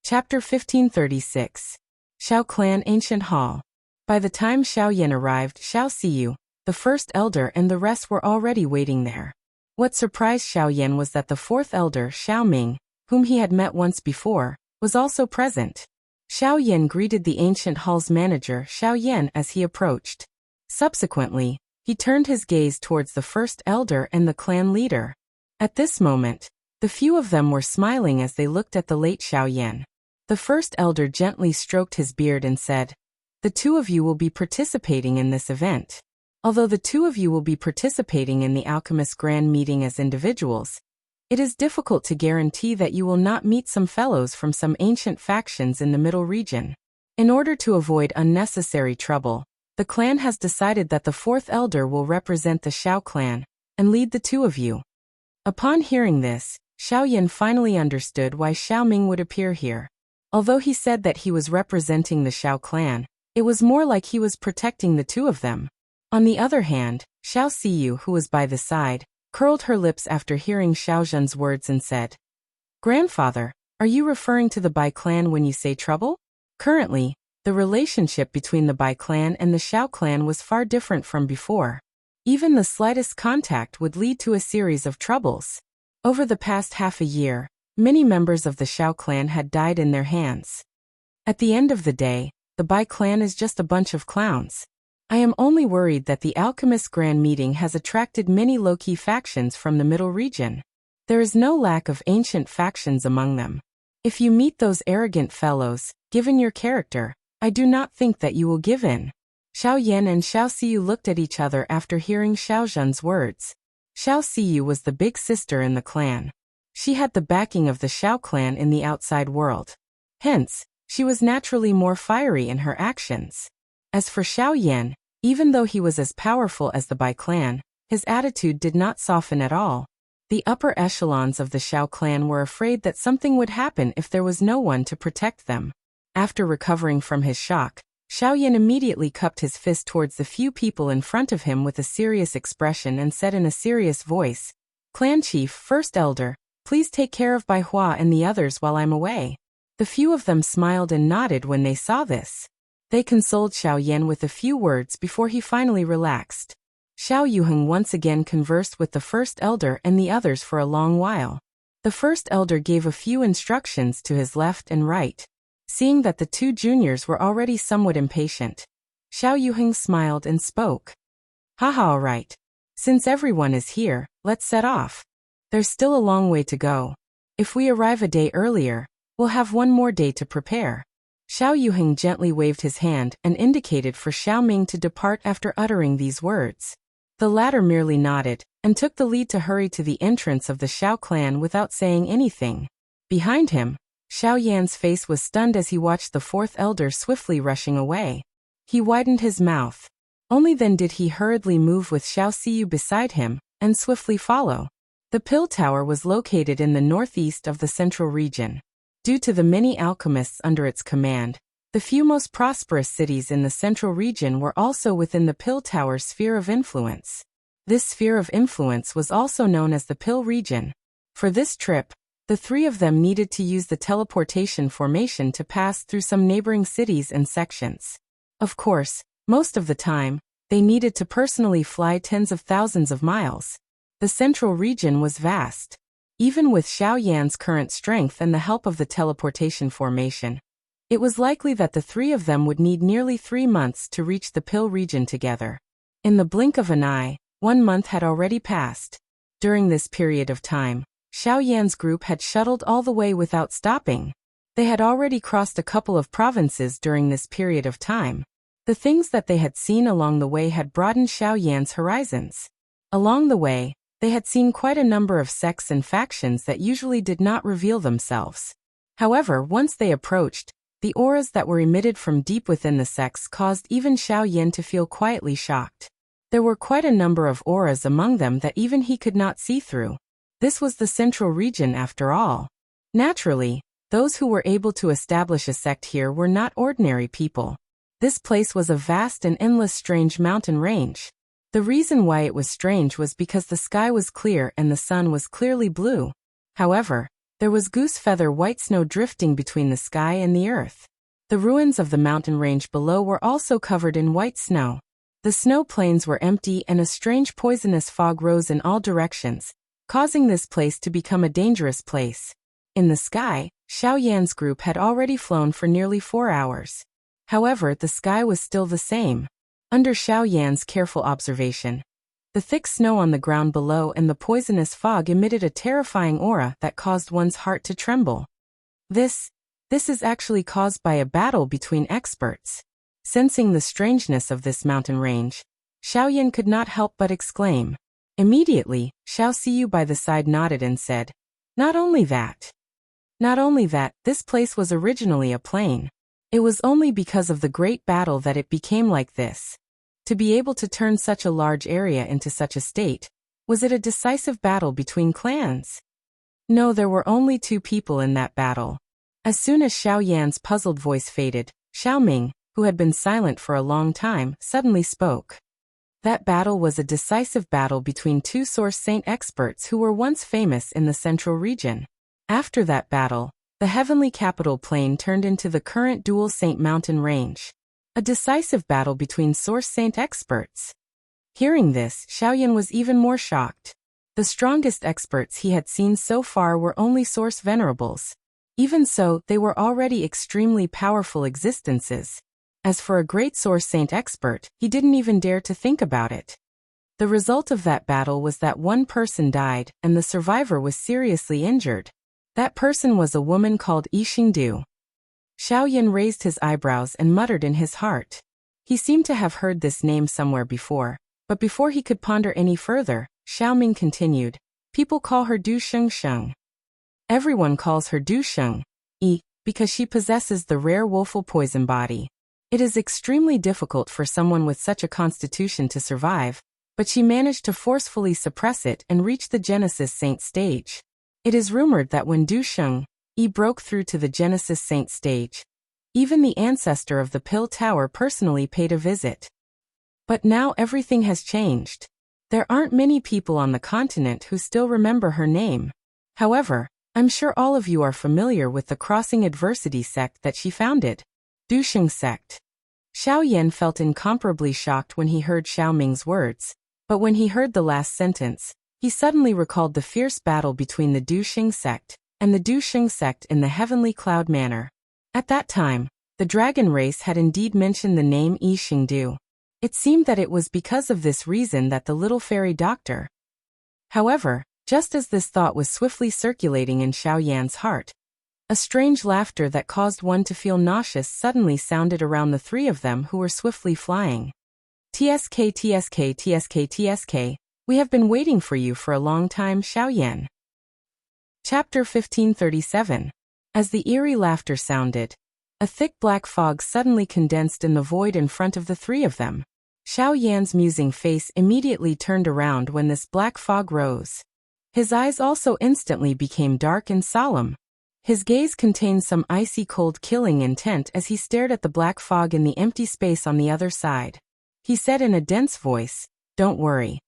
Chapter 1536. Xiao Clan Ancient Hall. By the time Xiao Yan arrived, Xiao Siyu, the first elder, and the rest were already waiting there. What surprised Xiao Yan was that the fourth elder, Xiao Ming, whom he had met once before, was also present. Xiao Yan greeted the ancient hall's manager, Xiao Yan, as he approached. Subsequently, he turned his gaze towards the first elder and the clan leader. At this moment, the few of them were smiling as they looked at the late Xiao Yan. The first elder gently stroked his beard and said, "The two of you will be participating in this event. Although the two of you will be participating in the Alchemist Grand Meeting as individuals, it is difficult to guarantee that you will not meet some fellows from some ancient factions in the Middle Region. In order to avoid unnecessary trouble, the clan has decided that the fourth elder will represent the Xiao clan and lead the two of you." Upon hearing this, Xiao Yan finally understood why Xiao Ming would appear here. Although he said that he was representing the Xiao clan, it was more like he was protecting the two of them. On the other hand, Xiao Siyu, who was by the side, curled her lips after hearing Xiao Zhen's words and said, "Grandfather, are you referring to the Bai clan when you say trouble?" Currently, the relationship between the Bai clan and the Xiao clan was far different from before. Even the slightest contact would lead to a series of troubles. Over the past half a year, many members of the Xiao clan had died in their hands. At the end of the day, the Bai clan is just a bunch of clowns. I am only worried that the Alchemist Grand Meeting has attracted many low-key factions from the Middle Region. There is no lack of ancient factions among them. If you meet those arrogant fellows, given your character, I do not think that you will give in." Xiao Yan and Xiao Siyu looked at each other after hearing Xiao Zhen's words. Xiao Siyu was the big sister in the clan. She had the backing of the Xiao clan in the outside world. Hence, she was naturally more fiery in her actions. As for Xiao Yan, even though he was as powerful as the Bai clan, his attitude did not soften at all. The upper echelons of the Xiao clan were afraid that something would happen if there was no one to protect them. After recovering from his shock, Xiao Yan immediately cupped his fist towards the few people in front of him with a serious expression and said in a serious voice, "Clan Chief, First Elder, please take care of Bai Hua and the others while I'm away." The few of them smiled and nodded when they saw this. They consoled Xiao Yan with a few words before he finally relaxed. Xiao Yuheng once again conversed with the First Elder and the others for a long while. The First Elder gave a few instructions to his left and right. Seeing that the two juniors were already somewhat impatient, Xiao Yuheng smiled and spoke. "Haha, all right. Since everyone is here, let's set off. There's still a long way to go. If we arrive a day earlier, we'll have one more day to prepare." Xiao Yuheng gently waved his hand and indicated for Xiao Ming to depart after uttering these words. The latter merely nodded and took the lead to hurry to the entrance of the Xiao clan without saying anything. Behind him, Xiao Yan's face was stunned as he watched the fourth elder swiftly rushing away. He widened his mouth. Only then did he hurriedly move with Xiao Siyu beside him and swiftly follow. The Pill Tower was located in the northeast of the central region. Due to the many alchemists under its command, the few most prosperous cities in the central region were also within the Pill Tower's sphere of influence. This sphere of influence was also known as the Pill Region. For this trip, the three of them needed to use the teleportation formation to pass through some neighboring cities and sections. Of course, most of the time, they needed to personally fly tens of thousands of miles. The central region was vast. Even with Xiao Yan's current strength and the help of the teleportation formation, it was likely that the three of them would need nearly 3 months to reach the Pill region together. In the blink of an eye, 1 month had already passed. During this period of time, Xiao Yan's group had shuttled all the way without stopping. They had already crossed a couple of provinces during this period of time. The things that they had seen along the way had broadened Xiao Yan's horizons. Along the way, they had seen quite a number of sects and factions that usually did not reveal themselves. However, once they approached, the auras that were emitted from deep within the sects caused even Xiao Yan to feel quietly shocked. There were quite a number of auras among them that even he could not see through. This was the central region after all. Naturally, those who were able to establish a sect here were not ordinary people. This place was a vast and endless strange mountain range. The reason why it was strange was because the sky was clear and the sun was clearly blue. However, There was goose feather white snow drifting between the sky and the earth. The ruins of the mountain range below were also covered in white snow. The snow plains were empty and a strange poisonous fog rose in all directions, causing this place to become a dangerous place. In the sky, Xiao Yan's group had already flown for nearly 4 hours. However, the sky was still the same. Under Xiao Yan's careful observation, the thick snow on the ground below and the poisonous fog emitted a terrifying aura that caused one's heart to tremble. This is actually caused by a battle between experts. Sensing the strangeness of this mountain range, Xiao Yan could not help but exclaim. Immediately, Xiao Siyu by the side nodded and said, Not only that, this place was originally a plain. It was only because of the great battle that it became like this. To be able to turn such a large area into such a state, was it a decisive battle between clans? No, there were only 2 people in that battle. As soon as Xiao Yan's puzzled voice faded, Xiao Ming, who had been silent for a long time, suddenly spoke. That battle was a decisive battle between 2 Source Saint experts who were once famous in the central region. After that battle, the heavenly capital plain turned into the current Dual Saint mountain range. A decisive battle between Source Saint experts. Hearing this, Xiao Yan was even more shocked. The strongest experts he had seen so far were only Source Venerables. Even so, they were already extremely powerful existences. As for a great Source Saint expert, he didn't even dare to think about it. The result of that battle was that 1 person died, and the survivor was seriously injured. That person was a woman called Yi Xingdu. Xiao Yan raised his eyebrows and muttered in his heart. He seemed to have heard this name somewhere before, but before he could ponder any further, Xiao Ming continued, People call her Du Sheng Sheng. Everyone calls her Du Sheng, because she possesses the rare woeful poison body. It is extremely difficult for someone with such a constitution to survive, but she managed to forcefully suppress it and reach the Genesis Saint stage. It is rumored that when Du Sheng broke through to the Genesis Saint stage, even the ancestor of the Pill Tower personally paid a visit. But now everything has changed. There aren't many people on the continent who still remember her name. However, I'm sure all of you are familiar with the Crossing Adversity sect that she founded. Du Sheng sect. Xiao Yan felt incomparably shocked when he heard Xiao Ming's words, but when he heard the last sentence, he suddenly recalled the fierce battle between the Du Sheng sect and the Du Sheng sect in the Heavenly Cloud Manor. At that time, the dragon race had indeed mentioned the name Yi Xingdu. It seemed that it was because of this reason that the little fairy doctor. However, just as this thought was swiftly circulating in Xiao Yan's heart, a strange laughter that caused one to feel nauseous suddenly sounded around the 3 of them who were swiftly flying. TSK, TSK, TSK, TSK, we have been waiting for you for a long time, Xiao Yan. Chapter 1537. As the eerie laughter sounded, a thick black fog suddenly condensed in the void in front of the 3 of them. Xiao Yan's musing face immediately turned around when this black fog rose. His eyes also instantly became dark and solemn. His gaze contained some icy cold killing intent as he stared at the black fog in the empty space on the other side. He said in a dense voice, Don't worry.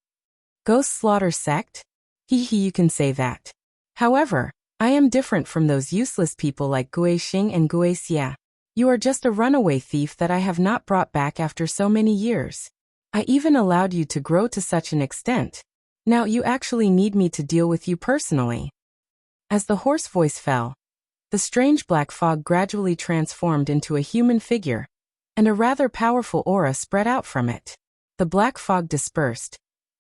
Ghost Slaughter Sect? You can say that. However, I am different from those useless people like Gui Xing and Gui Xia. You are just a runaway thief that I have not brought back after so many years. I even allowed you to grow to such an extent. Now you actually need me to deal with you personally. As the hoarse voice fell, the strange black fog gradually transformed into a human figure, and a rather powerful aura spread out from it. The black fog dispersed,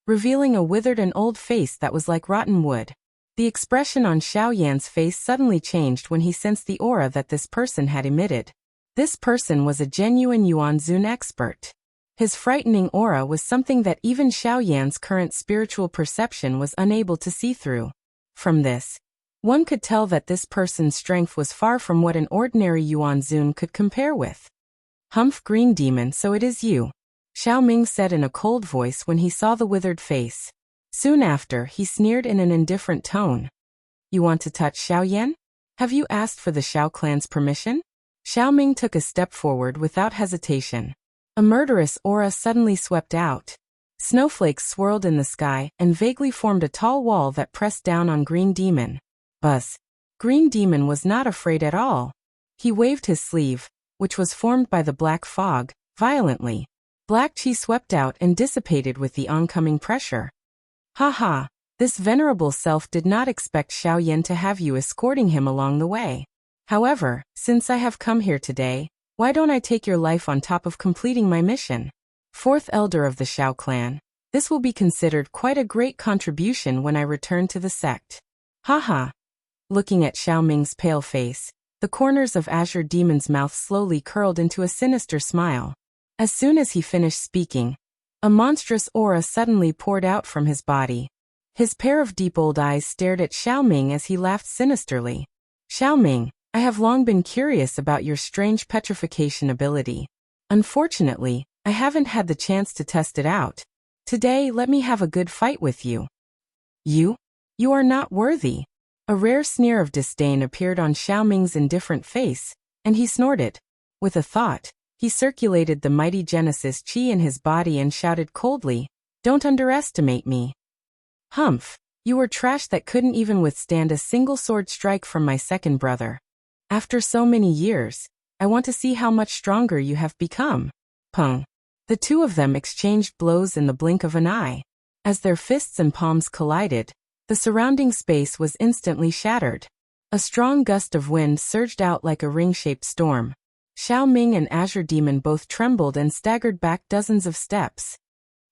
revealing a withered and old face that was like rotten wood. The expression on Xiao Yan's face suddenly changed when he sensed the aura that this person had emitted. This person was a genuine Yuanzun expert. His frightening aura was something that even Xiao Yan's current spiritual perception was unable to see through. From this, one could tell that this person's strength was far from what an ordinary Yuanzun could compare with. Humph, Green Demon, so it is you, Xiao Ming said in a cold voice when he saw the withered face. Soon after, he sneered in an indifferent tone. You want to touch Xiao Yan? Have you asked for the Xiao clan's permission? Xiao Ming took a step forward without hesitation. A murderous aura suddenly swept out. Snowflakes swirled in the sky and vaguely formed a tall wall that pressed down on Green Demon. Buzz. Green Demon was not afraid at all. He waved his sleeve, which was formed by the black fog, violently. Black chi swept out and dissipated with the oncoming pressure. Ha ha, this venerable self did not expect Xiao Yan to have you escorting him along the way. However, since I have come here today, why don't I take your life on top of completing my mission? Fourth elder of the Xiao clan. This will be considered quite a great contribution when I return to the sect. Ha ha. Looking at Xiao Ming's pale face, the corners of Azure Demon's mouth slowly curled into a sinister smile. As soon as he finished speaking, a monstrous aura suddenly poured out from his body. His pair of deep old eyes stared at Xiao Ming as he laughed sinisterly. Xiao Ming, I have long been curious about your strange petrification ability. Unfortunately, I haven't had the chance to test it out. Today, let me have a good fight with you. You? You are not worthy. A rare sneer of disdain appeared on Xiao Ming's indifferent face, and he snorted. With a thought, he circulated the mighty Genesis chi in his body and shouted coldly, "Don't underestimate me." Humph, you were trash that couldn't even withstand a single sword strike from my second brother. After so many years, I want to see how much stronger you have become. Pung. The two of them exchanged blows in the blink of an eye. As their fists and palms collided, the surrounding space was instantly shattered. A strong gust of wind surged out like a ring-shaped storm. Xiao Ming and Azure Demon both trembled and staggered back dozens of steps.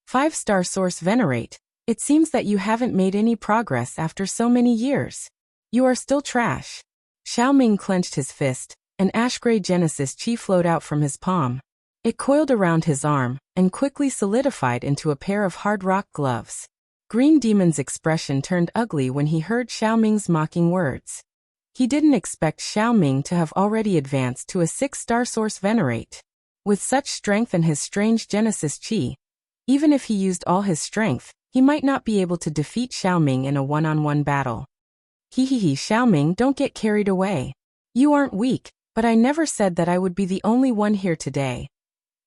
5-star source Venerate, it seems that you haven't made any progress after so many years. You are still trash. Xiao Ming clenched his fist, and ash-gray Genesis chi flowed out from his palm. It coiled around his arm, and quickly solidified into a pair of hard rock gloves. Green Demon's expression turned ugly when he heard Xiao Ming's mocking words. He didn't expect Xiao Ming to have already advanced to a 6-star source Venerate. With such strength and his strange Genesis chi, even if he used all his strength, he might not be able to defeat Xiao Ming in a one-on-one battle. Hehehe, Xiao Ming, don't get carried away. You aren't weak, but I never said that I would be the only one here today.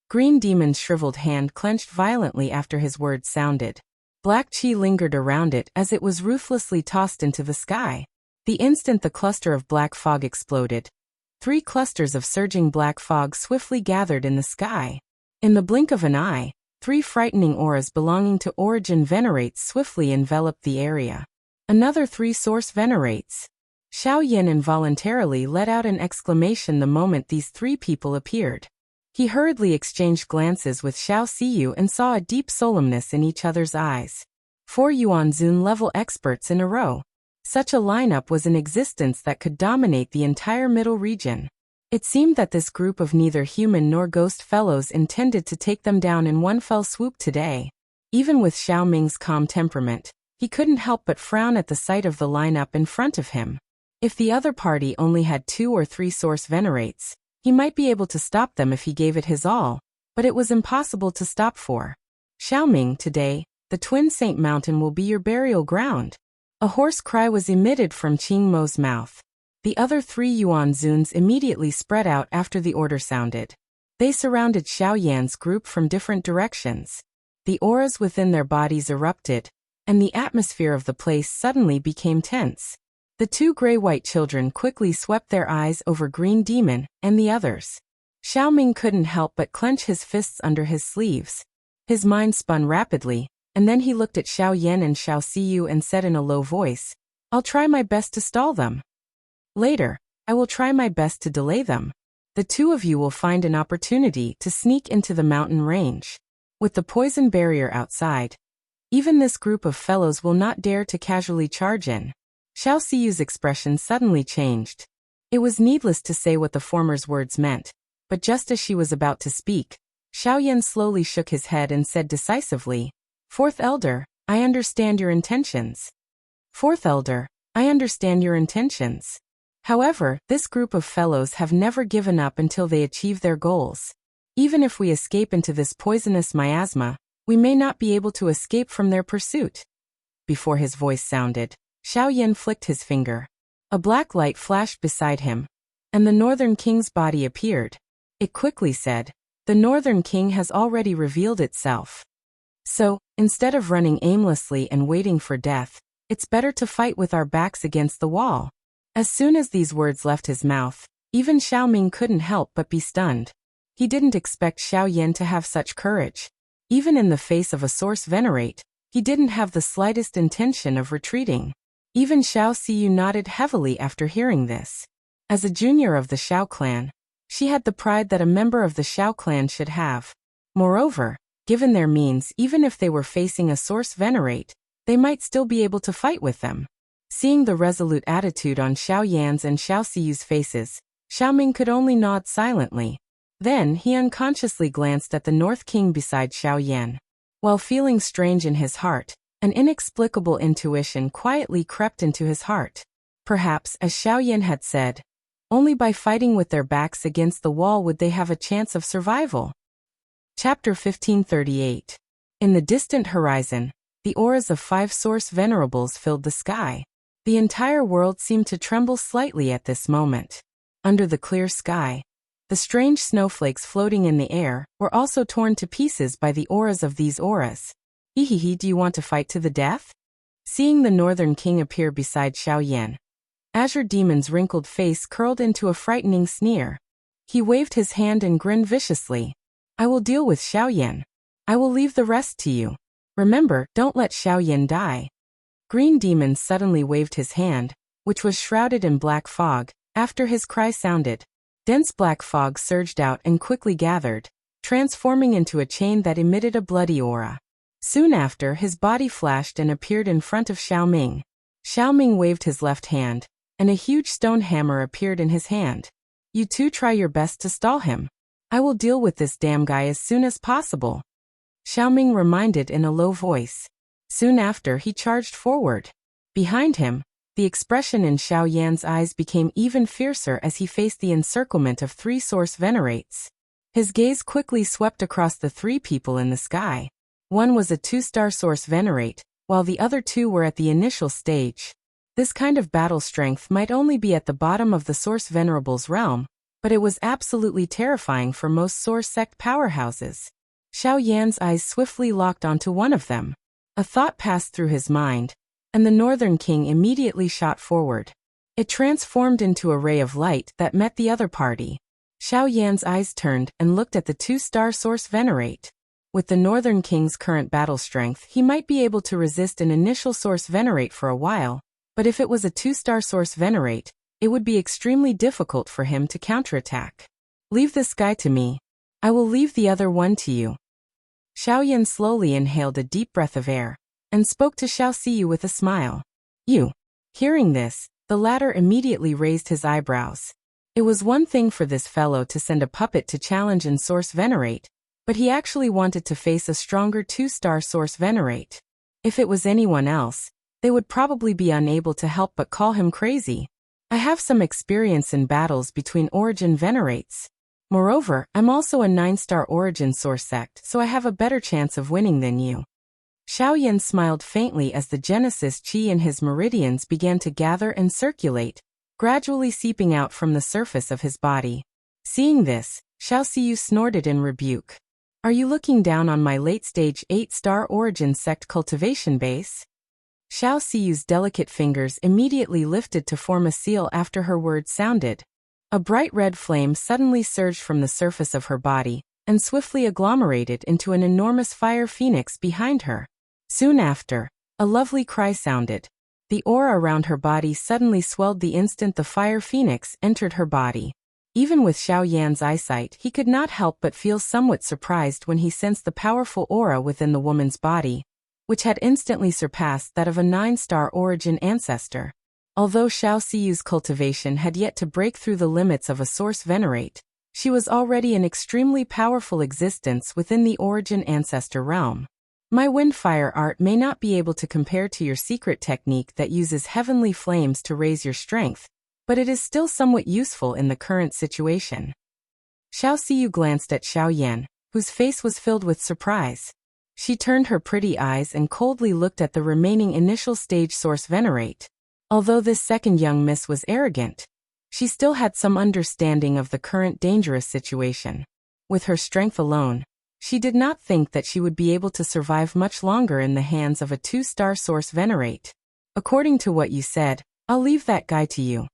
Green Demon's shriveled hand clenched violently after his words sounded. Black chi lingered around it as it was ruthlessly tossed into the sky. The instant the cluster of black fog exploded, 3 clusters of surging black fog swiftly gathered in the sky. In the blink of an eye, 3 frightening auras belonging to Origin Venerates swiftly enveloped the area. Another 3 source Venerates. Xiao Yan involuntarily let out an exclamation the moment these 3 people appeared. He hurriedly exchanged glances with Xiao Siyu and saw a deep solemnness in each other's eyes. 4 Yuanzun level experts in a row. Such a lineup was in existence that could dominate the entire middle region. It seemed that this group of neither human nor ghost fellows intended to take them down in one fell swoop today. Even with Xiao Ming's calm temperament, he couldn't help but frown at the sight of the lineup in front of him. If the other party only had 2 or 3 source Venerates, he might be able to stop them if he gave it his all, but it was impossible to stop for. Xiao Ming, today, the Twin Saint Mountain will be your burial ground. A hoarse cry was emitted from Qing Mo's mouth. The other 3 Yuanzuns immediately spread out after the order sounded. They surrounded Xiao Yan's group from different directions. The auras within their bodies erupted, and the atmosphere of the place suddenly became tense. The 2 gray-white children quickly swept their eyes over Green Demon and the others. Xiao Ming couldn't help but clench his fists under his sleeves. His mind spun rapidly, and then he looked at Xiao Yan and Xiao Siyu and said in a low voice, "I'll try my best to stall them. Later, I will try my best to delay them. The 2 of you will find an opportunity to sneak into the mountain range. With the poison barrier outside, even this group of fellows will not dare to casually charge in." Xiao Siyu's expression suddenly changed. It was needless to say what the former's words meant, but just as she was about to speak, Xiao Yan slowly shook his head and said decisively, "Fourth Elder, I understand your intentions. Fourth Elder, I understand your intentions. However, this group of fellows have never given up until they achieve their goals. Even if we escape into this poisonous miasma, we may not be able to escape from their pursuit." Before his voice sounded, Xiao Yan flicked his finger. A black light flashed beside him, and the Northern King's body appeared. It quickly said, "The Northern King has already revealed itself. So, instead of running aimlessly and waiting for death, it's better to fight with our backs against the wall." As soon as these words left his mouth, even Xiao Ming couldn't help but be stunned. He didn't expect Xiao Yan to have such courage. Even in the face of a source venerate, he didn't have the slightest intention of retreating. Even Xiao Siyu nodded heavily after hearing this. As a junior of the Xiao clan, she had the pride that a member of the Xiao clan should have. Moreover, given their means, even if they were facing a source venerate, they might still be able to fight with them. Seeing the resolute attitude on Xiao Yan's and Xiao Siyu's faces, Xiao Ming could only nod silently. Then he unconsciously glanced at the North King beside Xiao Yan. While feeling strange in his heart, an inexplicable intuition quietly crept into his heart. Perhaps, as Xiao Yan had said, only by fighting with their backs against the wall would they have a chance of survival. Chapter 1538. In the distant horizon, the auras of 5 source venerables filled the sky. The entire world seemed to tremble slightly at this moment. Under the clear sky, the strange snowflakes floating in the air were also torn to pieces by the auras of these auras. Hehehe, do you want to fight to the death? Seeing the Northern King appear beside Xiao Yan, Azure Demon's wrinkled face curled into a frightening sneer. He waved his hand and grinned viciously. I will deal with Xiao Yan. I will leave the rest to you. Remember, don't let Xiao Yan die. Green Demon suddenly waved his hand, which was shrouded in black fog. After his cry sounded, dense black fog surged out and quickly gathered, transforming into a chain that emitted a bloody aura. Soon after, his body flashed and appeared in front of Xiao Ming. Xiao Ming waved his left hand, and a huge stone hammer appeared in his hand. You two try your best to stall him. I will deal with this damn guy as soon as possible. Xiao Ming reminded in a low voice. Soon after, he charged forward. Behind him, the expression in Xiao Yan's eyes became even fiercer as he faced the encirclement of 3 source venerates. His gaze quickly swept across the 3 people in the sky. One was a 2-star source venerate, while the other 2 were at the initial stage. This kind of battle strength might only be at the bottom of the source venerable's realm, but it was absolutely terrifying for most source sect powerhouses. Xiao Yan's eyes swiftly locked onto one of them. A thought passed through his mind, and the Northern King immediately shot forward. It transformed into a ray of light that met the other party. Xiao Yan's eyes turned and looked at the 2-star source venerate. With the Northern King's current battle strength, he might be able to resist an initial source venerate for a while, but if it was a 2-star source venerate, it would be extremely difficult for him to counterattack. Leave this guy to me. I will leave the other one to you. Xiao Yan slowly inhaled a deep breath of air, and spoke to Xiao Siyu with a smile. You. Hearing this, the latter immediately raised his eyebrows. It was one thing for this fellow to send a puppet to challenge and source venerate, but he actually wanted to face a stronger 2-star source venerate. If it was anyone else, they would probably be unable to help but call him crazy. I have some experience in battles between origin venerates. Moreover, I'm also a 9-star origin source sect, so I have a better chance of winning than you. Xiao Yan smiled faintly as the Genesis Qi in his meridians began to gather and circulate, gradually seeping out from the surface of his body. Seeing this, Xiao Siyu snorted in rebuke. Are you looking down on my late-stage 8-star origin sect cultivation base? Xiao Siyu's delicate fingers immediately lifted to form a seal after her words sounded. A bright red flame suddenly surged from the surface of her body, and swiftly agglomerated into an enormous fire phoenix behind her. Soon after, a lovely cry sounded. The aura around her body suddenly swelled the instant the fire phoenix entered her body. Even with Xiao Yan's eyesight, he could not help but feel somewhat surprised when he sensed the powerful aura within the woman's body, which had instantly surpassed that of a 9-star origin ancestor. Although Xiao Siyu's cultivation had yet to break through the limits of a source venerate, she was already an extremely powerful existence within the origin ancestor realm. My windfire art may not be able to compare to your secret technique that uses heavenly flames to raise your strength, but it is still somewhat useful in the current situation. Xiao Siyu glanced at Xiao Yan, whose face was filled with surprise. She turned her pretty eyes and coldly looked at the remaining initial stage source venerate. Although this second young miss was arrogant, she still had some understanding of the current dangerous situation. With her strength alone, she did not think that she would be able to survive much longer in the hands of a 2-star source venerate. According to what you said, I'll leave that guy to you.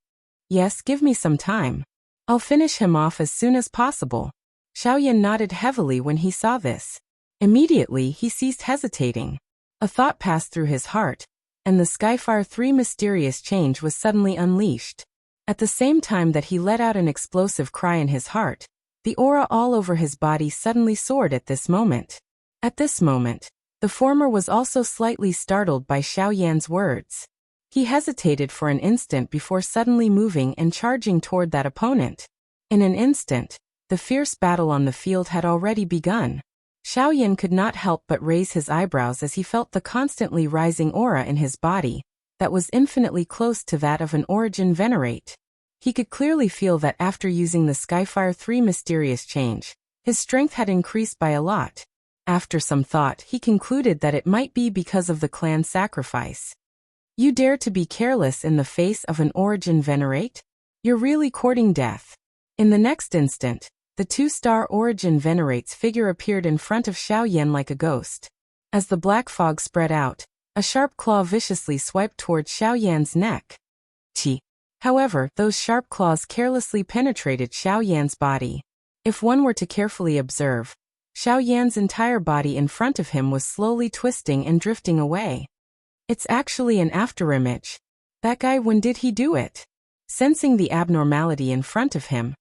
Yes, give me some time. I'll finish him off as soon as possible. Xiaoyan nodded heavily when he saw this. Immediately, he ceased hesitating. A thought passed through his heart, and the Skyfire 3 mysterious change was suddenly unleashed. At the same time that he let out an explosive cry in his heart, the aura all over his body suddenly soared at this moment. At this moment, the former was also slightly startled by Xiaoyan's words. He hesitated for an instant before suddenly moving and charging toward that opponent. In an instant, the fierce battle on the field had already begun. Xiaoyan could not help but raise his eyebrows as he felt the constantly rising aura in his body, that was infinitely close to that of an origin venerate. He could clearly feel that after using the Skyfire 3 mysterious change, his strength had increased by a lot. After some thought, he concluded that it might be because of the clan sacrifice. You dare to be careless in the face of an origin venerate? You're really courting death. In the next instant, the 2-star origin venerate's figure appeared in front of Xiaoyan like a ghost. As the black fog spread out, a sharp claw viciously swiped toward Xiaoyan's neck. Chi. However, those sharp claws carelessly penetrated Xiaoyan's body. If one were to carefully observe, Xiaoyan's entire body in front of him was slowly twisting and drifting away. It's actually an afterimage. That guy, when did he do it? Sensing the abnormality in front of him,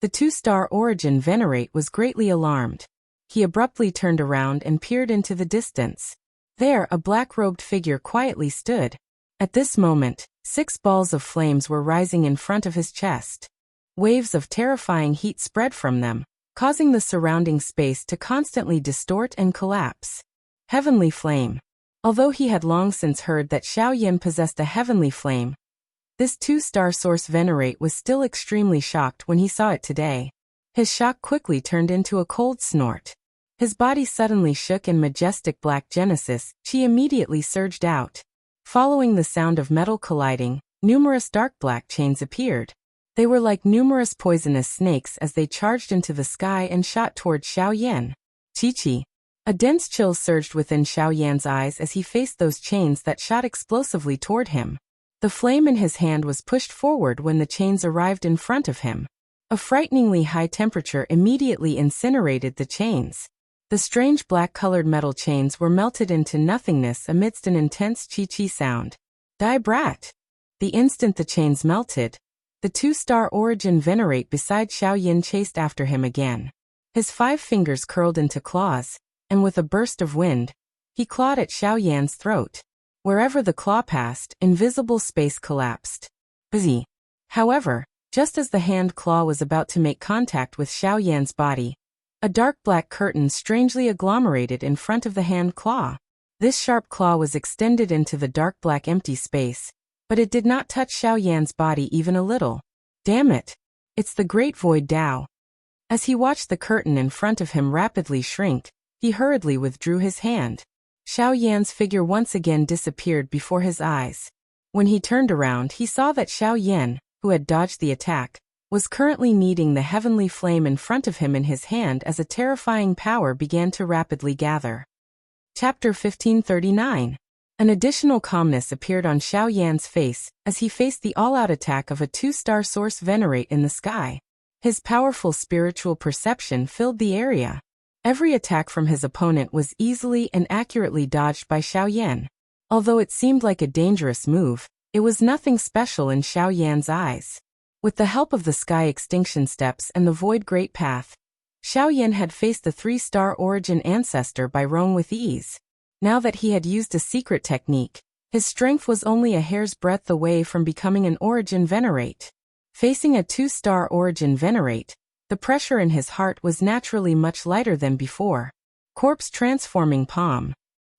the 2-star origin venerate was greatly alarmed. He abruptly turned around and peered into the distance. There, a black-robed figure quietly stood. At this moment, 6 balls of flames were rising in front of his chest. Waves of terrifying heat spread from them, causing the surrounding space to constantly distort and collapse. Heavenly flame. Although he had long since heard that Xiaoyan possessed a heavenly flame, this 2-star source venerate was still extremely shocked when he saw it today. His shock quickly turned into a cold snort. His body suddenly shook in majestic black genesis, chi immediately surged out. Following the sound of metal colliding, numerous dark black chains appeared. They were like numerous poisonous snakes as they charged into the sky and shot toward Xiaoyan. Chi. A dense chill surged within Xiaoyan's eyes as he faced those chains that shot explosively toward him. The flame in his hand was pushed forward when the chains arrived in front of him. A frighteningly high temperature immediately incinerated the chains. The strange black-colored metal chains were melted into nothingness amidst an intense chi-chi sound. Die brat! The instant the chains melted, the 2-star origin venerate beside Xiaoyan chased after him again. His 5 fingers curled into claws, and with a burst of wind, he clawed at Xiaoyan's throat. Wherever the claw passed, invisible space collapsed. Bzz. However, just as the hand claw was about to make contact with Xiaoyan's body, a dark black curtain strangely agglomerated in front of the hand claw. This sharp claw was extended into the dark black empty space, but it did not touch Xiaoyan's body even a little. Damn it! It's the Great Void Dao. As he watched the curtain in front of him rapidly shrink, he hurriedly withdrew his hand. Xiaoyan's figure once again disappeared before his eyes. When he turned around, he saw that Xiaoyan, who had dodged the attack, was currently kneading the heavenly flame in front of him in his hand as a terrifying power began to rapidly gather. Chapter 1539. An additional calmness appeared on Xiaoyan's face as he faced the all-out attack of a 2-star source venerate in the sky. His powerful spiritual perception filled the area. Every attack from his opponent was easily and accurately dodged by Xiaoyan. Although it seemed like a dangerous move, it was nothing special in Xiaoyan's eyes. With the help of the Sky Extinction Steps and the Void Great Path, Xiaoyan had faced the 3-star origin ancestor by Rome with ease. Now that he had used a secret technique, his strength was only a hair's breadth away from becoming an origin venerate. Facing a 2-star origin venerate, the pressure in his heart was naturally much lighter than before. Corpse transforming palm.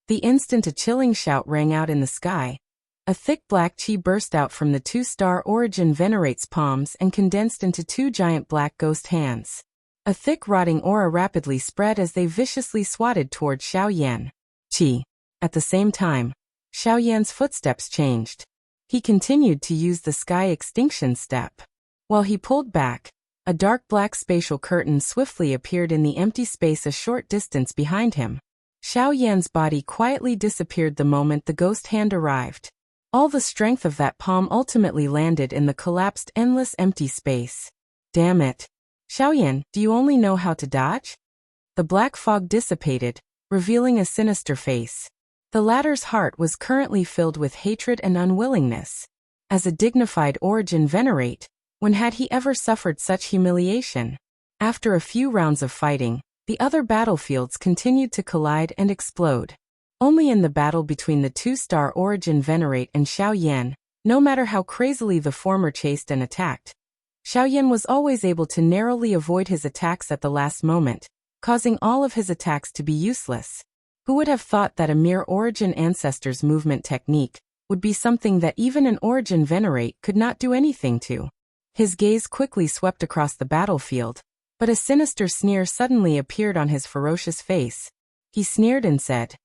The instant a chilling shout rang out in the sky, a thick black chi burst out from the 2-star origin venerate's palms and condensed into 2 giant black ghost hands. A thick rotting aura rapidly spread as they viciously swatted toward Xiaoyan. Chi. At the same time, Xiaoyan's footsteps changed. He continued to use the Sky Extinction Step. While he pulled back, a dark black spatial curtain swiftly appeared in the empty space a short distance behind him. Xiaoyan's body quietly disappeared the moment the ghost hand arrived. All the strength of that palm ultimately landed in the collapsed endless empty space. Damn it. Xiaoyan, do you only know how to dodge? The black fog dissipated, revealing a sinister face. The latter's heart was currently filled with hatred and unwillingness. As a dignified origin venerate, when had he ever suffered such humiliation? After a few rounds of fighting, the other battlefields continued to collide and explode. Only in the battle between the two-star origin venerate and Xiaoyan, no matter how crazily the former chased and attacked, Xiaoyan was always able to narrowly avoid his attacks at the last moment, causing all of his attacks to be useless. Who would have thought that a mere origin ancestor's movement technique would be something that even an origin venerate could not do anything to? His gaze quickly swept across the battlefield, but a sinister sneer suddenly appeared on his ferocious face. He sneered and said,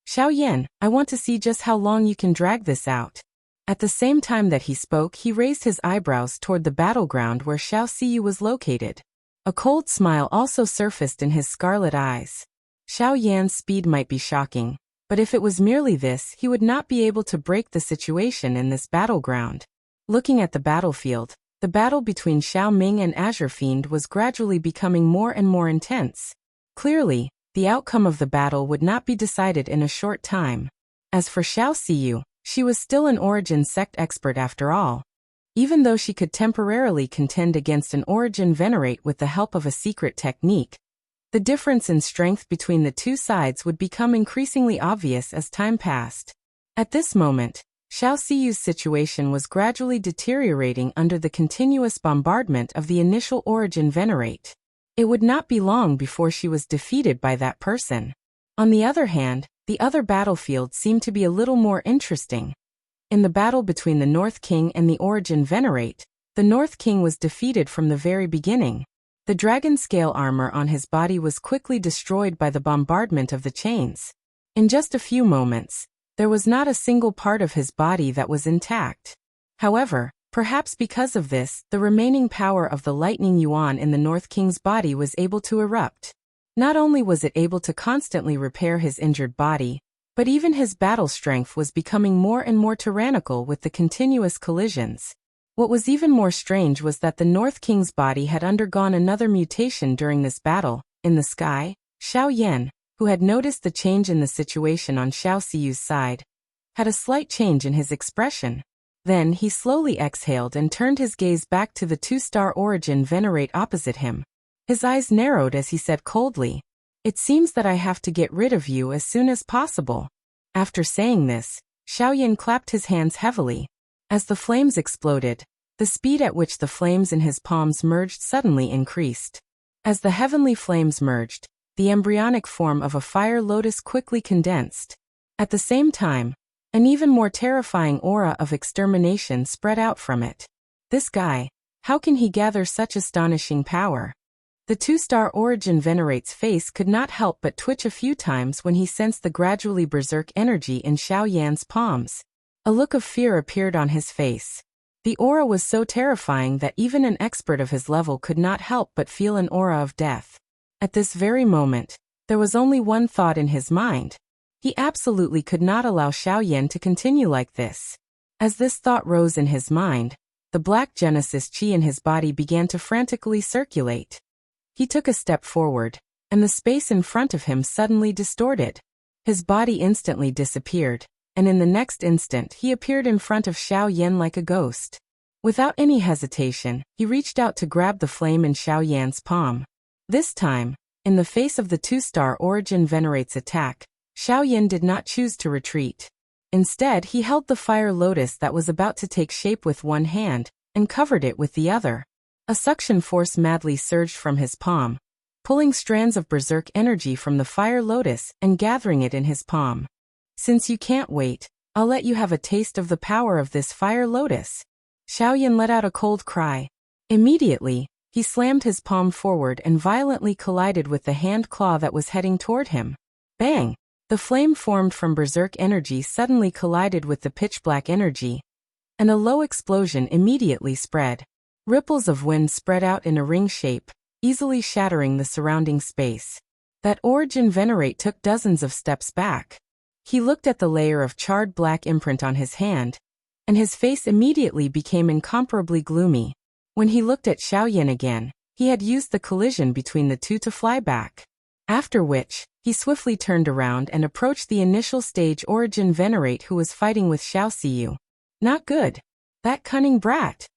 Xiaoyan, I want to see just how long you can drag this out. At the same time that he spoke, he raised his eyebrows toward the battleground where Xiao Siyu was located. A cold smile also surfaced in his scarlet eyes. Xiaoyan's speed might be shocking, but if it was merely this, he would not be able to break the situation in this battleground. Looking at the battlefield, the battle between Xiao Ming and Azure Fiend was gradually becoming more and more intense. Clearly, the outcome of the battle would not be decided in a short time. As for Xiao Siyu, she was still an origin sect expert after all. Even though she could temporarily contend against an origin venerate with the help of a secret technique, the difference in strength between the two sides would become increasingly obvious as time passed. At this moment, Xiao Siyu's situation was gradually deteriorating under the continuous bombardment of the initial origin venerate. It would not be long before she was defeated by that person. On the other hand, the other battlefield seemed to be a little more interesting. In the battle between the North King and the origin venerate, the North King was defeated from the very beginning. The dragon scale armor on his body was quickly destroyed by the bombardment of the chains. In just a few moments, there was not a single part of his body that was intact. However, perhaps because of this, the remaining power of the lightning yuan in the North King's body was able to erupt. Not only was it able to constantly repair his injured body, but even his battle strength was becoming more and more tyrannical with the continuous collisions. What was even more strange was that the North King's body had undergone another mutation during this battle. In the sky, Xiaoyan, who had noticed the change in the situation on Xiao Siyu's side, had a slight change in his expression. Then he slowly exhaled and turned his gaze back to the two-star origin venerate opposite him. His eyes narrowed as he said coldly, It seems that I have to get rid of you as soon as possible. After saying this, Xiaoyan clapped his hands heavily. As the flames exploded, the speed at which the flames in his palms merged suddenly increased. As the heavenly flames merged, the embryonic form of a fire lotus quickly condensed. At the same time, an even more terrifying aura of extermination spread out from it. This guy, how can he gather such astonishing power? The two-star origin venerate's face could not help but twitch a few times when he sensed the gradually berserk energy in Xiaoyan's palms. A look of fear appeared on his face. The aura was so terrifying that even an expert of his level could not help but feel an aura of death. At this very moment, there was only one thought in his mind. He absolutely could not allow Xiaoyan to continue like this. As this thought rose in his mind, the black Genesis chi in his body began to frantically circulate. He took a step forward, and the space in front of him suddenly distorted. His body instantly disappeared, and in the next instant he appeared in front of Xiaoyan like a ghost. Without any hesitation, he reached out to grab the flame in Xiaoyan's palm. This time, in the face of the two-star origin venerate's attack, Xiaoyan did not choose to retreat. Instead, he held the fire lotus that was about to take shape with one hand, and covered it with the other. A suction force madly surged from his palm, pulling strands of berserk energy from the fire lotus and gathering it in his palm. Since you can't wait, I'll let you have a taste of the power of this fire lotus. Xiaoyan let out a cold cry. Immediately, he slammed his palm forward and violently collided with the hand claw that was heading toward him. Bang! The flame formed from berserk energy suddenly collided with the pitch-black energy, and a low explosion immediately spread. Ripples of wind spread out in a ring shape, easily shattering the surrounding space. That origin venerate took dozens of steps back. He looked at the layer of charred black imprint on his hand, and his face immediately became incomparably gloomy. When he looked at Xiaoyan again, he had used the collision between the two to fly back. After which, he swiftly turned around and approached the initial stage origin venerate who was fighting with Xiao Siyu. Not good. That cunning brat.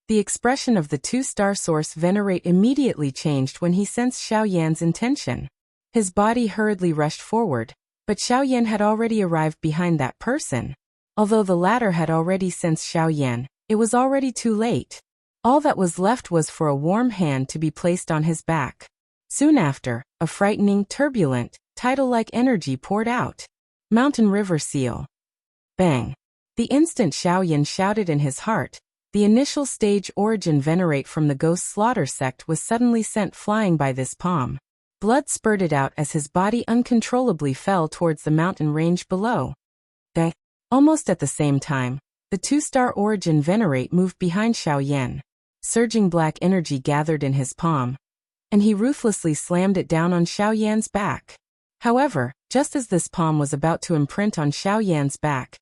The expression of the two-star source venerate immediately changed when he sensed Xiaoyan's intention. His body hurriedly rushed forward, but Xiaoyan had already arrived behind that person. Although the latter had already sensed Xiaoyan, it was already too late. All that was left was for a warm hand to be placed on his back. Soon after, a frightening, turbulent, tidal-like energy poured out. Mountain River Seal. Bang. The instant Xiaoyan shouted in his heart, the initial stage origin venerate from the Ghost Slaughter sect was suddenly sent flying by this palm. Blood spurted out as his body uncontrollably fell towards the mountain range below. Almost at the same time, the two-star origin venerate moved behind Xiaoyan. Surging black energy gathered in his palm, and he ruthlessly slammed it down on Xiaoyan's back. However, just as this palm was about to imprint on Xiaoyan's back,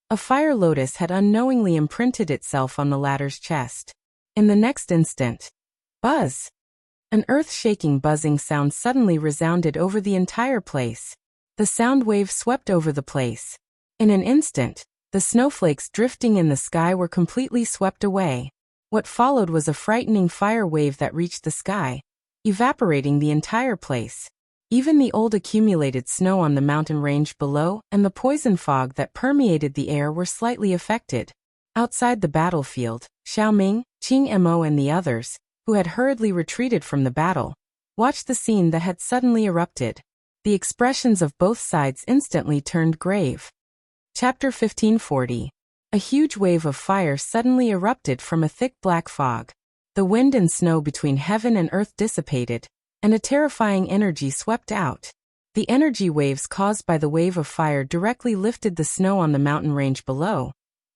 a fire lotus had unknowingly imprinted itself on the latter's chest. In the next instant, buzz! An earth-shaking buzzing sound suddenly resounded over the entire place. The sound wave swept over the place. In an instant, the snowflakes drifting in the sky were completely swept away. What followed was a frightening fire wave that reached the sky, evaporating the entire place. Even the old accumulated snow on the mountain range below and the poison fog that permeated the air were slightly affected. Outside the battlefield, Xiaoming, Qing Mo and the others, who had hurriedly retreated from the battle, watched the scene that had suddenly erupted. The expressions of both sides instantly turned grave. Chapter 1540. A huge wave of fire suddenly erupted from a thick black fog. The wind and snow between heaven and earth dissipated, and a terrifying energy swept out. The energy waves caused by the wave of fire directly lifted the snow on the mountain range below,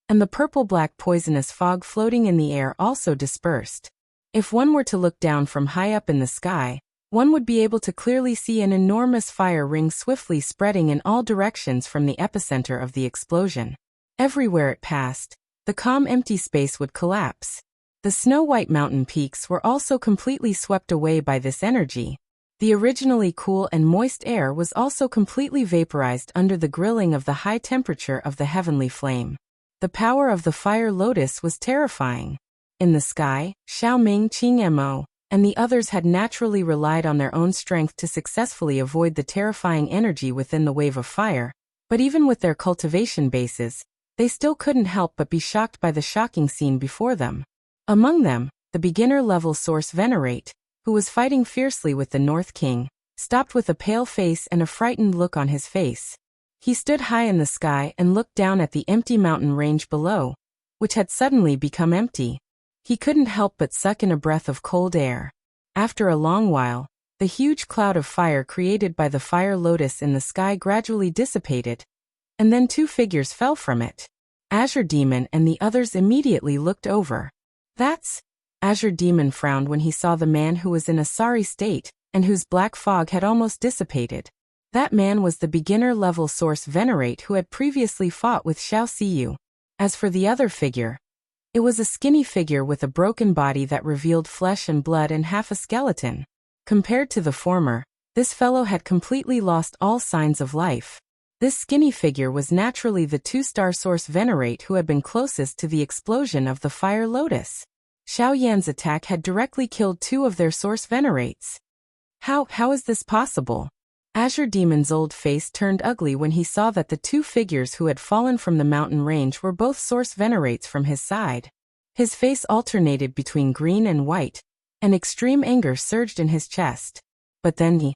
and the purple-black poisonous fog floating in the air also dispersed. If one were to look down from high up in the sky, one would be able to clearly see an enormous fire ring swiftly spreading in all directions from the epicenter of the explosion. Everywhere it passed, the calm empty space would collapse. The snow-white mountain peaks were also completely swept away by this energy. The originally cool and moist air was also completely vaporized under the grilling of the high temperature of the heavenly flame. The power of the fire lotus was terrifying. In the sky, Xiaoming, Qing Mo, and the others had naturally relied on their own strength to successfully avoid the terrifying energy within the wave of fire, but even with their cultivation bases, they still couldn't help but be shocked by the shocking scene before them. Among them, the beginner-level source venerate, who was fighting fiercely with the North King, stopped with a pale face and a frightened look on his face. He stood high in the sky and looked down at the empty mountain range below, which had suddenly become empty. He couldn't help but suck in a breath of cold air. After a long while, the huge cloud of fire created by the fire lotus in the sky gradually dissipated, and then two figures fell from it. Azure Demon and the others immediately looked over. That's... Azure Demon frowned when he saw the man who was in a sorry state, and whose black fog had almost dissipated. That man was the beginner-level source venerate who had previously fought with Xiao Siyu. As for the other figure, it was a skinny figure with a broken body that revealed flesh and blood and half a skeleton. Compared to the former, this fellow had completely lost all signs of life. This skinny figure was naturally the two-star source venerate who had been closest to the explosion of the fire lotus. Xiaoyan's attack had directly killed two of their source venerates. How is this possible? Azure Demon's old face turned ugly when he saw that the two figures who had fallen from the mountain range were both source venerates from his side. His face alternated between green and white, and extreme anger surged in his chest. But then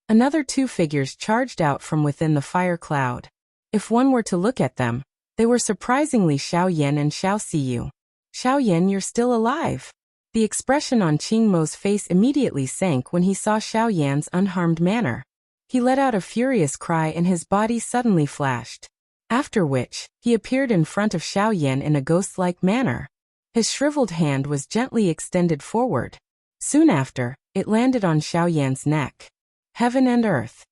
another two figures charged out from within the fire cloud. If one were to look at them, they were surprisingly Xiaoyan and Xiao Siyu. Xiaoyan, you're still alive. The expression on Qing Mo's face immediately sank when he saw Xiaoyan's unharmed manner. He let out a furious cry and his body suddenly flashed. After which, he appeared in front of Xiaoyan in a ghost-like manner. His shriveled hand was gently extended forward. Soon after, it landed on Xiaoyan's neck. Heaven and earth.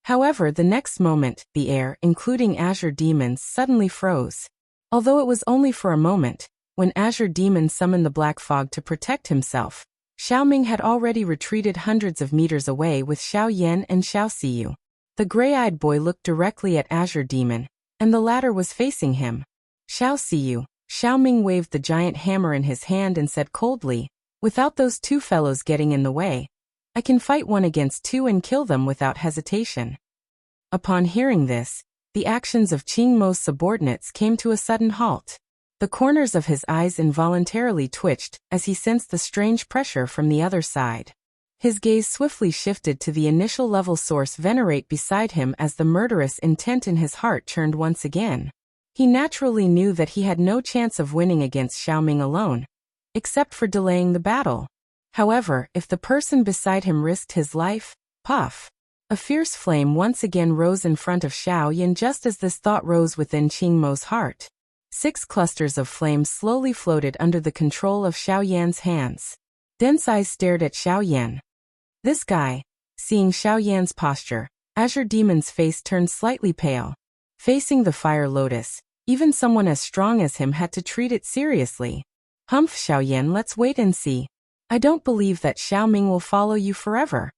However, the next moment, the air, including Azure Demons, suddenly froze. Although it was only for a moment, when Azure Demon summoned the black fog to protect himself, Xiaoming had already retreated hundreds of meters away with Xiao Yan and Xiao Siyu. The gray-eyed boy looked directly at Azure Demon, and the latter was facing him. Xiao Siyu, Xiaoming waved the giant hammer in his hand and said coldly, "Without those two fellows getting in the way, I can fight 1 against 2 and kill them without hesitation." Upon hearing this, the actions of Qing Mo's subordinates came to a sudden halt. The corners of his eyes involuntarily twitched as he sensed the strange pressure from the other side. His gaze swiftly shifted to the initial level source venerate beside him as the murderous intent in his heart churned once again. He naturally knew that he had no chance of winning against Xiaoming alone, except for delaying the battle. However, if the person beside him risked his life, puff. A fierce flame once again rose in front of Xiao Yan just as this thought rose within Qing Mo's heart. 6 clusters of flame slowly floated under the control of Xiao Yan's hands. Dense eyes stared at Xiao Yan. This guy, seeing Xiao Yan's posture, Azure Demon's face turned slightly pale. Facing the fire lotus, even someone as strong as him had to treat it seriously. Humph, Xiao Yan, let's wait and see. I don't believe that Xiaoming will follow you forever.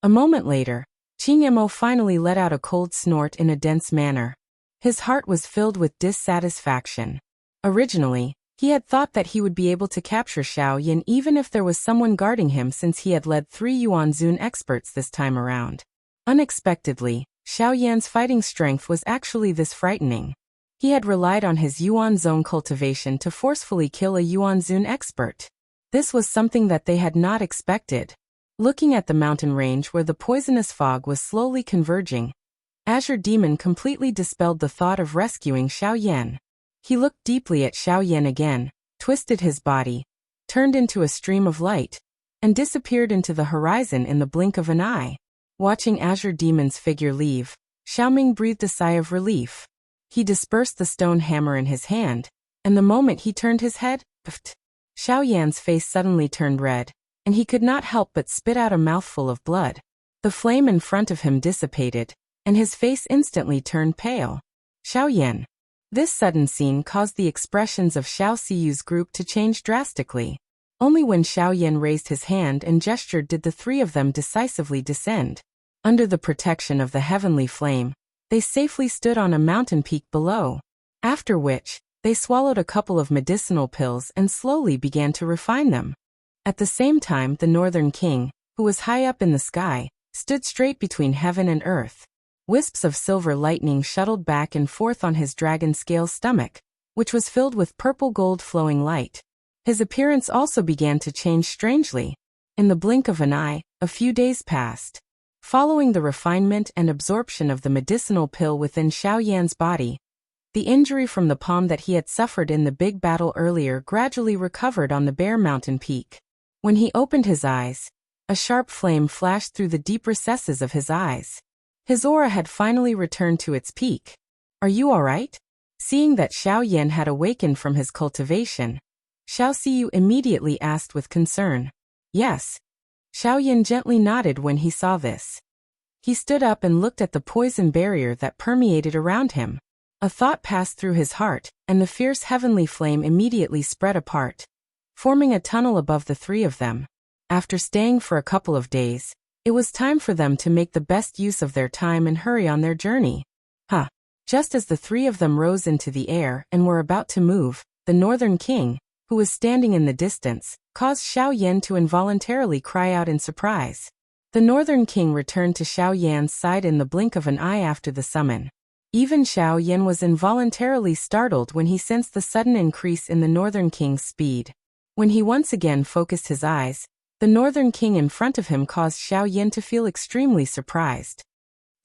A moment later, Qing Mo finally let out a cold snort in a dense manner. His heart was filled with dissatisfaction. Originally, he had thought that he would be able to capture Xiao Yan even if there was someone guarding him since he had led 3 Yuanzun experts this time around. Unexpectedly, Xiao Yan's fighting strength was actually this frightening. He had relied on his Yuan Zone cultivation to forcefully kill a Yuanzun expert. This was something that they had not expected. Looking at the mountain range where the poisonous fog was slowly converging, Azure Demon completely dispelled the thought of rescuing Xiao Yan. He looked deeply at Xiao Yan again, twisted his body, turned into a stream of light, and disappeared into the horizon in the blink of an eye. Watching Azure Demon's figure leave, Xiaoming breathed a sigh of relief. He dispersed the stone hammer in his hand, and the moment he turned his head, Xiao Yan's face suddenly turned red, and he could not help but spit out a mouthful of blood. The flame in front of him dissipated, and his face instantly turned pale. Xiao Yan. This sudden scene caused the expressions of Xiao Siyu's group to change drastically. Only when Xiao Yan raised his hand and gestured did the 3 of them decisively descend. Under the protection of the heavenly flame, they safely stood on a mountain peak below. After which, they swallowed a couple of medicinal pills and slowly began to refine them. At the same time, the Northern King, who was high up in the sky, stood straight between heaven and earth. Wisps of silver lightning shuttled back and forth on his dragon scale stomach, which was filled with purple gold flowing light. His appearance also began to change strangely. In the blink of an eye, a few days passed. Following the refinement and absorption of the medicinal pill within Xiao Yan's body, the injury from the palm that he had suffered in the big battle earlier gradually recovered on the bare mountain peak. When he opened his eyes, a sharp flame flashed through the deep recesses of his eyes. His aura had finally returned to its peak. "Are you all right?" Seeing that Xiao Yan had awakened from his cultivation, Xiao Siyu immediately asked with concern. "Yes." Xiao Yan gently nodded when he saw this. He stood up and looked at the poison barrier that permeated around him. A thought passed through his heart, and the fierce heavenly flame immediately spread apart, forming a tunnel above the 3 of them. After staying for a couple of days, it was time for them to make the best use of their time and hurry on their journey. Just as the 3 of them rose into the air and were about to move, the Northern King, who was standing in the distance, caused Xiao Yan to involuntarily cry out in surprise. The Northern King returned to Xiao Yan's side in the blink of an eye after the summon. Even Xiao Yan was involuntarily startled when he sensed the sudden increase in the Northern King's speed. When he once again focused his eyes, the Northern King in front of him caused Xiao Yan to feel extremely surprised.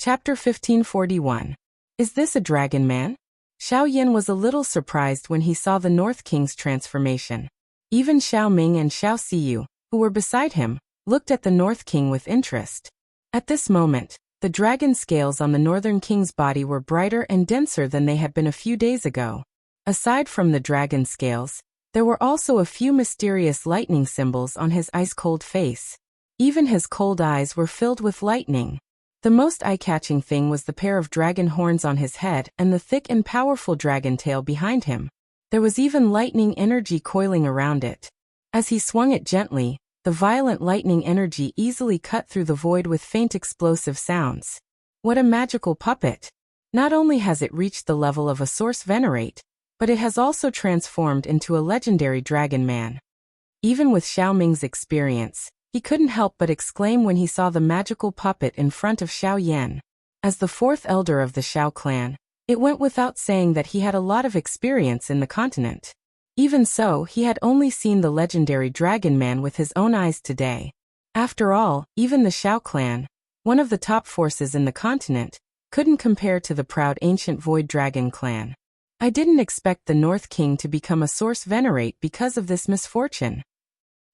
Chapter 1541. Is this a dragon man? Xiao Yan was a little surprised when he saw the North King's transformation. Even Xiao Ming and Xiao Siyu, who were beside him, looked at the North King with interest. At this moment, the dragon scales on the Northern King's body were brighter and denser than they had been a few days ago. Aside from the dragon scales, there were also a few mysterious lightning symbols on his ice-cold face. Even his cold eyes were filled with lightning. The most eye-catching thing was the pair of dragon horns on his head and the thick and powerful dragon tail behind him. There was even lightning energy coiling around it. As he swung it gently, the violent lightning energy easily cut through the void with faint explosive sounds. What a magical puppet! Not only has it reached the level of a source venerate, but it has also transformed into a legendary dragon man. Even with Xiao Ming's experience, he couldn't help but exclaim when he saw the magical puppet in front of Xiao Yan. As the fourth elder of the Xiao clan, it went without saying that he had a lot of experience in the continent. Even so, he had only seen the legendary dragon man with his own eyes today. After all, even the Xiao clan, one of the top forces in the continent, couldn't compare to the proud ancient Void Dragon clan. I didn't expect the North King to become a source venerate because of this misfortune.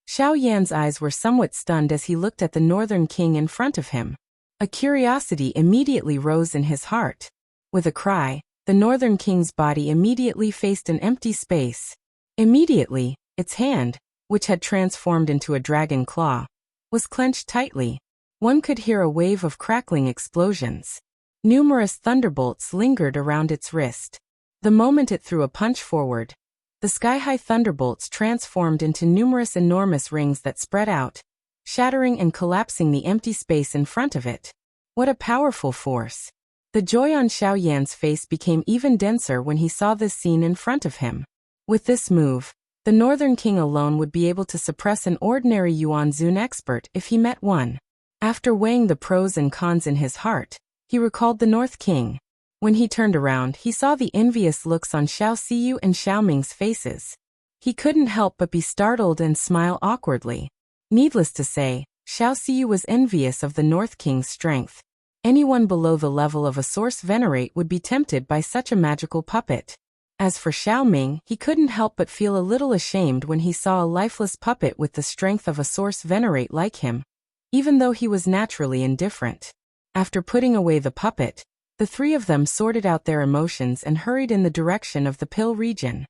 Xiao Yan's eyes were somewhat stunned as he looked at the Northern King in front of him. A curiosity immediately rose in his heart. With a cry, the Northern King's body immediately faced an empty space. Immediately, its hand, which had transformed into a dragon claw, was clenched tightly. One could hear a wave of crackling explosions. Numerous thunderbolts lingered around its wrist. The moment it threw a punch forward, the sky-high thunderbolts transformed into numerous enormous rings that spread out, shattering and collapsing the empty space in front of it. What a powerful force! The joy on Xiao Yan's face became even denser when he saw this scene in front of him. With this move, the Northern King alone would be able to suppress an ordinary Yuan Zun expert if he met one. After weighing the pros and cons in his heart, he recalled the North King. When he turned around, he saw the envious looks on Xiao Xiyu and Xiao Ming's faces. He couldn't help but be startled and smile awkwardly. Needless to say, Xiao Xiyu was envious of the North King's strength. Anyone below the level of a source venerate would be tempted by such a magical puppet. As for Xiao Ming, he couldn't help but feel a little ashamed when he saw a lifeless puppet with the strength of a source venerate like him, even though he was naturally indifferent. After putting away the puppet, the three of them sorted out their emotions and hurried in the direction of the Pill region.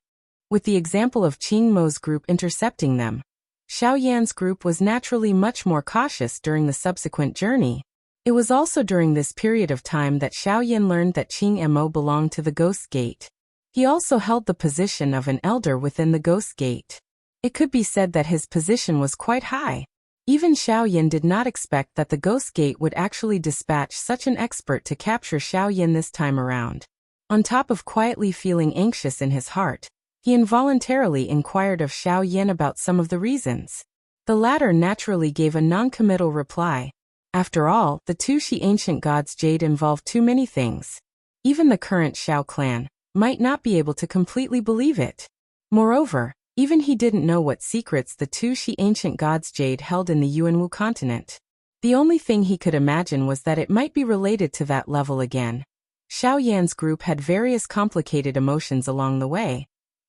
With the example of Qing Mo's group intercepting them, Xiao Yan's group was naturally much more cautious during the subsequent journey. It was also during this period of time that Xiao Yan learned that Qing Mo belonged to the Ghost Gate. He also held the position of an elder within the Ghost Gate. It could be said that his position was quite high. Even Xiao Yan did not expect that the Ghost Gate would actually dispatch such an expert to capture Xiao Yan this time around. On top of quietly feeling anxious in his heart, he involuntarily inquired of Xiao Yan about some of the reasons. The latter naturally gave a non-committal reply. After all, the two Shi ancient gods' jade involved too many things. Even the current Xiao clan might not be able to completely believe it. Moreover, even he didn't know what secrets the two Shi ancient gods' jade held in the Yuanwu continent. The only thing he could imagine was that it might be related to that level again. Xiao Yan's group had various complicated emotions along the way,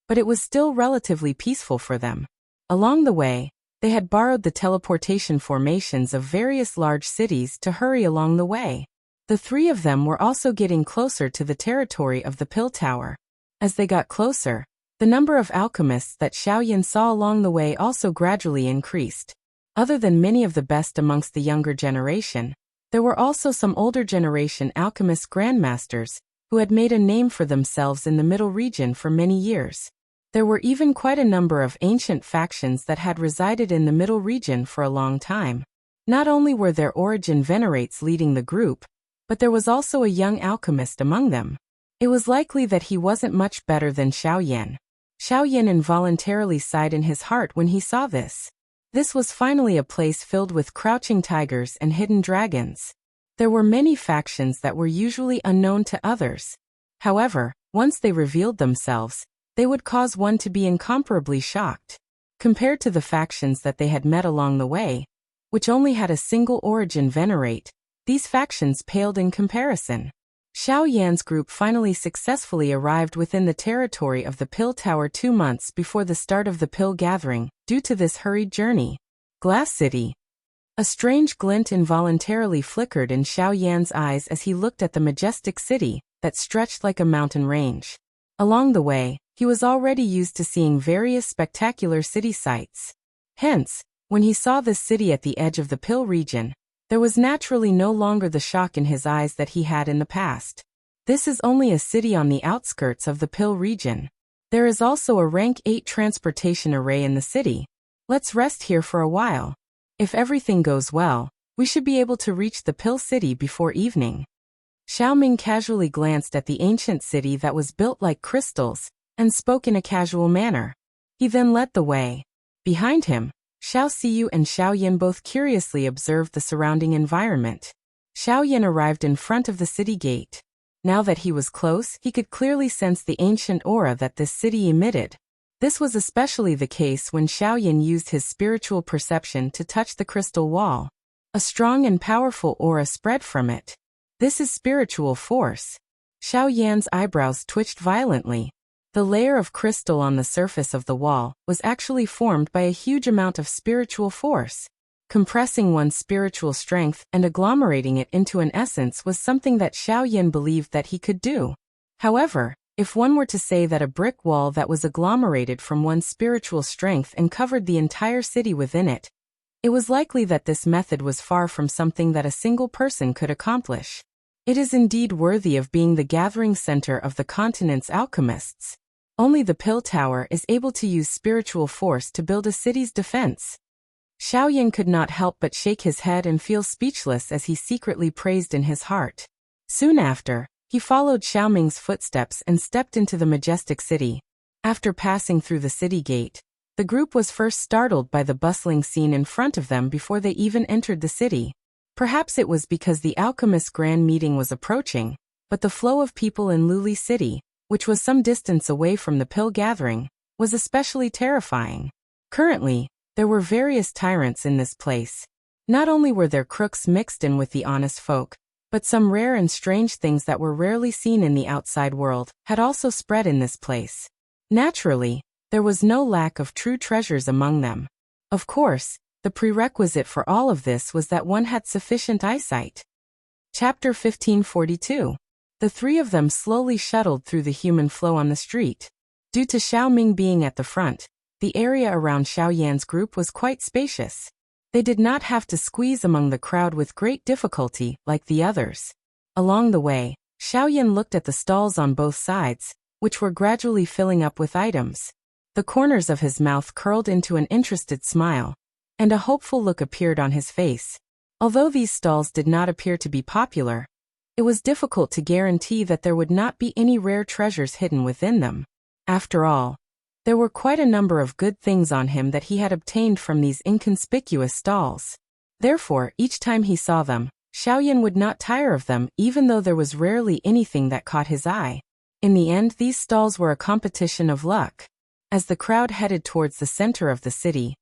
but it was still relatively peaceful for them. Along the way, they had borrowed the teleportation formations of various large cities to hurry along the way. The three of them were also getting closer to the territory of the Pill Tower. As they got closer, the number of alchemists that Xiao Yan saw along the way also gradually increased. Other than many of the best amongst the younger generation, there were also some older generation alchemist grandmasters who had made a name for themselves in the Middle region for many years. There were even quite a number of ancient factions that had resided in the Middle region for a long time. Not only were there origin venerates leading the group, but there was also a young alchemist among them. It was likely that he wasn't much better than Xiao Yan. Xiao Yan involuntarily sighed in his heart when he saw this. This was finally a place filled with crouching tigers and hidden dragons. There were many factions that were usually unknown to others. However, once they revealed themselves, they would cause one to be incomparably shocked. Compared to the factions that they had met along the way, which only had a single origin venerate, these factions paled in comparison. Xiao Yan's group finally successfully arrived within the territory of the Pill Tower 2 months before the start of the Pill Gathering, due to this hurried journey. Glass City. A strange glint involuntarily flickered in Xiao Yan's eyes as he looked at the majestic city that stretched like a mountain range. Along the way, he was already used to seeing various spectacular city sights. Hence, when he saw this city at the edge of the Pill region, There was naturally no longer the shock in his eyes that he had in the past. This is only a city on the outskirts of the Pill region. There is also a rank 8 transportation array in the city. Let's rest here for a while. If everything goes well, we should be able to reach the Pill city before evening. Xiaoming casually glanced at the ancient city that was built like crystals, and spoke in a casual manner. He then led the way. Behind him, Xiao Siyu and Xiao Yin both curiously observed the surrounding environment. Xiao Yin arrived in front of the city gate. Now that he was close, he could clearly sense the ancient aura that this city emitted. This was especially the case when Xiao Yin used his spiritual perception to touch the crystal wall. A strong and powerful aura spread from it. This is spiritual force. Xiao Yan's eyebrows twitched violently. The layer of crystal on the surface of the wall was actually formed by a huge amount of spiritual force. Compressing one's spiritual strength and agglomerating it into an essence was something that Xiao Yin believed that he could do. However, if one were to say that a brick wall that was agglomerated from one's spiritual strength and covered the entire city within it, it was likely that this method was far from something that a single person could accomplish. It is indeed worthy of being the gathering center of the continent's alchemists. Only the Pill Tower is able to use spiritual force to build a city's defense. Xiao Yin could not help but shake his head and feel speechless as he secretly praised in his heart. Soon after, he followed Xiaoming's footsteps and stepped into the majestic city. After passing through the city gate, the group was first startled by the bustling scene in front of them before they even entered the city. Perhaps it was because the alchemist's grand meeting was approaching, but the flow of people in Luli City, which was some distance away from the Pill gathering, was especially terrifying. Currently, there were various tyrants in this place. Not only were there crooks mixed in with the honest folk, but some rare and strange things that were rarely seen in the outside world had also spread in this place. Naturally, there was no lack of true treasures among them. Of course, the prerequisite for all of this was that one had sufficient eyesight. Chapter 1542. The three of them slowly shuttled through the human flow on the street. Due to Xiaoming being at the front, the area around Xiao Yan's group was quite spacious. They did not have to squeeze among the crowd with great difficulty like the others. Along the way, Xiao Yan looked at the stalls on both sides, which were gradually filling up with items. The corners of his mouth curled into an interested smile, and a hopeful look appeared on his face. Although these stalls did not appear to be popular, it was difficult to guarantee that there would not be any rare treasures hidden within them. After all, there were quite a number of good things on him that he had obtained from these inconspicuous stalls. Therefore, each time he saw them, Xiao Yan would not tire of them even though there was rarely anything that caught his eye. In the end, these stalls were a competition of luck. As the crowd headed towards the center of the city,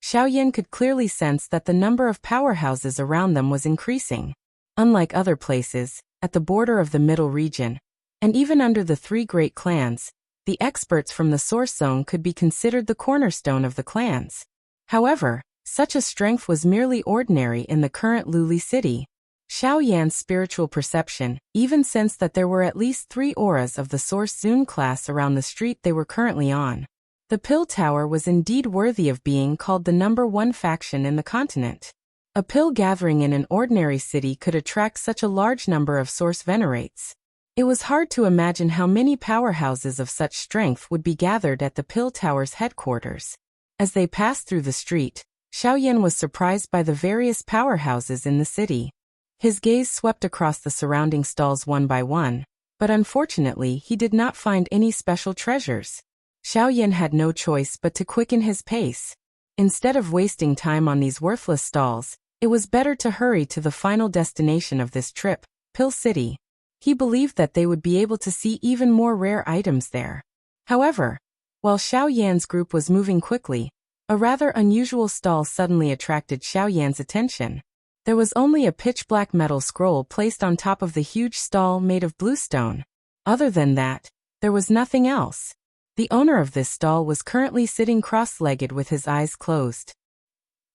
Xiao Yan could clearly sense that the number of powerhouses around them was increasing. Unlike other places, at the border of the middle region, and even under the three great clans, the experts from the Source Zone could be considered the cornerstone of the clans. However, such a strength was merely ordinary in the current Luli city. Xiao Yan's spiritual perception even sensed that there were at least 3 auras of the Source Zone class around the street they were currently on. The Pill Tower was indeed worthy of being called the #1 faction in the continent. A pill gathering in an ordinary city could attract such a large number of Source Venerates. It was hard to imagine how many powerhouses of such strength would be gathered at the Pill Tower's headquarters. As they passed through the street, Xiao Yan was surprised by the various powerhouses in the city. His gaze swept across the surrounding stalls one by one, but unfortunately he did not find any special treasures. Xiao Yan had no choice but to quicken his pace. Instead of wasting time on these worthless stalls, it was better to hurry to the final destination of this trip, Pill City. He believed that they would be able to see even more rare items there. However, while Xiao Yan's group was moving quickly, a rather unusual stall suddenly attracted Xiao Yan's attention. There was only a pitch-black metal scroll placed on top of the huge stall made of bluestone. Other than that, there was nothing else. The owner of this stall was currently sitting cross-legged with his eyes closed.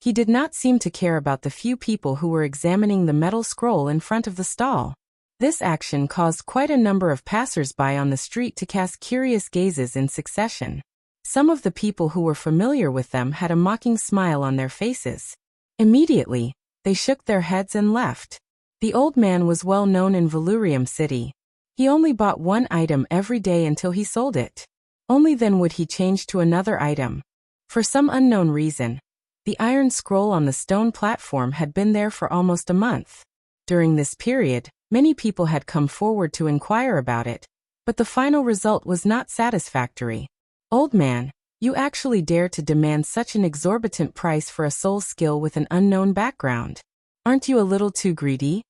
He did not seem to care about the few people who were examining the metal scroll in front of the stall. This action caused quite a number of passers-by on the street to cast curious gazes in succession. Some of the people who were familiar with them had a mocking smile on their faces. Immediately, They shook their heads and left. The old man was well known in Valurium City. He only bought one item every day until he sold it. Only then would he change to another item. For some unknown reason, the iron scroll on the stone platform had been there for almost a month. During this period, many people had come forward to inquire about it, but the final result was not satisfactory. Old man, you actually dare to demand such an exorbitant price for a soul skill with an unknown background. Aren't you a little too greedy?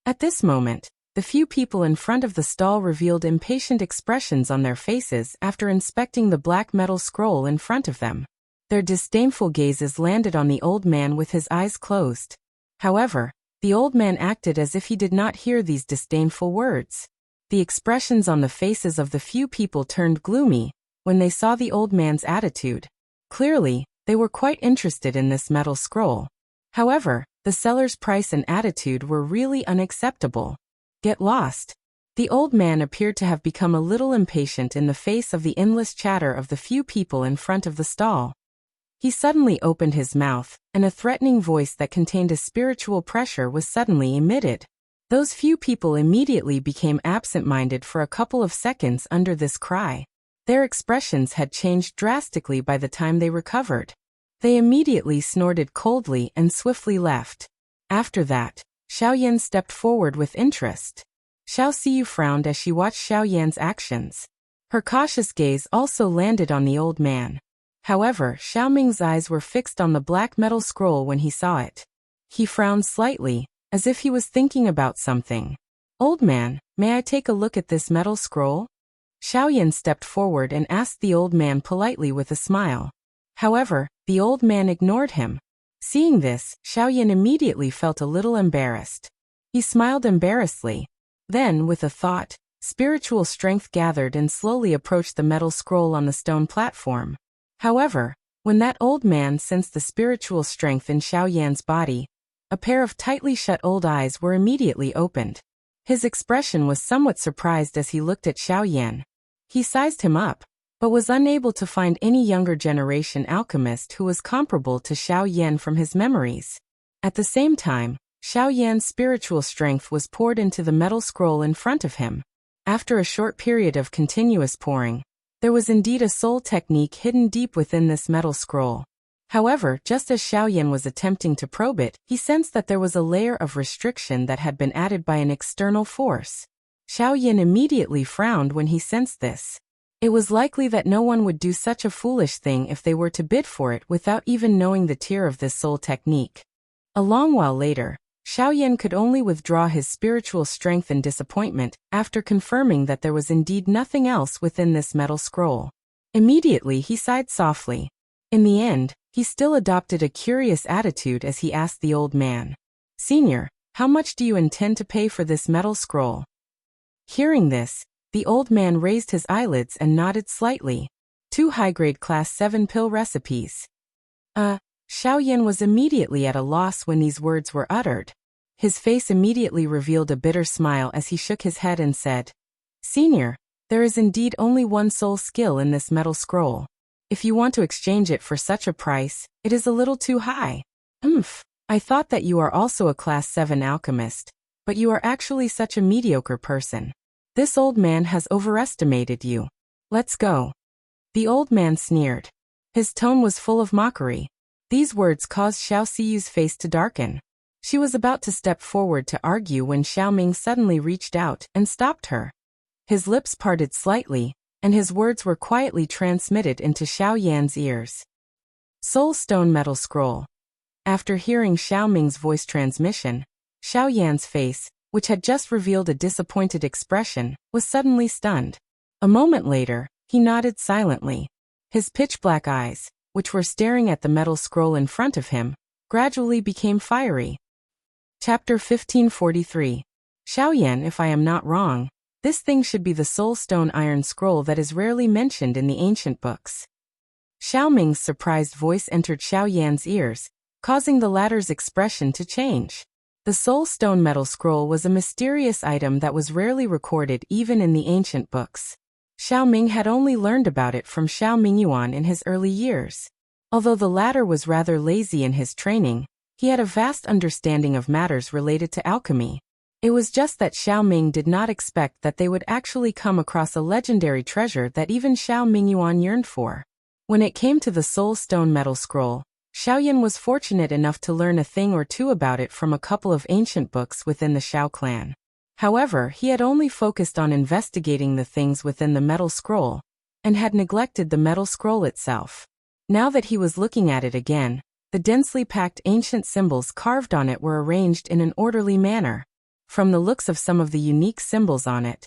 At this moment, the few people in front of the stall revealed impatient expressions on their faces after inspecting the black metal scroll in front of them. Their disdainful gazes landed on the old man with his eyes closed. However, the old man acted as if he did not hear these disdainful words. The expressions on the faces of the few people turned gloomy when they saw the old man's attitude. Clearly, they were quite interested in this metal scroll. However, the seller's price and attitude were really unacceptable. Get lost. The old man appeared to have become a little impatient in the face of the endless chatter of the few people in front of the stall. He suddenly opened his mouth, and a threatening voice that contained a spiritual pressure was suddenly emitted. Those few people immediately became absent-minded for a couple of seconds under this cry. Their expressions had changed drastically by the time they recovered. They immediately snorted coldly and swiftly left. After that, Xiao Yan stepped forward with interest. Xiao Siyu frowned as she watched Xiao Yan's actions. Her cautious gaze also landed on the old man. However, Xiao Ming's eyes were fixed on the black metal scroll when he saw it. He frowned slightly, as if he was thinking about something. Old man, may I take a look at this metal scroll? Xiao Yan stepped forward and asked the old man politely with a smile. However, the old man ignored him. Seeing this, Xiao Yan immediately felt a little embarrassed. He smiled embarrassedly. Then, with a thought, spiritual strength gathered and slowly approached the metal scroll on the stone platform. However, when that old man sensed the spiritual strength in Xiao Yan's body, a pair of tightly shut old eyes were immediately opened. His expression was somewhat surprised as he looked at Xiao Yan. He sized him up, but was unable to find any younger generation alchemist who was comparable to Xiao Yan from his memories. At the same time, Xiao Yan's spiritual strength was poured into the metal scroll in front of him. After a short period of continuous pouring, there was indeed a soul technique hidden deep within this metal scroll. However, just as Xiao Yan was attempting to probe it, he sensed that there was a layer of restriction that had been added by an external force. Xiao Yan immediately frowned when he sensed this. It was likely that no one would do such a foolish thing if they were to bid for it without even knowing the tier of this soul technique. A long while later, Xiao Yan could only withdraw his spiritual strength in disappointment after confirming that there was indeed nothing else within this metal scroll. Immediately he sighed softly. In the end, he still adopted a curious attitude as he asked the old man, "Senior, how much do you intend to pay for this metal scroll?" Hearing this, the old man raised his eyelids and nodded slightly. 2 high-grade class 7 pill recipes. Xiao Yan was immediately at a loss when these words were uttered. His face immediately revealed a bitter smile as he shook his head and said, "Senior, there is indeed only one soul skill in this metal scroll. If you want to exchange it for such a price, it is a little too high." I thought that you are also a class 7 alchemist, but you are actually such a mediocre person. This old man has overestimated you. Let's go." The old man sneered. His tone was full of mockery. These words caused Xiao Siyu's face to darken. She was about to step forward to argue when Xiao Ming suddenly reached out and stopped her. His lips parted slightly, and his words were quietly transmitted into Xiao Yan's ears. Soul Stone Metal Scroll. After hearing Xiao Ming's voice transmission, Xiao Yan's face, which had just revealed a disappointed expression, was suddenly stunned. A moment later, he nodded silently. His pitch-black eyes, which were staring at the metal scroll in front of him, gradually became fiery. Chapter 1543. Xiao Yan, if I am not wrong, this thing should be the Soul Stone Iron Scroll that is rarely mentioned in the ancient books. Xiao Ming's surprised voice entered Xiao Yan's ears, causing the latter's expression to change. The Soul Stone Metal Scroll was a mysterious item that was rarely recorded even in the ancient books. Xiao Ming had only learned about it from Xiao Mingyuan in his early years. Although the latter was rather lazy in his training, He had a vast understanding of matters related to alchemy. It was just that Xiao Ming did not expect that they would actually come across a legendary treasure that even Xiao Mingyuan yearned for. When it came to the Soul Stone Metal Scroll, Xiaoyan was fortunate enough to learn a thing or two about it from a couple of ancient books within the Xiao clan. However, he had only focused on investigating the things within the metal scroll, and had neglected the metal scroll itself. Now that he was looking at it again, the densely packed ancient symbols carved on it were arranged in an orderly manner. From the looks of some of the unique symbols on it,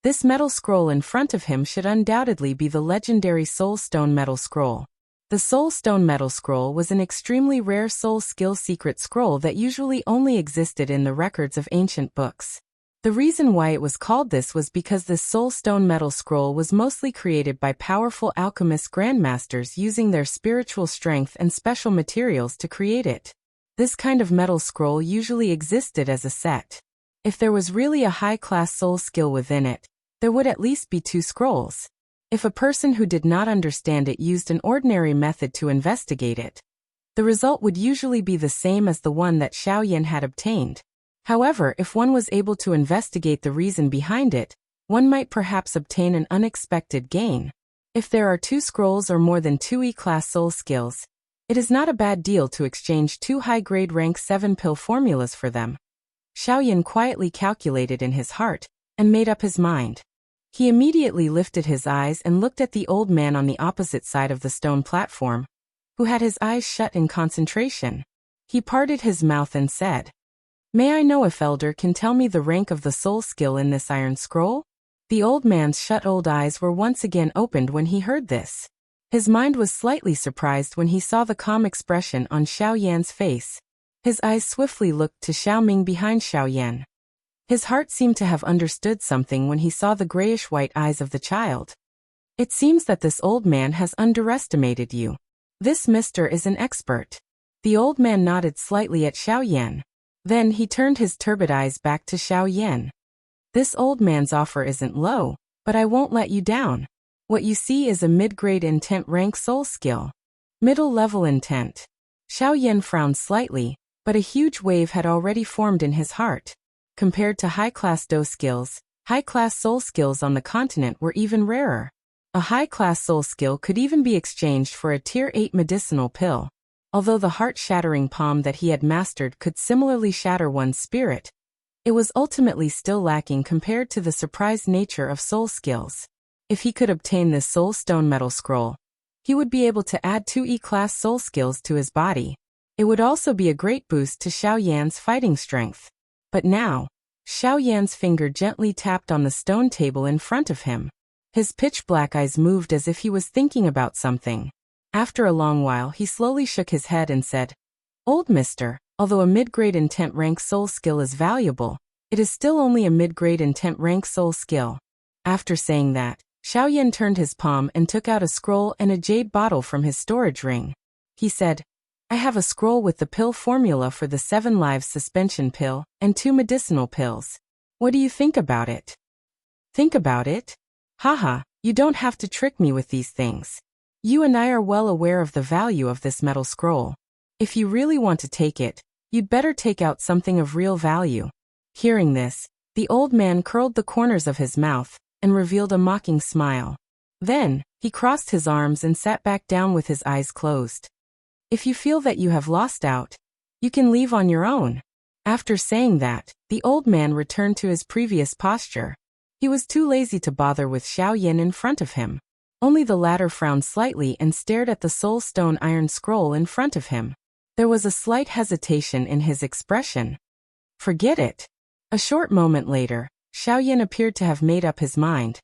this metal scroll in front of him should undoubtedly be the legendary Soul Stone Metal Scroll. The Soul Stone Metal Scroll was an extremely rare soul skill secret scroll that usually only existed in the records of ancient books. The reason why it was called this was because this Soul Stone Metal Scroll was mostly created by powerful alchemist grandmasters using their spiritual strength and special materials to create it. This kind of metal scroll usually existed as a set. If there was really a high-class soul skill within it, there would at least be 2 scrolls. If a person who did not understand it used an ordinary method to investigate it, the result would usually be the same as the one that Xiaoyan had obtained. However, if one was able to investigate the reason behind it, one might perhaps obtain an unexpected gain. If there are 2 scrolls or more than 2 E-class soul skills, it is not a bad deal to exchange 2 high-grade rank 7 pill formulas for them. Xiaoyan quietly calculated in his heart, and made up his mind. He immediately lifted his eyes and looked at the old man on the opposite side of the stone platform, who had his eyes shut in concentration. He parted his mouth and said, "May I know if Elder can tell me the rank of the soul skill in this iron scroll?" The old man's shut old eyes were once again opened when he heard this. His mind was slightly surprised when he saw the calm expression on Xiao Yan's face. His eyes swiftly looked to Xiao Ming behind Xiao Yan. His heart seemed to have understood something when he saw the grayish-white eyes of the child. "It seems that this old man has underestimated you. This mister is an expert." The old man nodded slightly at Xiao Yan. Then he turned his turbid eyes back to Xiao Yan. "This old man's offer isn't low, but I won't let you down. What you see is a mid-grade intent rank soul skill. Middle-level intent." Xiao Yan frowned slightly, but a huge wave had already formed in his heart. Compared to high-class Do skills, high-class soul skills on the continent were even rarer. A high-class soul skill could even be exchanged for a Tier 8 medicinal pill. Although the heart-shattering palm that he had mastered could similarly shatter one's spirit, it was ultimately still lacking compared to the surprised nature of soul skills. If he could obtain this Soul Stone Metal Scroll, he would be able to add 2 E-class soul skills to his body. It would also be a great boost to Xiao Yan's fighting strength. But now, Xiao Yan's finger gently tapped on the stone table in front of him. His pitch-black eyes moved as if he was thinking about something. After a long while he slowly shook his head and said, "Old mister, although a mid-grade intent rank soul skill is valuable, it is still only a mid-grade intent rank soul skill." After saying that, Xiao Yan turned his palm and took out a scroll and a jade bottle from his storage ring. He said, "I have a scroll with the pill formula for the 7 lives suspension pill and 2 medicinal pills. What do you think about it?" "Think about it? Haha, you don't have to trick me with these things. You and I are well aware of the value of this metal scroll. If you really want to take it, you'd better take out something of real value." Hearing this, the old man curled the corners of his mouth and revealed a mocking smile. Then, he crossed his arms and sat back down with his eyes closed. "If you feel that you have lost out, you can leave on your own." After saying that, the old man returned to his previous posture. He was too lazy to bother with Xiao Yan in front of him. Only the latter frowned slightly and stared at the Soul Stone Iron Scroll in front of him. There was a slight hesitation in his expression. "Forget it." A short moment later, Xiao Yan appeared to have made up his mind.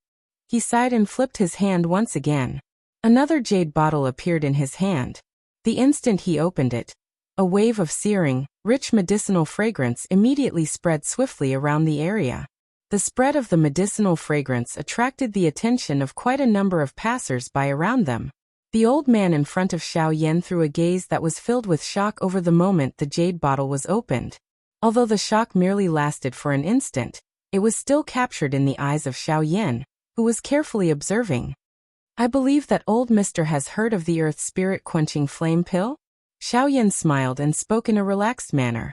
He sighed and flipped his hand once again. Another jade bottle appeared in his hand. The instant he opened it, a wave of searing, rich medicinal fragrance immediately spread swiftly around the area. The spread of the medicinal fragrance attracted the attention of quite a number of passers-by around them. The old man in front of Xiao Yan threw a gaze that was filled with shock over the moment the jade bottle was opened. Although the shock merely lasted for an instant, it was still captured in the eyes of Xiao Yan, who was carefully observing. "I believe that old mister has heard of the earth spirit quenching flame pill?" Xiao Yan smiled and spoke in a relaxed manner.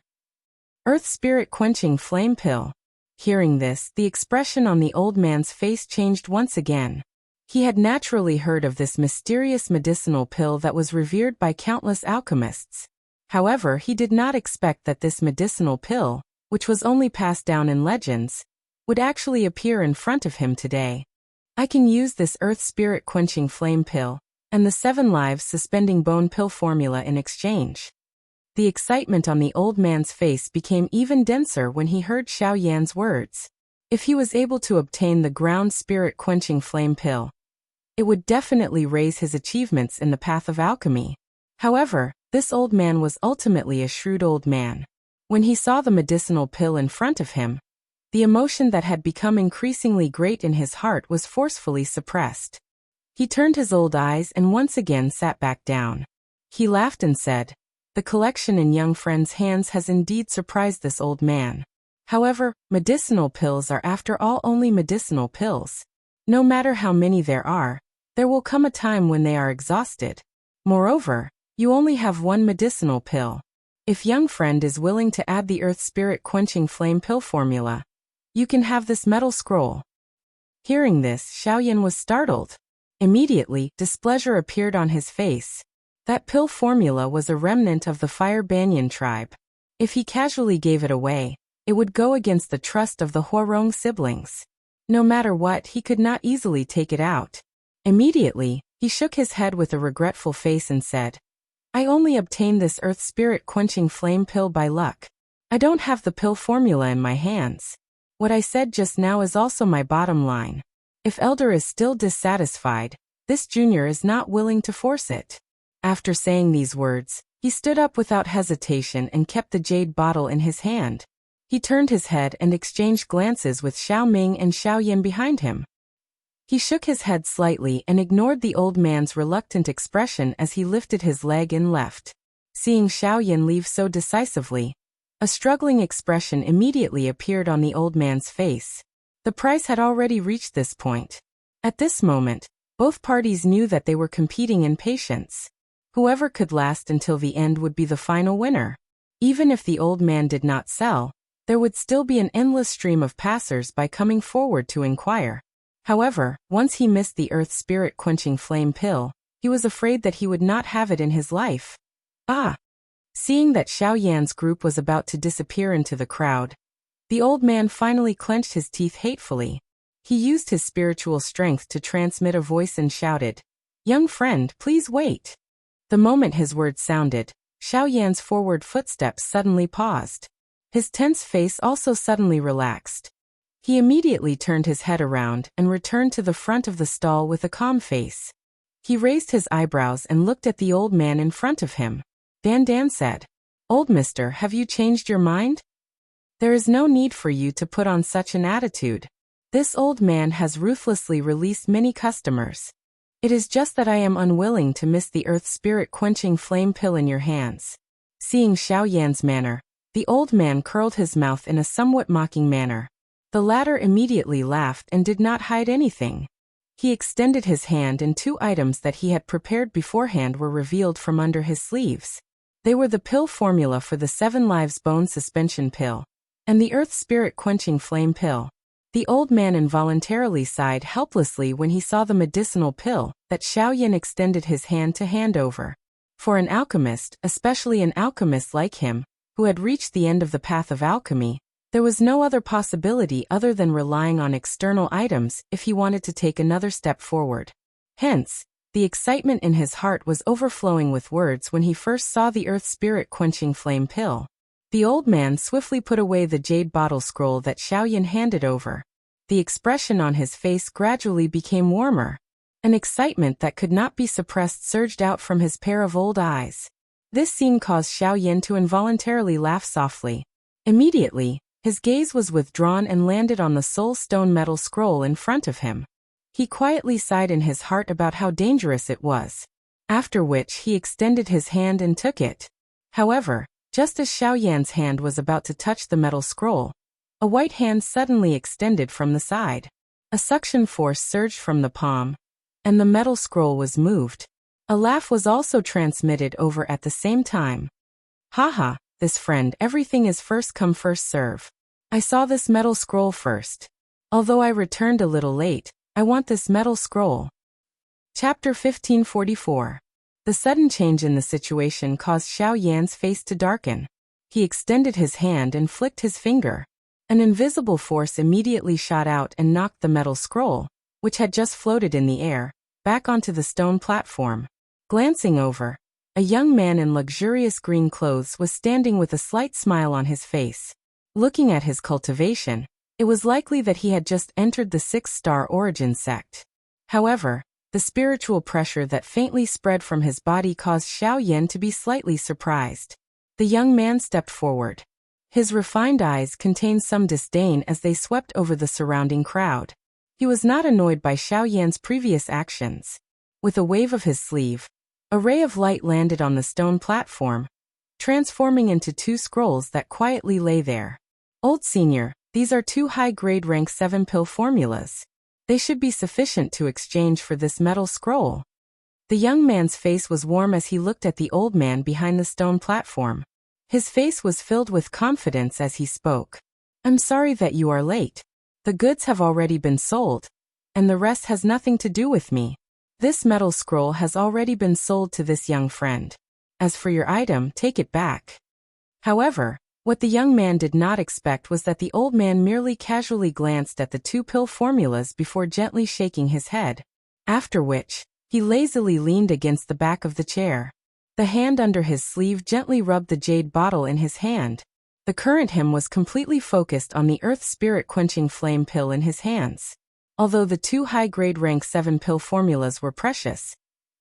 Earth Spirit Quenching Flame Pill. Hearing this, the expression on the old man's face changed once again. He had naturally heard of this mysterious medicinal pill that was revered by countless alchemists. However, he did not expect that this medicinal pill, which was only passed down in legends, would actually appear in front of him today. I can use this Earth Spirit Quenching Flame Pill and the 7 Lives Suspending Bone Pill formula in exchange. The excitement on the old man's face became even denser when he heard Xiao Yan's words. If he was able to obtain the Ground Spirit Quenching Flame Pill, it would definitely raise his achievements in the path of alchemy. However, this old man was ultimately a shrewd old man. When he saw the medicinal pill in front of him, the emotion that had become increasingly great in his heart was forcefully suppressed. He turned his old eyes and once again sat back down. He laughed and said, "The collection in young friend's hands has indeed surprised this old man. However, medicinal pills are after all only medicinal pills. No matter how many there will come a time when they are exhausted. Moreover, you only have one medicinal pill. If young friend is willing to add the Earth Spirit Quenching Flame Pill formula, you can have this metal scroll." Hearing this, Xiao Yan was startled. Immediately, displeasure appeared on his face. That pill formula was a remnant of the Fire Banyan tribe. If he casually gave it away, it would go against the trust of the Huarong siblings. No matter what, he could not easily take it out. Immediately, he shook his head with a regretful face and said, "I only obtained this Earth Spirit Quenching Flame Pill by luck. I don't have the pill formula in my hands. What I said just now is also my bottom line. If Elder is still dissatisfied, this junior is not willing to force it." After saying these words, he stood up without hesitation and kept the jade bottle in his hand. He turned his head and exchanged glances with Xiao Ming and Xiao Yan behind him. He shook his head slightly and ignored the old man's reluctant expression as he lifted his leg and left. Seeing Xiao Yan leave so decisively, a struggling expression immediately appeared on the old man's face. The price had already reached this point. At this moment, both parties knew that they were competing in patience. Whoever could last until the end would be the final winner. Even if the old man did not sell, there would still be an endless stream of passers-by coming forward to inquire. However, once he missed the Earth Spirit Quenching Flame Pill, he was afraid that he would not have it in his life. Seeing that Xiao Yan's group was about to disappear into the crowd, the old man finally clenched his teeth hatefully. He used his spiritual strength to transmit a voice and shouted, "Young friend, please wait." The moment his words sounded, Xiao Yan's forward footsteps suddenly paused. His tense face also suddenly relaxed. He immediately turned his head around and returned to the front of the stall with a calm face. He raised his eyebrows and looked at the old man in front of him. Dan said, "Old mister, have you changed your mind? There is no need for you to put on such an attitude. This old man has ruthlessly released many customers. It is just that I am unwilling to miss the Earth Spirit Quenching Flame Pill in your hands." Seeing Xiao Yan's manner, the old man curled his mouth in a somewhat mocking manner. The latter immediately laughed and did not hide anything. He extended his hand and 2 items that he had prepared beforehand were revealed from under his sleeves. They were the pill formula for the 7 Lives Bone Suspension Pill and the Earth Spirit Quenching Flame Pill. The old man involuntarily sighed helplessly when he saw the medicinal pill that Xiao Yan extended his hand to hand over. For an alchemist, especially an alchemist like him, who had reached the end of the path of alchemy, there was no other possibility other than relying on external items if he wanted to take another step forward. Hence, the excitement in his heart was overflowing with words when he first saw the Earth Spirit Quenching Flame Pill. The old man swiftly put away the jade bottle scroll that Xiao Yan handed over. The expression on his face gradually became warmer. An excitement that could not be suppressed surged out from his pair of old eyes. This scene caused Xiao Yan to involuntarily laugh softly. Immediately, his gaze was withdrawn and landed on the soul stone metal scroll in front of him. He quietly sighed in his heart about how dangerous it was. After which he extended his hand and took it. However, just as Xiao Yan's hand was about to touch the metal scroll, a white hand suddenly extended from the side. A suction force surged from the palm, and the metal scroll was moved. A laugh was also transmitted over at the same time. Haha, this friend, everything is first come first serve. I saw this metal scroll first. Although I returned a little late, I want this metal scroll. Chapter 1544. The sudden change in the situation caused Xiao Yan's face to darken. He extended his hand and flicked his finger. An invisible force immediately shot out and knocked the metal scroll, which had just floated in the air, back onto the stone platform. Glancing over, a young man in luxurious green clothes was standing with a slight smile on his face. Looking at his cultivation, it was likely that he had just entered the 6-star origin sect. However, the spiritual pressure that faintly spread from his body caused Xiao Yan to be slightly surprised. The young man stepped forward. His refined eyes contained some disdain as they swept over the surrounding crowd. He was not annoyed by Xiao Yan's previous actions. With a wave of his sleeve, a ray of light landed on the stone platform, transforming into 2 scrolls that quietly lay there. Old Senior, these are 2 high-grade rank 7 pill formulas. They should be sufficient to exchange for this metal scroll. The young man's face was warm as he looked at the old man behind the stone platform. His face was filled with confidence as he spoke. I'm sorry that you are late. The goods have already been sold, and the rest has nothing to do with me. This metal scroll has already been sold to this young friend. As for your item, take it back. However, what the young man did not expect was that the old man merely casually glanced at the 2 pill formulas before gently shaking his head. After which, he lazily leaned against the back of the chair. The hand under his sleeve gently rubbed the jade bottle in his hand. The current him was completely focused on the earth spirit quenching flame pill in his hands. Although the 2 high-grade rank 7 pill formulas were precious,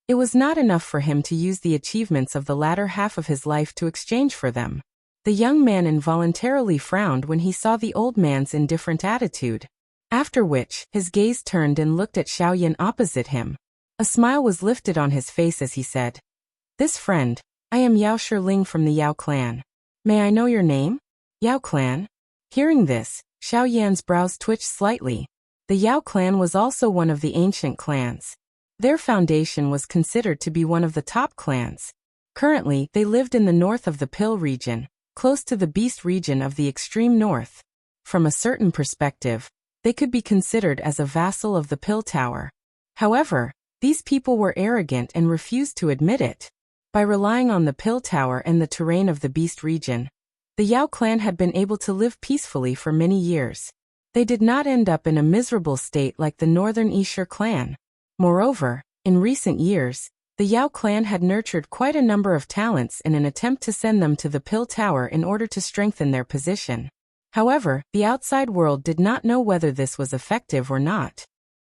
it was not enough for him to use the achievements of the latter half of his life to exchange for them. The young man involuntarily frowned when he saw the old man's indifferent attitude. After which, his gaze turned and looked at Xiao Yan opposite him. A smile was lifted on his face as he said, "This friend, I am Yao Shiling from the Yao clan. May I know your name?" Yao clan? Hearing this, Xiao Yan's brows twitched slightly. The Yao clan was also one of the ancient clans. Their foundation was considered to be one of the top clans. Currently, they lived in the north of the Pill region, close to the Beast region of the extreme north. From a certain perspective, they could be considered as a vassal of the Pill Tower. However, these people were arrogant and refused to admit it. By relying on the Pill Tower and the terrain of the Beast region, the Yao clan had been able to live peacefully for many years. They did not end up in a miserable state like the Northern Ishur clan. Moreover, in recent years, the Yao clan had nurtured quite a number of talents in an attempt to send them to the Pill Tower in order to strengthen their position. However, the outside world did not know whether this was effective or not.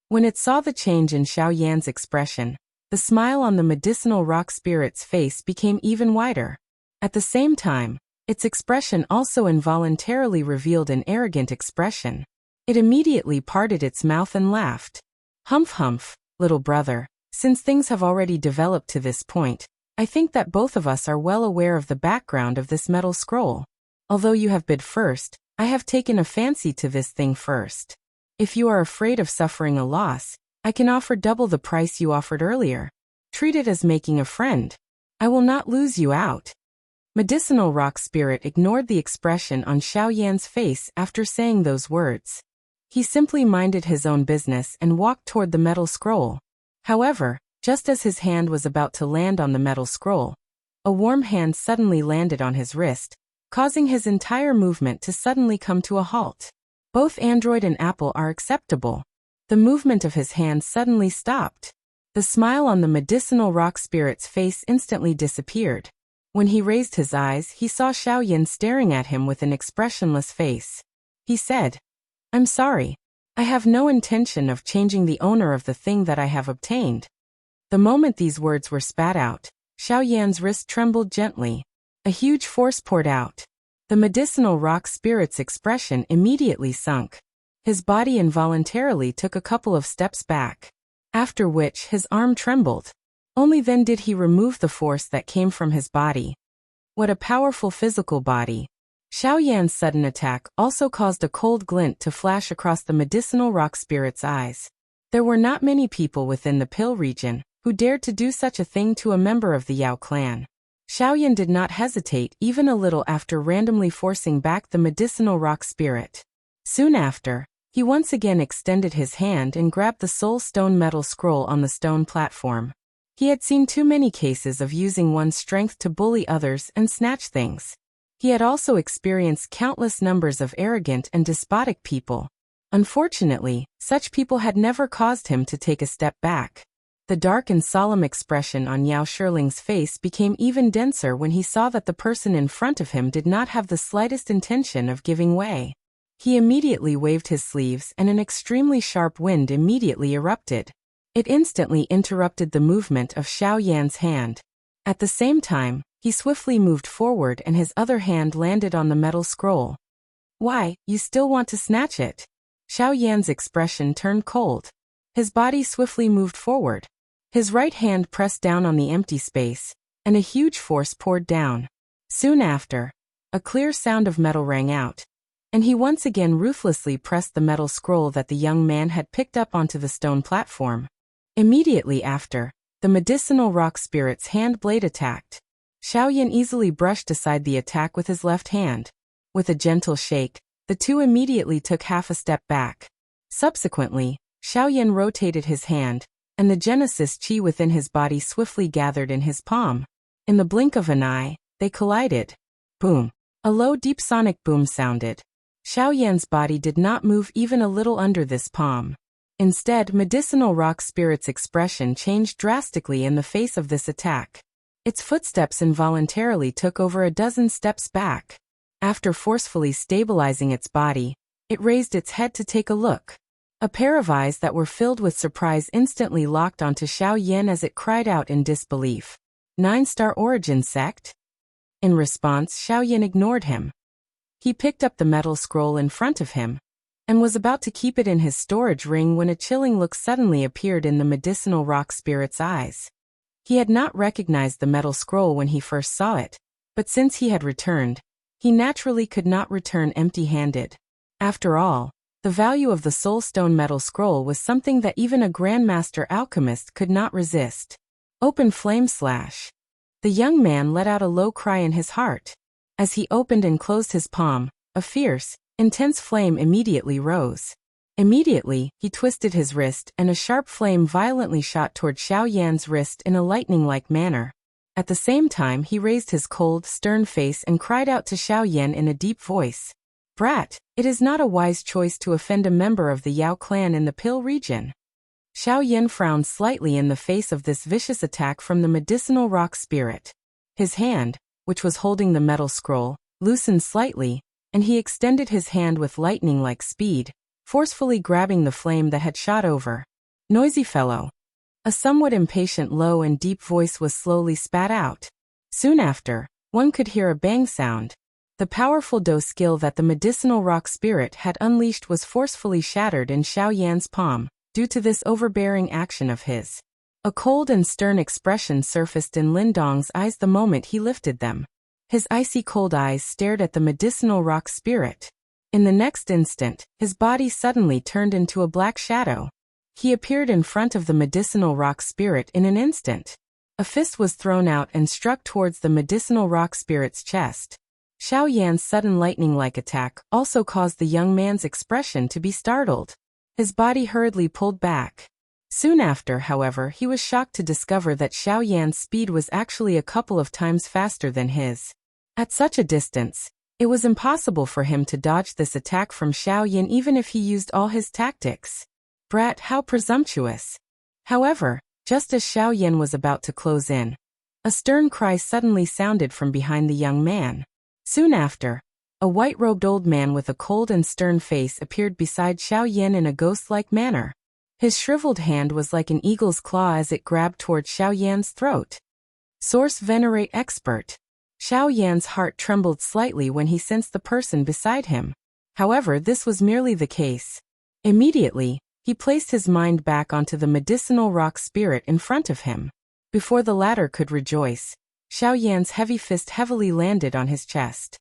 When it saw the change in Xiao Yan's expression, the smile on the medicinal rock spirit's face became even wider. At the same time, its expression also involuntarily revealed an arrogant expression. It immediately parted its mouth and laughed. Humph humph, little brother, since things have already developed to this point, I think that both of us are well aware of the background of this metal scroll. Although you have bid first, I have taken a fancy to this thing first. If you are afraid of suffering a loss, I can offer double the price you offered earlier. Treat it as making a friend. I will not lose you out. Medicinal rock spirit ignored the expression on Xiao Yan's face after saying those words. He simply minded his own business and walked toward the metal scroll. However, just as his hand was about to land on the metal scroll, a warm hand suddenly landed on his wrist, causing his entire movement to suddenly come to a halt. Both Android and Apple are acceptable. The movement of his hand suddenly stopped. The smile on the medicinal rock spirit's face instantly disappeared. When he raised his eyes, he saw Xiao Yan staring at him with an expressionless face. He said, "I'm sorry. I have no intention of changing the owner of the thing that I have obtained." The moment these words were spat out, Xiao Yan's wrist trembled gently. A huge force poured out. The medicinal rock spirit's expression immediately sunk. His body involuntarily took a couple of steps back, after which his arm trembled. Only then did he remove the force that came from his body. What a powerful physical body. Xiao Yan's sudden attack also caused a cold glint to flash across the medicinal rock spirit's eyes. There were not many people within the Pill region Who dared to do such a thing to a member of the Yao clan? Xiaoyan did not hesitate even a little after randomly forcing back the medicinal rock spirit. Soon after, he once again extended his hand and grabbed the soul stone metal scroll on the stone platform. He had seen too many cases of using one's strength to bully others and snatch things. He had also experienced countless numbers of arrogant and despotic people. Unfortunately, such people had never caused him to take a step back. The dark and solemn expression on Yao Shiling's face became even denser when he saw that the person in front of him did not have the slightest intention of giving way. He immediately waved his sleeves and an extremely sharp wind immediately erupted. It instantly interrupted the movement of Xiaoyan's hand. At the same time, he swiftly moved forward and his other hand landed on the metal scroll. "Why, you still want to snatch it?" Xiaoyan's expression turned cold. His body swiftly moved forward. His right hand pressed down on the empty space, and a huge force poured down. Soon after, a clear sound of metal rang out, and he once again ruthlessly pressed the metal scroll that the young man had picked up onto the stone platform. Immediately after, the medicinal rock spirit's hand blade attacked. Xiaoyan easily brushed aside the attack with his left hand. With a gentle shake, the two immediately took half a step back. Subsequently, Xiaoyan rotated his hand, and the Genesis Qi within his body swiftly gathered in his palm. In the blink of an eye, they collided. Boom! A low deep sonic boom sounded. Xiaoyan's body did not move even a little under this palm. Instead, medicinal rock spirit's expression changed drastically in the face of this attack. Its footsteps involuntarily took over a dozen steps back. After forcefully stabilizing its body, it raised its head to take a look. A pair of eyes that were filled with surprise instantly locked onto Xiaoyan as it cried out in disbelief. 9-star origin sect? In response, Xiaoyan ignored him. He picked up the metal scroll in front of him, and was about to keep it in his storage ring when a chilling look suddenly appeared in the medicinal rock spirit's eyes. He had not recognized the metal scroll when he first saw it, but since he had returned, he naturally could not return empty-handed. After all, the value of the soulstone metal scroll was something that even a grandmaster alchemist could not resist. Open flame slash. The young man let out a low cry in his heart. As he opened and closed his palm, a fierce, intense flame immediately rose. Immediately, he twisted his wrist and a sharp flame violently shot toward Xiaoyan's wrist in a lightning-like manner. At the same time, he raised his cold, stern face and cried out to Xiaoyan in a deep voice. "Brat, it is not a wise choice to offend a member of the Yao clan in the Pill region." Xiaoyan frowned slightly in the face of this vicious attack from the medicinal rock spirit. His hand, which was holding the metal scroll, loosened slightly, and he extended his hand with lightning-like speed, forcefully grabbing the flame that had shot over. "Noisy fellow." A somewhat impatient low and deep voice was slowly spat out. Soon after, one could hear a bang sound. The powerful Do skill that the medicinal rock spirit had unleashed was forcefully shattered in Xiaoyan's palm, due to this overbearing action of his. A cold and stern expression surfaced in Lindong's eyes the moment he lifted them. His icy cold eyes stared at the medicinal rock spirit. In the next instant, his body suddenly turned into a black shadow. He appeared in front of the medicinal rock spirit in an instant. A fist was thrown out and struck towards the medicinal rock spirit's chest. Xiaoyan's sudden lightning-like attack also caused the young man's expression to be startled. His body hurriedly pulled back. Soon after, however, he was shocked to discover that Xiaoyan's speed was actually a couple of times faster than his. At such a distance, it was impossible for him to dodge this attack from Xiaoyan even if he used all his tactics. Brat, how presumptuous! However, just as Xiaoyan was about to close in, a stern cry suddenly sounded from behind the young man. Soon after, a white-robed old man with a cold and stern face appeared beside Xiaoyan in a ghost-like manner. His shriveled hand was like an eagle's claw as it grabbed toward Xiaoyan's throat. Source Venerate Expert. Xiaoyan's heart trembled slightly when he sensed the person beside him. However, this was merely the case. Immediately, he placed his mind back onto the medicinal rock spirit in front of him. Before the latter could rejoice, Xiaoyan's heavy fist heavily landed on his chest.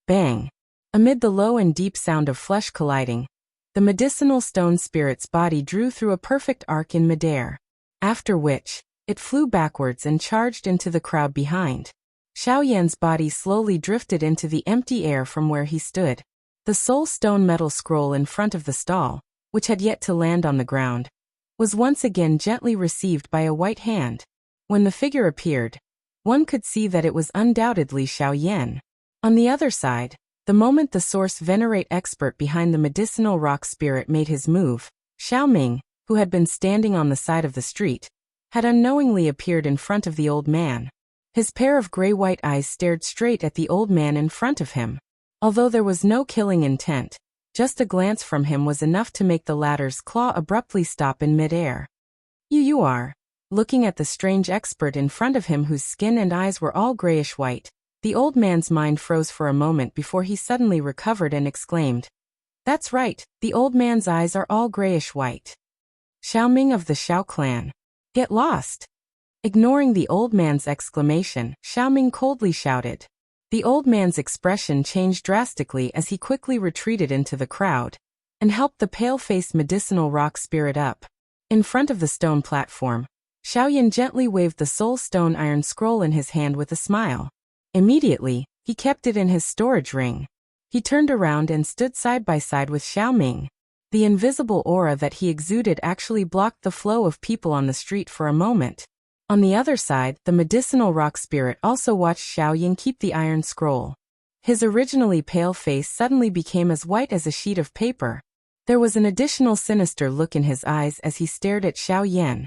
Bang! Amid the low and deep sound of flesh colliding, the medicinal stone spirit's body drew through a perfect arc in midair. After which, It flew backwards and charged into the crowd behind. Xiao Yan's body slowly drifted into the empty air from where he stood. The soul stone metal scroll in front of the stall, which had yet to land on the ground, was once again gently received by a white hand. When the figure appeared, one could see that it was undoubtedly Xiao Yan. On the other side, the moment the source venerate expert behind the medicinal rock spirit made his move, Xiao Ming, who had been standing on the side of the street, had unknowingly appeared in front of the old man. His pair of gray-white eyes stared straight at the old man in front of him. Although there was no killing intent, just a glance from him was enough to make the latter's claw abruptly stop in mid-air. You are. Looking at the strange expert in front of him whose skin and eyes were all grayish-white, the old man's mind froze for a moment before he suddenly recovered and exclaimed, "That's right, the old man's eyes are all grayish-white. Xiao Ming of the Xiao clan. Get lost." Ignoring the old man's exclamation, Xiao Ming coldly shouted. The old man's expression changed drastically as he quickly retreated into the crowd and helped the pale-faced medicinal rock spirit up. In front of the stone platform, Xiao Yan gently waved the soul stone iron scroll in his hand with a smile. Immediately, he kept it in his storage ring. He turned around and stood side by side with Xiao Ming. The invisible aura that he exuded actually blocked the flow of people on the street for a moment. On the other side, the medicinal rock spirit also watched Xiao Yan keep the iron scroll. His originally pale face suddenly became as white as a sheet of paper. There was an additional sinister look in his eyes as he stared at Xiao Yan.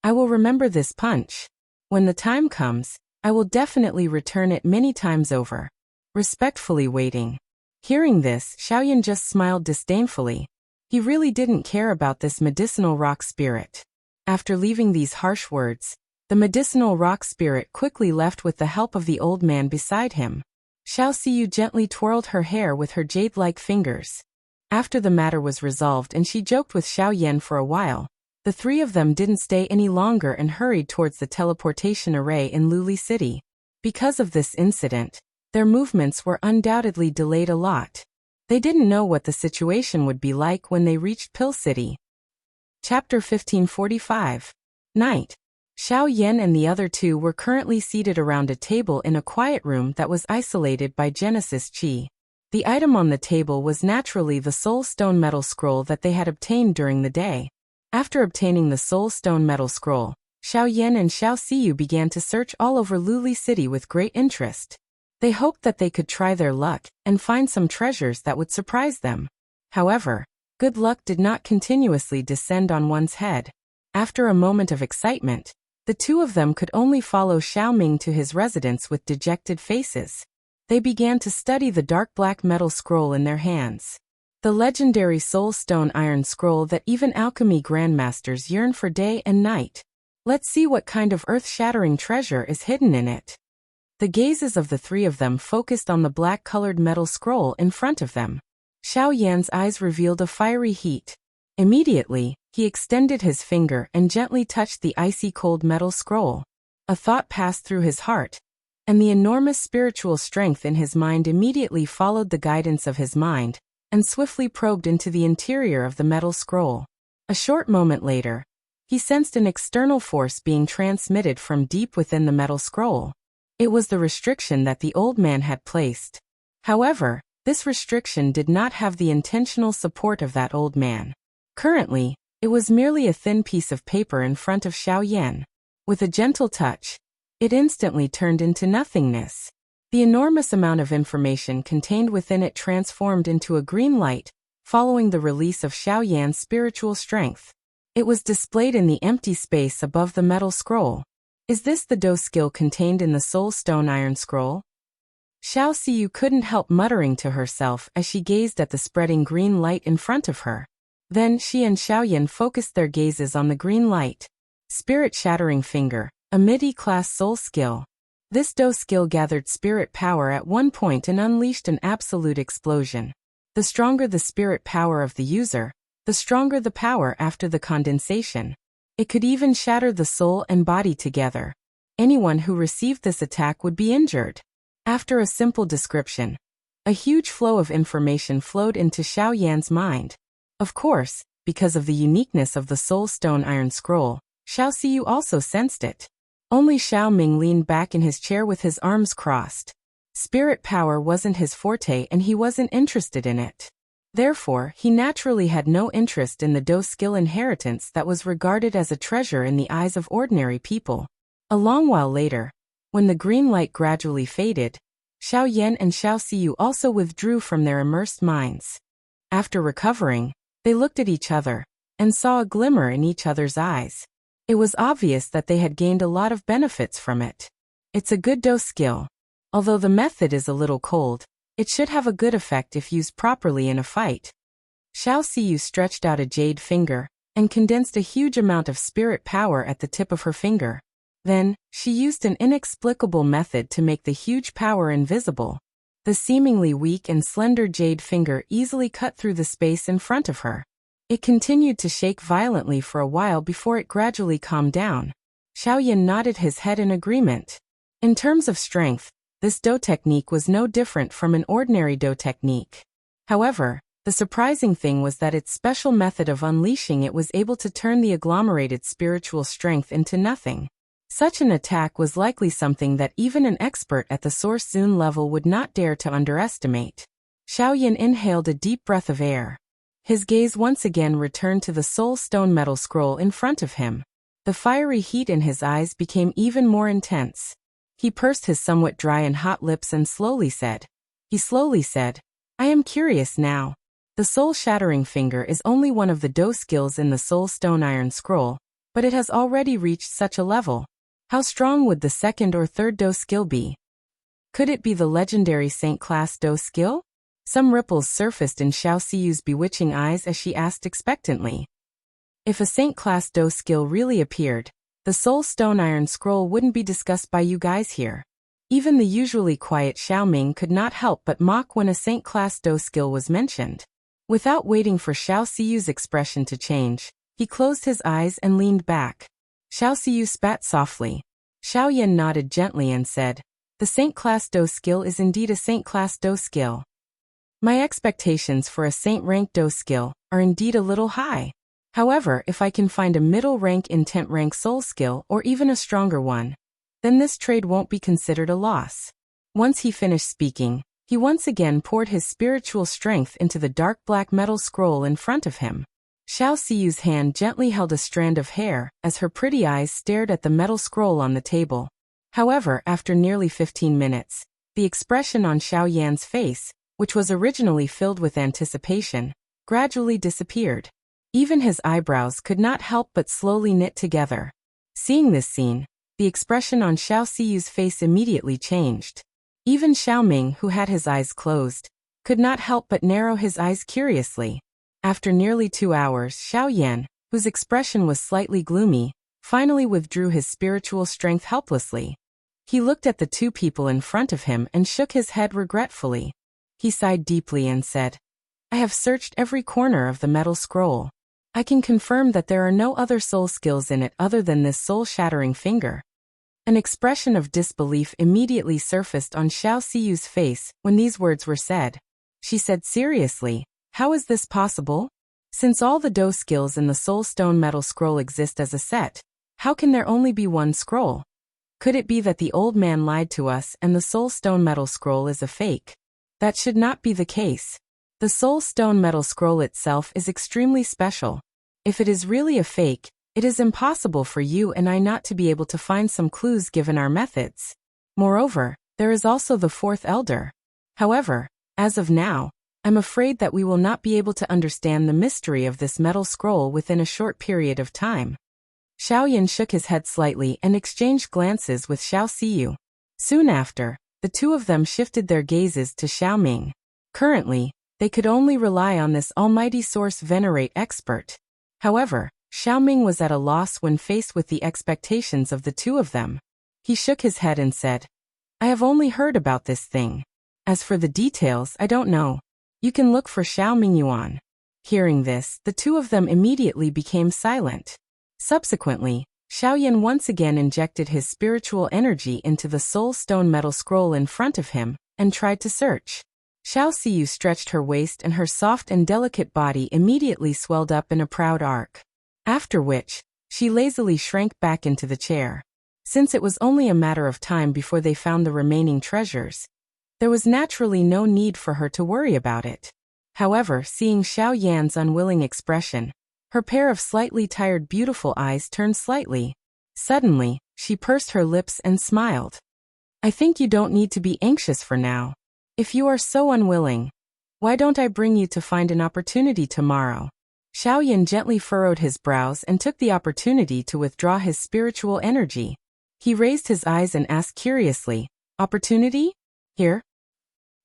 "I will remember this punch. When the time comes, I will definitely return it many times over." Respectfully waiting. Hearing this, Xiao Yan just smiled disdainfully. He really didn't care about this medicinal rock spirit. After leaving these harsh words, the medicinal rock spirit quickly left with the help of the old man beside him. Xiao Siyu gently twirled her hair with her jade-like fingers. After the matter was resolved and she joked with Xiao Yan for a while, the three of them didn't stay any longer and hurried towards the teleportation array in Luli City. Because of this incident, their movements were undoubtedly delayed a lot. They didn't know what the situation would be like when they reached Pill City. Chapter 1545. Night. Xiao Yan and the other two were currently seated around a table in a quiet room that was isolated by Genesis Qi. The item on the table was naturally the Soul Stone Metal Scroll that they had obtained during the day. After obtaining the Soul Stone Metal Scroll, Xiao Yan and Xiao Siyu began to search all over Luli City with great interest. They hoped that they could try their luck and find some treasures that would surprise them. However, good luck did not continuously descend on one's head. After a moment of excitement, the two of them could only follow Xiao Ming to his residence with dejected faces. They began to study the dark black metal scroll in their hands. The legendary Soul Stone Iron Scroll that even alchemy grandmasters yearn for day and night. Let's see what kind of earth-shattering treasure is hidden in it. The gazes of the three of them focused on the black-colored metal scroll in front of them. Xiao Yan's eyes revealed a fiery heat. Immediately, he extended his finger and gently touched the icy-cold metal scroll. A thought passed through his heart, and the enormous spiritual strength in his mind immediately followed the guidance of his mind, and swiftly probed into the interior of the metal scroll. A short moment later, he sensed an external force being transmitted from deep within the metal scroll. It was the restriction that the old man had placed. However, this restriction did not have the intentional support of that old man. Currently, it was merely a thin piece of paper in front of Xiao Yan. With a gentle touch, it instantly turned into nothingness. The enormous amount of information contained within it transformed into a green light, following the release of Xiao Yan's spiritual strength. It was displayed in the empty space above the metal scroll. Is this the Do skill contained in the Soul Stone Iron Scroll? Xiao Siyu couldn't help muttering to herself as she gazed at the spreading green light in front of her. Then she and Xiao Yan focused their gazes on the green light. Spirit Shattering Finger, a midi-class soul skill. This Do skill gathered spirit power at one point and unleashed an absolute explosion. The stronger the spirit power of the user, the stronger the power after the condensation. It could even shatter the soul and body together. Anyone who received this attack would be injured. After a simple description, a huge flow of information flowed into Xiao Yan's mind. Of course, because of the uniqueness of the Soul Stone Iron Scroll, Xiao Siyu also sensed it. Only Xiao Ming leaned back in his chair with his arms crossed. Spirit power wasn't his forte and he wasn't interested in it. Therefore, he naturally had no interest in the Do skill inheritance that was regarded as a treasure in the eyes of ordinary people. A long while later, when the green light gradually faded, Xiao Yan and Xiao Siyu also withdrew from their immersed minds. After recovering, they looked at each other and saw a glimmer in each other's eyes. It was obvious that they had gained a lot of benefits from it. It's a good Do skill. Although the method is a little cold, it should have a good effect if used properly in a fight. Xiao Siyu stretched out a jade finger and condensed a huge amount of spirit power at the tip of her finger. Then, she used an inexplicable method to make the huge power invisible. The seemingly weak and slender jade finger easily cut through the space in front of her. It continued to shake violently for a while before it gradually calmed down. Xiao Yan nodded his head in agreement. In terms of strength, this Do technique was no different from an ordinary Do technique. However, the surprising thing was that its special method of unleashing it was able to turn the agglomerated spiritual strength into nothing. Such an attack was likely something that even an expert at the Source Zune level would not dare to underestimate. Xiao Yan inhaled a deep breath of air. His gaze once again returned to the soul stone metal scroll in front of him. The fiery heat in his eyes became even more intense. He pursed his somewhat dry and hot lips and slowly said, I am curious now. The soul-shattering finger is only one of the Do skills in the soul stone iron scroll, but it has already reached such a level. How strong would the second or third Do skill be? Could it be the legendary Saint-class Do skill? Some ripples surfaced in Xiao Siyu's bewitching eyes as she asked expectantly. If a Saint-class Do skill really appeared, the soul stone iron scroll wouldn't be discussed by you guys here. Even the usually quiet Xiao Ming could not help but mock when a Saint-class Do skill was mentioned. Without waiting for Xiao Siyu's expression to change, he closed his eyes and leaned back. Xiao Siyu spat softly. Xiao Yan nodded gently and said, The Saint-class Do skill is indeed a Saint-class Do skill. My expectations for a Saint-rank Do skill are indeed a little high. However, if I can find a middle-rank intent-rank soul skill or even a stronger one, then this trade won't be considered a loss. Once he finished speaking, he once again poured his spiritual strength into the dark black metal scroll in front of him. Xiao Siyu's hand gently held a strand of hair as her pretty eyes stared at the metal scroll on the table. However, after nearly 15 minutes, the expression on Xiao Yan's face, which was originally filled with anticipation, gradually disappeared. Even his eyebrows could not help but slowly knit together. Seeing this scene, the expression on Xiao Siyu's face immediately changed. Even Xiao Ming, who had his eyes closed, could not help but narrow his eyes curiously. After nearly 2 hours, Xiao Yan, whose expression was slightly gloomy, finally withdrew his spiritual strength helplessly. He looked at the two people in front of him and shook his head regretfully. He sighed deeply and said, I have searched every corner of the metal scroll. I can confirm that there are no other soul skills in it other than this soul-shattering finger. An expression of disbelief immediately surfaced on Xiao Siyu's face when these words were said. She said seriously, How is this possible? Since all the Do skills in the soul stone metal scroll exist as a set, how can there only be one scroll? Could it be that the old man lied to us and the soul stone metal scroll is a fake? That should not be the case. The soul stone metal scroll itself is extremely special. If it is really a fake, it is impossible for you and I not to be able to find some clues given our methods. Moreover, there is also the fourth elder. However, as of now, I'm afraid that we will not be able to understand the mystery of this metal scroll within a short period of time. Xiao Yan shook his head slightly and exchanged glances with Xiao Siyu. Soon after, the two of them shifted their gazes to Xiao Ming. Currently, they could only rely on this almighty source venerate expert. However, Xiao Ming was at a loss when faced with the expectations of the two of them. He shook his head and said, I have only heard about this thing. As for the details, I don't know. You can look for Xiao Ming Yuan. Hearing this, the two of them immediately became silent. Subsequently, Xiao Yan once again injected his spiritual energy into the soul stone metal scroll in front of him and tried to search. Xiao Siyu stretched her waist and her soft and delicate body immediately swelled up in a proud arc. After which, She lazily shrank back into the chair. Since it was only a matter of time before they found the remaining treasures, there was naturally no need for her to worry about it. However, seeing Xiao Yan's unwilling expression, her pair of slightly tired beautiful eyes turned slightly. Suddenly, she pursed her lips and smiled. I think you don't need to be anxious for now. If you are so unwilling, why don't I bring you to find an opportunity tomorrow? Xiao Yan gently furrowed his brows and took the opportunity to withdraw his spiritual energy. He raised his eyes and asked curiously, Opportunity? Here?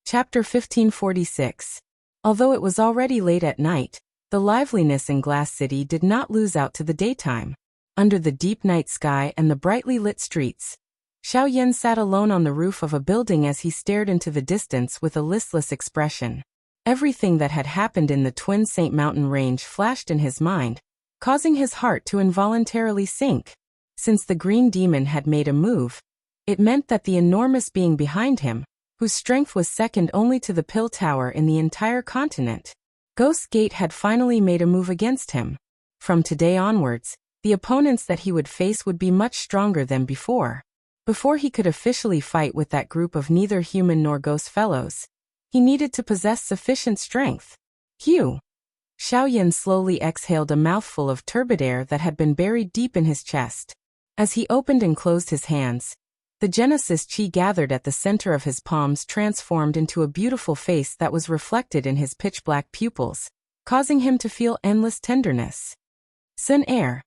Chapter 1546. Although it was already late at night, the liveliness in Glass City did not lose out to the daytime. Under the deep night sky and the brightly lit streets, Xiao Yan sat alone on the roof of a building as he stared into the distance with a listless expression. Everything that had happened in the Twin Saint Mountain range flashed in his mind, causing his heart to involuntarily sink. Since the green demon had made a move, it meant that the enormous being behind him, whose strength was second only to the Pill Tower in the entire continent, Ghost Gate, had finally made a move against him. From today onwards, the opponents that he would face would be much stronger than before. Before he could officially fight with that group of neither human nor ghost fellows, he needed to possess sufficient strength. Xiao Yan slowly exhaled a mouthful of turbid air that had been buried deep in his chest. As he opened and closed his hands, the Genesis Chi gathered at the center of his palms transformed into a beautiful face that was reflected in his pitch-black pupils, causing him to feel endless tenderness. Sun Air.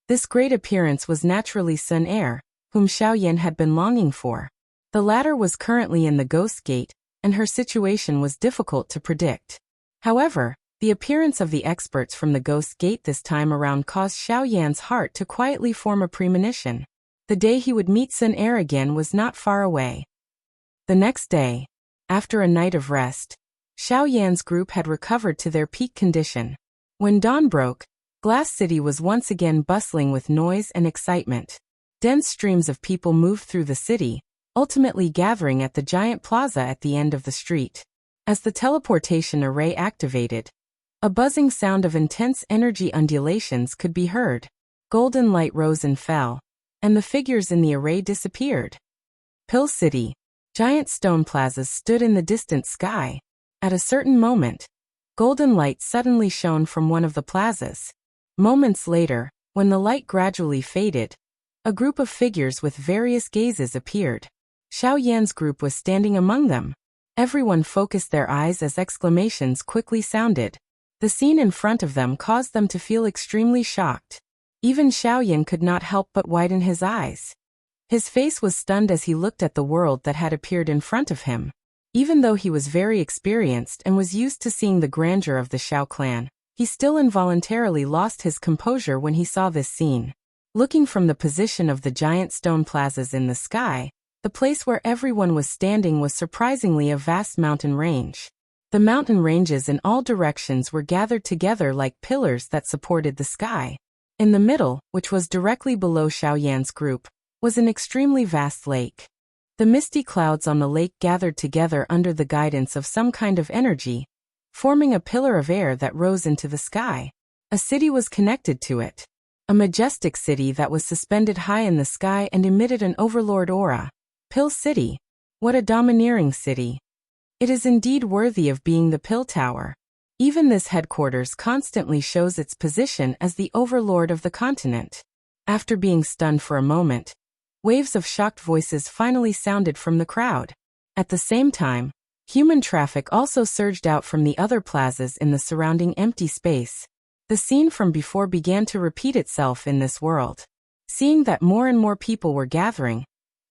This great appearance was naturally Sun Air, whom Xiao Yan had been longing for. The latter was currently in the Ghost Gate, and her situation was difficult to predict. However, the appearance of the experts from the Ghost Gate this time around caused Xiao Yan's heart to quietly form a premonition. The day he would meet Sun Air again was not far away. The next day, after a night of rest, Xiao Yan's group had recovered to their peak condition. When dawn broke, Glass City was once again bustling with noise and excitement. Dense streams of people moved through the city, ultimately gathering at the giant plaza at the end of the street. As the teleportation array activated, a buzzing sound of intense energy undulations could be heard. Golden light rose and fell, and the figures in the array disappeared. Pill City. Giant stone plazas stood in the distant sky. At a certain moment, golden light suddenly shone from one of the plazas. Moments later, when the light gradually faded, a group of figures with various gazes appeared. Xiao Yan's group was standing among them. Everyone focused their eyes as exclamations quickly sounded. The scene in front of them caused them to feel extremely shocked. Even Xiao Yan could not help but widen his eyes. His face was stunned as he looked at the world that had appeared in front of him. Even though he was very experienced and was used to seeing the grandeur of the Xiao clan, he still involuntarily lost his composure when he saw this scene. Looking from the position of the giant stone plazas in the sky, the place where everyone was standing was surprisingly a vast mountain range. The mountain ranges in all directions were gathered together like pillars that supported the sky. In the middle, which was directly below Xiao Yan's group, was an extremely vast lake. The misty clouds on the lake gathered together under the guidance of some kind of energy, forming a pillar of air that rose into the sky. A city was connected to it. A majestic city that was suspended high in the sky and emitted an overlord aura. Pill City. What a domineering city. It is indeed worthy of being the Pill Tower. Even this headquarters constantly shows its position as the overlord of the continent. After being stunned for a moment, waves of shocked voices finally sounded from the crowd. At the same time, human traffic also surged out from the other plazas in the surrounding empty space. The scene from before began to repeat itself in this world. Seeing that more and more people were gathering,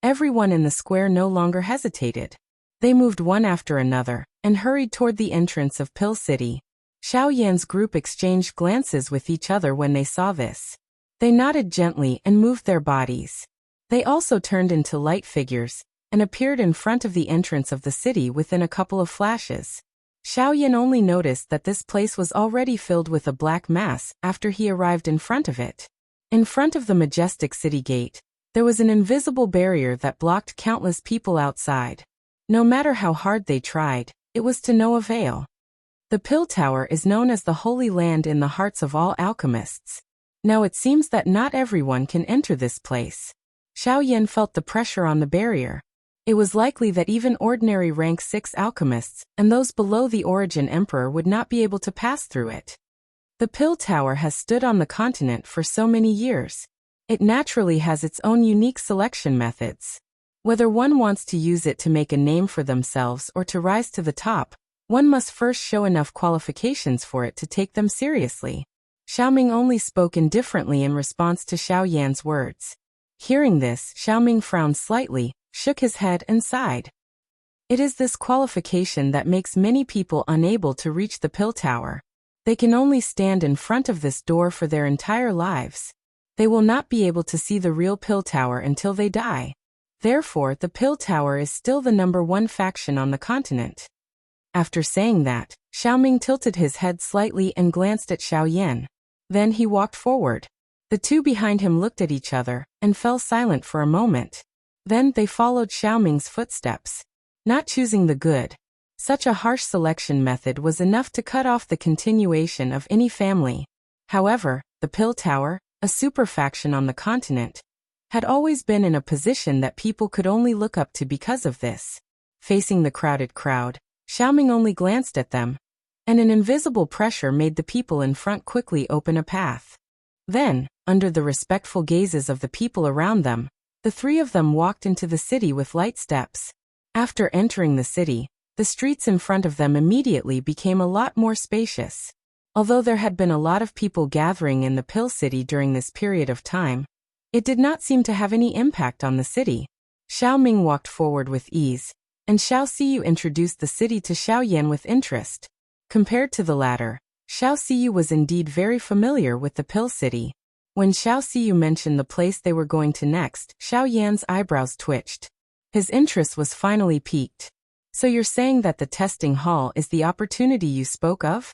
everyone in the square no longer hesitated. They moved one after another, and hurried toward the entrance of Pill City. Xiao Yan's group exchanged glances with each other when they saw this. They nodded gently and moved their bodies. They also turned into light figures, and appeared in front of the entrance of the city within a couple of flashes. Xiao Yan only noticed that this place was already filled with a black mass after he arrived in front of it. In front of the majestic city gate, there was an invisible barrier that blocked countless people outside. No matter how hard they tried, it was to no avail. The Pill Tower is known as the Holy Land in the hearts of all alchemists. Now it seems that not everyone can enter this place. Xiao Yan felt the pressure on the barrier. It was likely that even ordinary rank 6 alchemists, and those below the Origin Emperor, would not be able to pass through it. The Pill Tower has stood on the continent for so many years. It naturally has its own unique selection methods. Whether one wants to use it to make a name for themselves or to rise to the top, one must first show enough qualifications for it to take them seriously. Xiaoming only spoke indifferently in response to Xiao Yan's words. Hearing this, Xiaoming frowned slightly, shook his head and sighed. It is this qualification that makes many people unable to reach the Pill Tower. They can only stand in front of this door for their entire lives. They will not be able to see the real Pill Tower until they die. Therefore, the Pill Tower is still the #1 faction on the continent. After saying that, Xiaoming tilted his head slightly and glanced at Xiao Yan. Then he walked forward. The two behind him looked at each other and fell silent for a moment. Then they followed Xiaoming's footsteps. Not choosing the good. Such a harsh selection method was enough to cut off the continuation of any family. However, the Pill Tower, a super faction on the continent, had always been in a position that people could only look up to because of this. Facing the crowded crowd, Xiaoming only glanced at them, and an invisible pressure made the people in front quickly open a path. Then, under the respectful gazes of the people around them, the three of them walked into the city with light steps. After entering the city, the streets in front of them immediately became a lot more spacious. Although there had been a lot of people gathering in the Pill City during this period of time, it did not seem to have any impact on the city. Xiaoming walked forward with ease, and Xiao Siyu introduced the city to Xiao Yan with interest. Compared to the latter, Xiao Siyu was indeed very familiar with the Pill City. When Xiao Siyu mentioned the place they were going to next, Xiao Yan's eyebrows twitched. His interest was finally piqued. So you're saying that the testing hall is the opportunity you spoke of?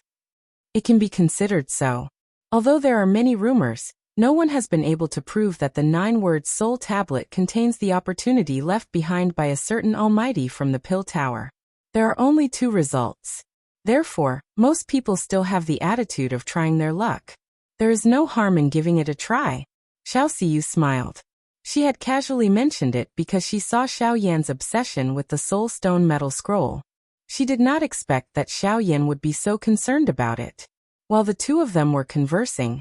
It can be considered so. Although there are many rumors, no one has been able to prove that the 9-word soul tablet contains the opportunity left behind by a certain almighty from the Pill Tower. There are only 2 results. Therefore, most people still have the attitude of trying their luck. There is no harm in giving it a try. Xiao Siyu smiled. She had casually mentioned it because she saw Xiao Yan's obsession with the Soul Stone Metal Scroll. She did not expect that Xiao Yan would be so concerned about it. While the two of them were conversing,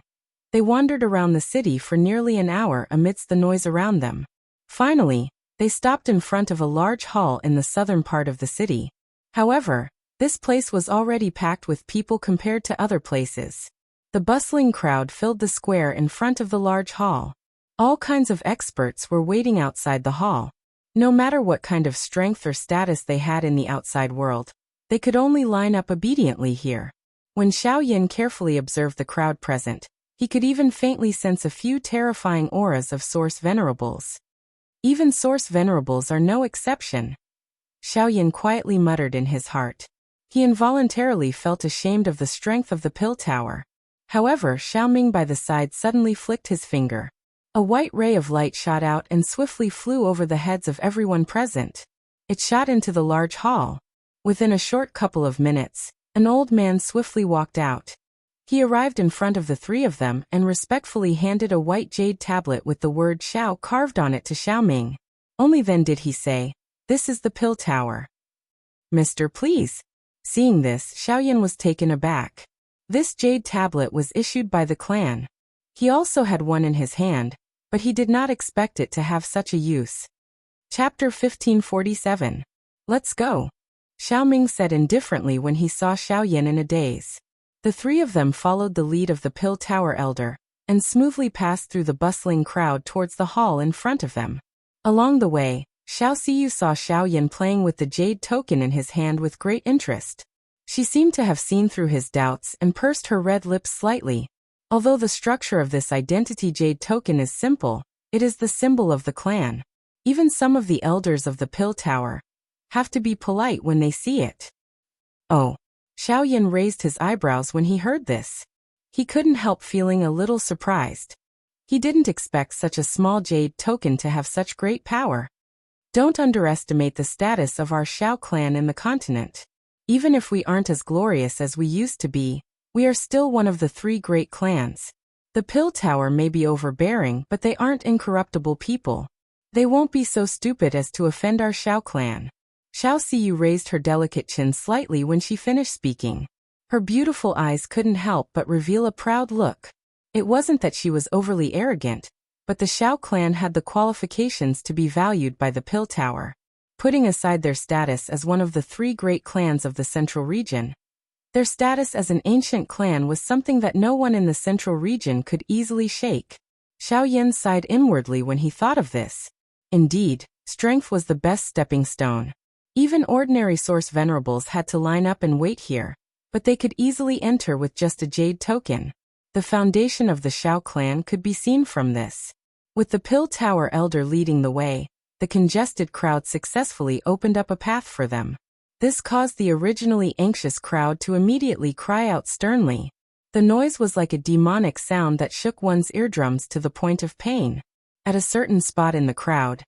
they wandered around the city for nearly an hour amidst the noise around them. Finally, they stopped in front of a large hall in the southern part of the city. However, this place was already packed with people compared to other places. The bustling crowd filled the square in front of the large hall. All kinds of experts were waiting outside the hall. No matter what kind of strength or status they had in the outside world, they could only line up obediently here. When Xiao Yan carefully observed the crowd present, he could even faintly sense a few terrifying auras of Source Venerables. Even Source Venerables are no exception. Xiao Yan quietly muttered in his heart. He involuntarily felt ashamed of the strength of the Pill Tower. However, Xiaoming by the side suddenly flicked his finger. A white ray of light shot out and swiftly flew over the heads of everyone present. It shot into the large hall. Within a short couple of minutes, an old man swiftly walked out. He arrived in front of the three of them and respectfully handed a white jade tablet with the word Xiao carved on it to Xiaoming. Only then did he say, "This is the Pill Tower." "Mr. Please." Seeing this, Xiao Yan was taken aback. This jade tablet was issued by the clan. He also had one in his hand, but he did not expect it to have such a use. Chapter 1547. Let's go. Xiaoming said indifferently when he saw Xiao Yan in a daze. The three of them followed the lead of the Pill Tower elder, and smoothly passed through the bustling crowd towards the hall in front of them. Along the way, Xiao Siyu saw Xiao Yan playing with the jade token in his hand with great interest. She seemed to have seen through his doubts and pursed her red lips slightly. Although the structure of this identity jade token is simple, it is the symbol of the clan. Even some of the elders of the Pill Tower have to be polite when they see it. Oh. Xiao Yan raised his eyebrows when he heard this. He couldn't help feeling a little surprised. He didn't expect such a small jade token to have such great power. Don't underestimate the status of our Xiao clan in the continent. Even if we aren't as glorious as we used to be, we are still one of the three great clans. The pill tower may be overbearing, but they aren't incorruptible people. They won't be so stupid as to offend our Xiao clan. Xiao Siyu raised her delicate chin slightly when she finished speaking. Her beautiful eyes couldn't help but reveal a proud look. It wasn't that she was overly arrogant, but the Xiao clan had the qualifications to be valued by the pill tower. Putting aside their status as one of the 3 great clans of the central region, their status as an ancient clan was something that no one in the central region could easily shake. Xiao Yan sighed inwardly when he thought of this. Indeed, strength was the best stepping stone. Even ordinary source venerables had to line up and wait here, but they could easily enter with just a jade token. The foundation of the Xiao clan could be seen from this. With the pill tower elder leading the way, the congested crowd successfully opened up a path for them. This caused the originally anxious crowd to immediately cry out sternly. The noise was like a demonic sound that shook one's eardrums to the point of pain. At a certain spot in the crowd,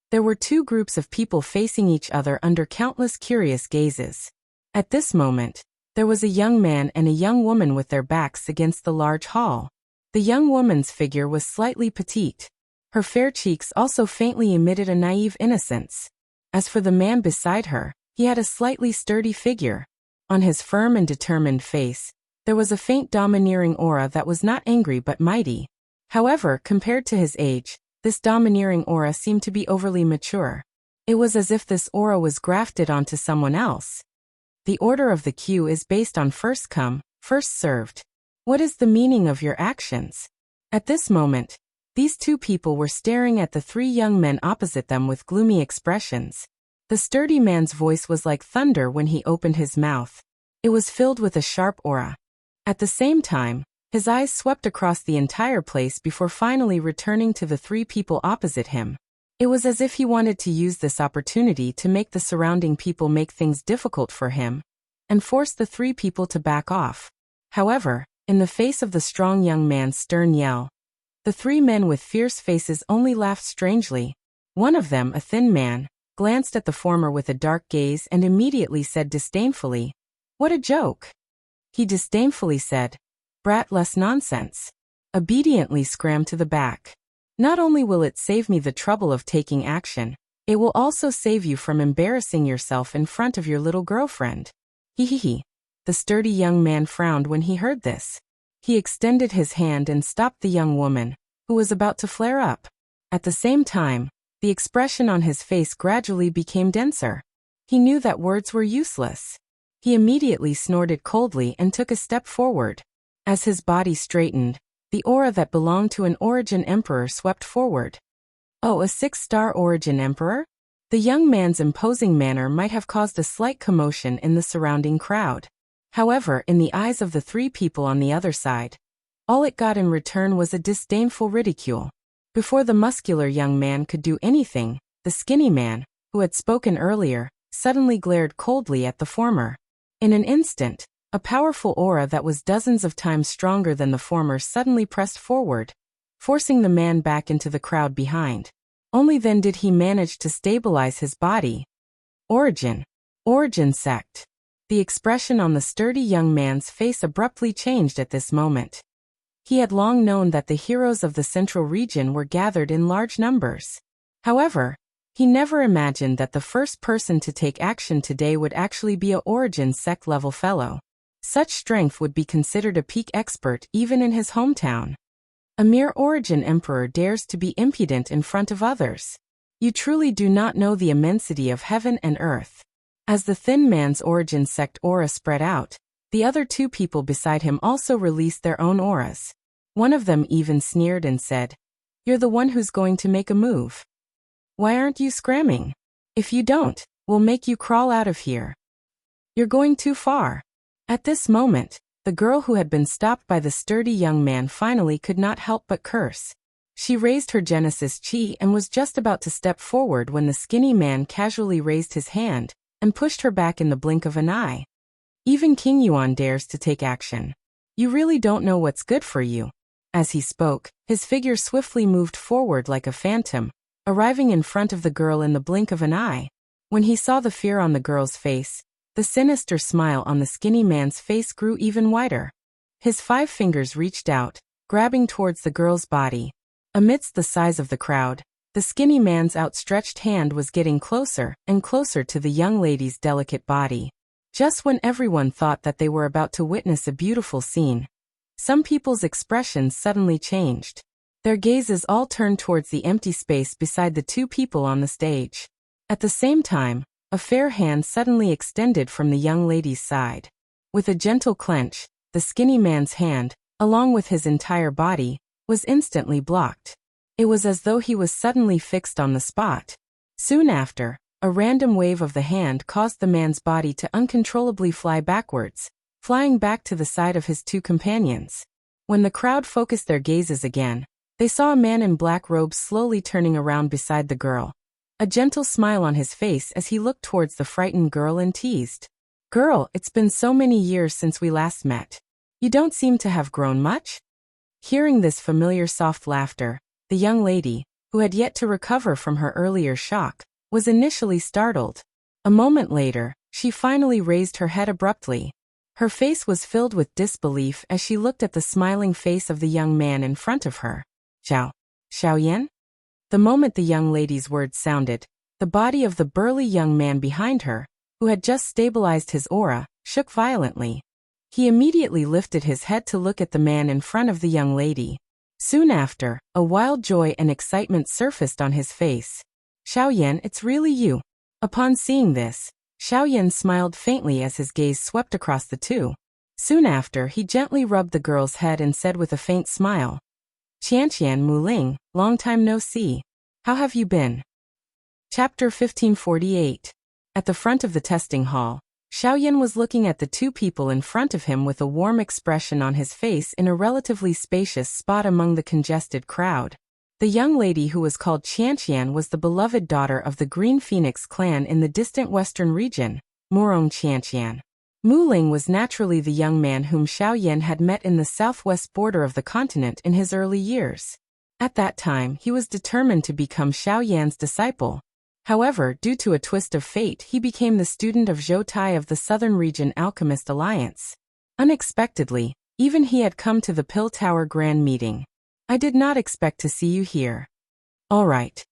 there were 2 groups of people facing each other under countless curious gazes. At this moment, there was a young man and a young woman with their backs against the large hall. The young woman's figure was slightly petite. Her fair cheeks also faintly emitted a naive innocence. As for the man beside her, he had a slightly sturdy figure. On his firm and determined face, there was a faint domineering aura that was not angry but mighty. However, compared to his age, this domineering aura seemed to be overly mature. It was as if this aura was grafted onto someone else. The order of the queue is based on first come, first served. What is the meaning of your actions? At this moment, these 2 people were staring at the 3 young men opposite them with gloomy expressions. The sturdy man's voice was like thunder when he opened his mouth. It was filled with a sharp aura. At the same time, his eyes swept across the entire place before finally returning to the 3 people opposite him. It was as if he wanted to use this opportunity to make the surrounding people make things difficult for him, and force the 3 people to back off. However, in the face of the strong young man's stern yell, the 3 men with fierce faces only laughed strangely. One of them, a thin man, glanced at the former with a dark gaze and immediately said disdainfully, "What a joke!" He disdainfully said, "Brat, less nonsense." Obediently scrammed to the back. "Not only will it save me the trouble of taking action, it will also save you from embarrassing yourself in front of your little girlfriend." He. The sturdy young man frowned when he heard this. He extended his hand and stopped the young woman, who was about to flare up. At the same time, the expression on his face gradually became denser. He knew that words were useless. He immediately snorted coldly and took a step forward. As his body straightened, the aura that belonged to an Origin Emperor swept forward. Oh, a 6-star Origin Emperor? The young man's imposing manner might have caused a slight commotion in the surrounding crowd. However, in the eyes of the 3 people on the other side, all it got in return was a disdainful ridicule. Before the muscular young man could do anything, the skinny man, who had spoken earlier, suddenly glared coldly at the former. In an instant, a powerful aura that was dozens of times stronger than the former suddenly pressed forward, forcing the man back into the crowd behind. Only then did he manage to stabilize his body. Origin sect. The expression on the sturdy young man's face abruptly changed at this moment. He had long known that the heroes of the central region were gathered in large numbers. However, he never imagined that the first person to take action today would actually be a Origin sect level fellow. Such strength would be considered a peak expert even in his hometown. A mere Origin Emperor dares to be impudent in front of others. You truly do not know the immensity of heaven and earth. As the thin man's Origin sect aura spread out, the other 2 people beside him also released their own auras. One of them even sneered and said, "You're the one who's going to make a move. Why aren't you scramming? If you don't, we'll make you crawl out of here. You're going too far." At this moment, the girl who had been stopped by the sturdy young man finally could not help but curse. She raised her Genesis chi and was just about to step forward when the skinny man casually raised his hand and pushed her back in the blink of an eye. "Even King Yuan dares to take action. You really don't know what's good for you." As he spoke, his figure swiftly moved forward like a phantom, arriving in front of the girl in the blink of an eye. When he saw the fear on the girl's face, the sinister smile on the skinny man's face grew even wider. His 5 fingers reached out, grabbing towards the girl's body. Amidst the size of the crowd, the skinny man's outstretched hand was getting closer and closer to the young lady's delicate body. Just when everyone thought that they were about to witness a beautiful scene, some people's expressions suddenly changed. Their gazes all turned towards the empty space beside the two people on the stage. At the same time, a fair hand suddenly extended from the young lady's side. With a gentle clench, the skinny man's hand, along with his entire body, was instantly blocked. It was as though he was suddenly fixed on the spot. Soon after, a random wave of the hand caused the man's body to uncontrollably fly backwards, flying back to the side of his two companions. When the crowd focused their gazes again, they saw a man in black robes slowly turning around beside the girl, a gentle smile on his face as he looked towards the frightened girl and teased, "Girl, it's been so many years since we last met. You don't seem to have grown much?" Hearing this familiar soft laughter, the young lady, who had yet to recover from her earlier shock, was initially startled. A moment later, she finally raised her head abruptly. Her face was filled with disbelief as she looked at the smiling face of the young man in front of her. Xiaoyan? The moment the young lady's words sounded, the body of the burly young man behind her, who had just stabilized his aura, shook violently. He immediately lifted his head to look at the man in front of the young lady. Soon after, a wild joy and excitement surfaced on his face. "Xiaoyan, it's really you." Upon seeing this, Xiaoyan smiled faintly as his gaze swept across the two. Soon after, he gently rubbed the girl's head and said with a faint smile, "Qianqian Muling, long time no see. How have you been?" Chapter 1548. At the front of the testing hall, Xiaoyan was looking at the two people in front of him with a warm expression on his face in a relatively spacious spot among the congested crowd. The young lady who was called Qianqian was the beloved daughter of the Green Phoenix clan in the distant western region, Morong Qianqian. Muling was naturally the young man whom Xiaoyan had met in the southwest border of the continent in his early years. At that time, he was determined to become Xiaoyan's disciple. However, due to a twist of fate, he became the student of Zhou Tai of the Southern Region Alchemist Alliance. Unexpectedly, even he had come to the Pill Tower Grand Meeting. "I did not expect to see you here." "All right."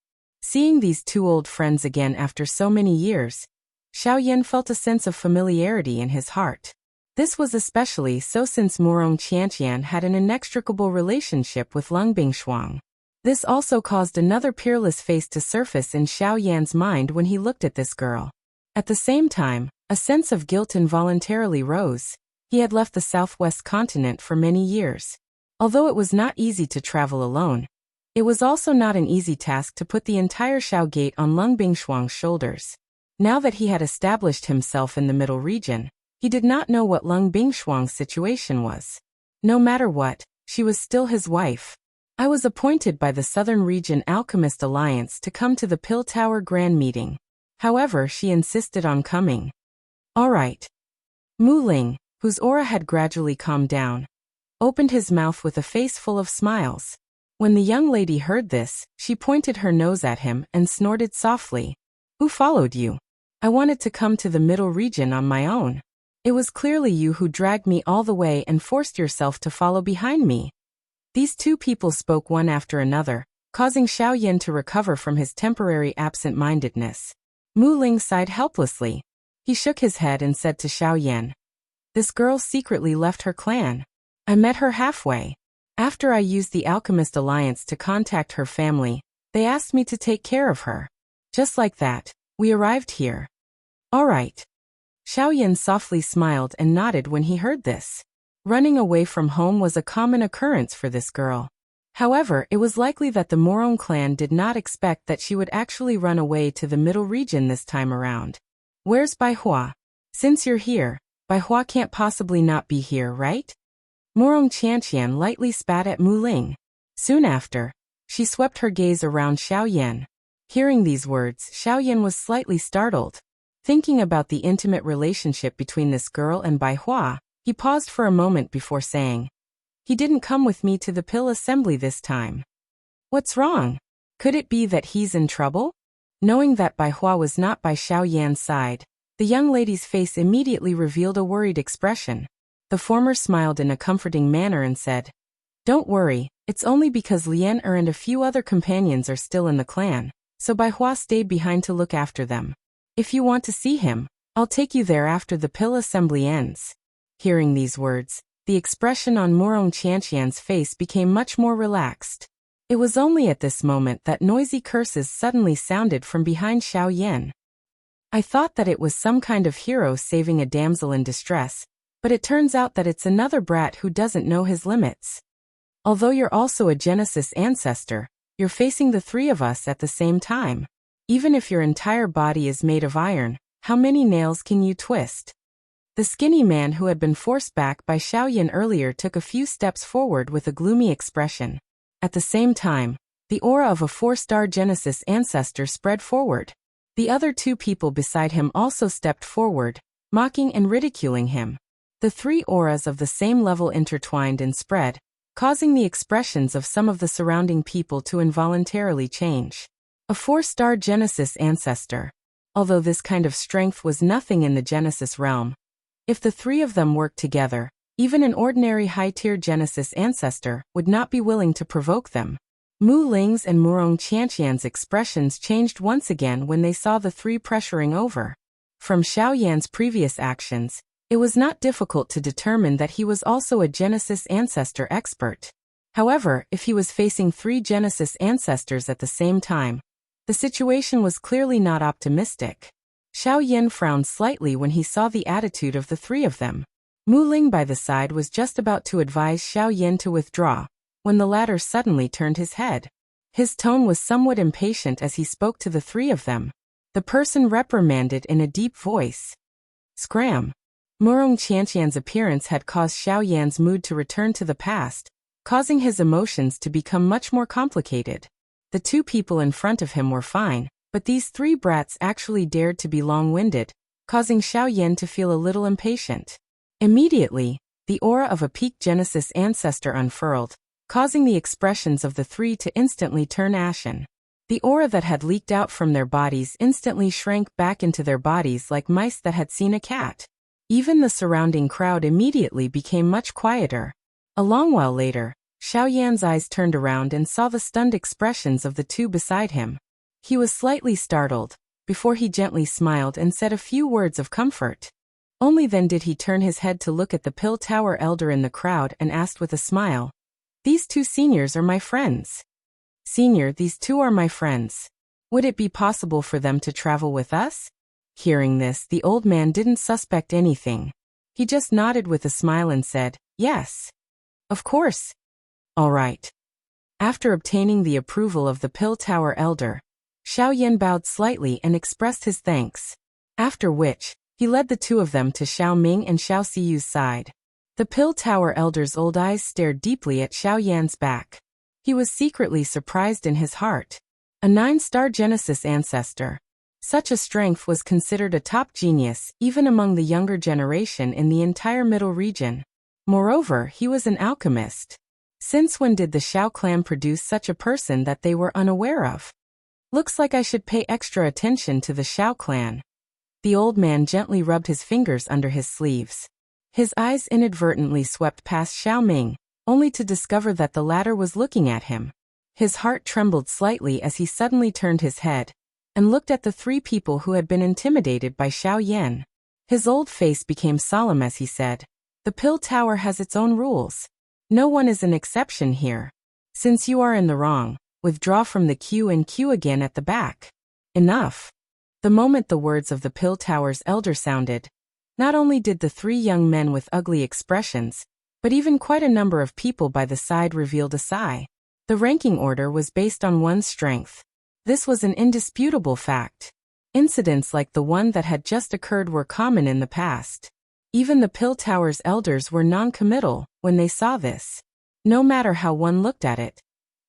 Seeing these two old friends again after so many years, Xiaoyan felt a sense of familiarity in his heart. This was especially so since Morong Qianqian had an inextricable relationship with Lung Bingshuang. This also caused another peerless face to surface in Xiaoyan's mind when he looked at this girl. At the same time, a sense of guilt involuntarily rose. He had left the southwest continent for many years. Although it was not easy to travel alone, it was also not an easy task to put the entire Xiao Gate on Lung Bingshuang's shoulders. Now that he had established himself in the middle region, he did not know what Lung Bingshuang's situation was. No matter what, she was still his wife. "I was appointed by the Southern Region Alchemist Alliance to come to the Pill Tower Grand Meeting. However, she insisted on coming." "All right." Muling, whose aura had gradually calmed down, opened his mouth with a face full of smiles. When the young lady heard this, she pointed her nose at him and snorted softly. "Who followed you? I wanted to come to the middle region on my own. It was clearly you who dragged me all the way and forced yourself to follow behind me." These two people spoke one after another, causing Xiaoyan to recover from his temporary absent-mindedness. Muling sighed helplessly. He shook his head and said to Xiaoyan, "This girl secretly left her clan. I met her halfway. After I used the Alchemist Alliance to contact her family, they asked me to take care of her. Just like that, we arrived here." "All right." Xiaoyan softly smiled and nodded when he heard this. Running away from home was a common occurrence for this girl. However, it was likely that the Morong clan did not expect that she would actually run away to the middle region this time around. "Where's Baihua? Since you're here, Baihua can't possibly not be here, right?" Morong Qianqian lightly spat at Muling. Soon after, she swept her gaze around Xiaoyan. Hearing these words, Xiaoyan was slightly startled. Thinking about the intimate relationship between this girl and Baihua, he paused for a moment before saying, "He didn't come with me to the pill assembly this time. What's wrong? Could it be that he's in trouble?" Knowing that Baihua was not by Xiaoyan's side, the young lady's face immediately revealed a worried expression. The former smiled in a comforting manner and said, Don't worry, it's only because Lien Er and a few other companions are still in the clan, so Bai Hua stayed behind to look after them. If you want to see him, I'll take you there after the pill assembly ends. Hearing these words, the expression on Murong Qianqian's face became much more relaxed. It was only at this moment that noisy curses suddenly sounded from behind Xiao Yan. I thought that it was some kind of hero saving a damsel in distress, but it turns out that it's another brat who doesn't know his limits. Although you're also a Genesis ancestor, you're facing the three of us at the same time. Even if your entire body is made of iron, how many nails can you twist? The skinny man who had been forced back by Xiao Yan earlier took a few steps forward with a gloomy expression. At the same time, the aura of a 4-star Genesis ancestor spread forward. The other two people beside him also stepped forward, mocking and ridiculing him. The three auras of the same level intertwined and spread, causing the expressions of some of the surrounding people to involuntarily change. A 4-star Genesis ancestor. Although this kind of strength was nothing in the Genesis realm, if the three of them worked together, even an ordinary high-tier Genesis ancestor would not be willing to provoke them. Mu Ling's and Murong Qianqian's expressions changed once again when they saw the three pressuring over. From Xiao Yan's previous actions, it was not difficult to determine that he was also a Genesis ancestor expert. However, if he was facing 3 Genesis ancestors at the same time, the situation was clearly not optimistic. Xiao Yan frowned slightly when he saw the attitude of the 3 of them. Mu Ling by the side was just about to advise Xiao Yan to withdraw, when the latter suddenly turned his head. His tone was somewhat impatient as he spoke to the 3 of them. The person reprimanded in a deep voice. Scram! Murong Qianqian's appearance had caused Xiao Yan's mood to return to the past, causing his emotions to become much more complicated. The 2 people in front of him were fine, but these 3 brats actually dared to be long-winded, causing Xiao Yan to feel a little impatient. Immediately, the aura of a peak Genesis ancestor unfurled, causing the expressions of the 3 to instantly turn ashen. The aura that had leaked out from their bodies instantly shrank back into their bodies like mice that had seen a cat. Even the surrounding crowd immediately became much quieter. A long while later, Xiao Yan's eyes turned around and saw the stunned expressions of the 2 beside him. He was slightly startled, before he gently smiled and said a few words of comfort. Only then did he turn his head to look at the Pill Tower elder in the crowd and asked with a smile, "These 2 seniors are my friends." "Senior, these 2 are my friends. Would it be possible for them to travel with us?" Hearing this, the old man didn't suspect anything. He just nodded with a smile and said, "Yes. Of course." "All right." After obtaining the approval of the Pill Tower elder, Xiao Yan bowed slightly and expressed his thanks. After which, he led the 2 of them to Xiao Ming and Xiao Siyu's side. The Pill Tower elder's old eyes stared deeply at Xiao Yan's back. He was secretly surprised in his heart. A 9-star Genesis ancestor. Such a strength was considered a top genius even among the younger generation in the entire Middle region. Moreover, he was an alchemist. Since when did the Xiao clan produce such a person that they were unaware of? Looks like I should pay extra attention to the Xiao clan. The old man gently rubbed his fingers under his sleeves. His eyes inadvertently swept past Xiao Ming, only to discover that the latter was looking at him. His heart trembled slightly as he suddenly turned his head and looked at the 3 people who had been intimidated by Xiao Yan. His old face became solemn as he said, "The Pill Tower has its own rules. No one is an exception here. Since you are in the wrong, withdraw from the queue and queue again at the back." Enough. The moment the words of the Pill Tower's elder sounded, not only did the 3 young men with ugly expressions, but even quite a number of people by the side revealed a sigh. The ranking order was based on one's strength. This was an indisputable fact. Incidents like the one that had just occurred were common in the past. Even the Pill Tower's elders were non-committal when they saw this. No matter how one looked at it,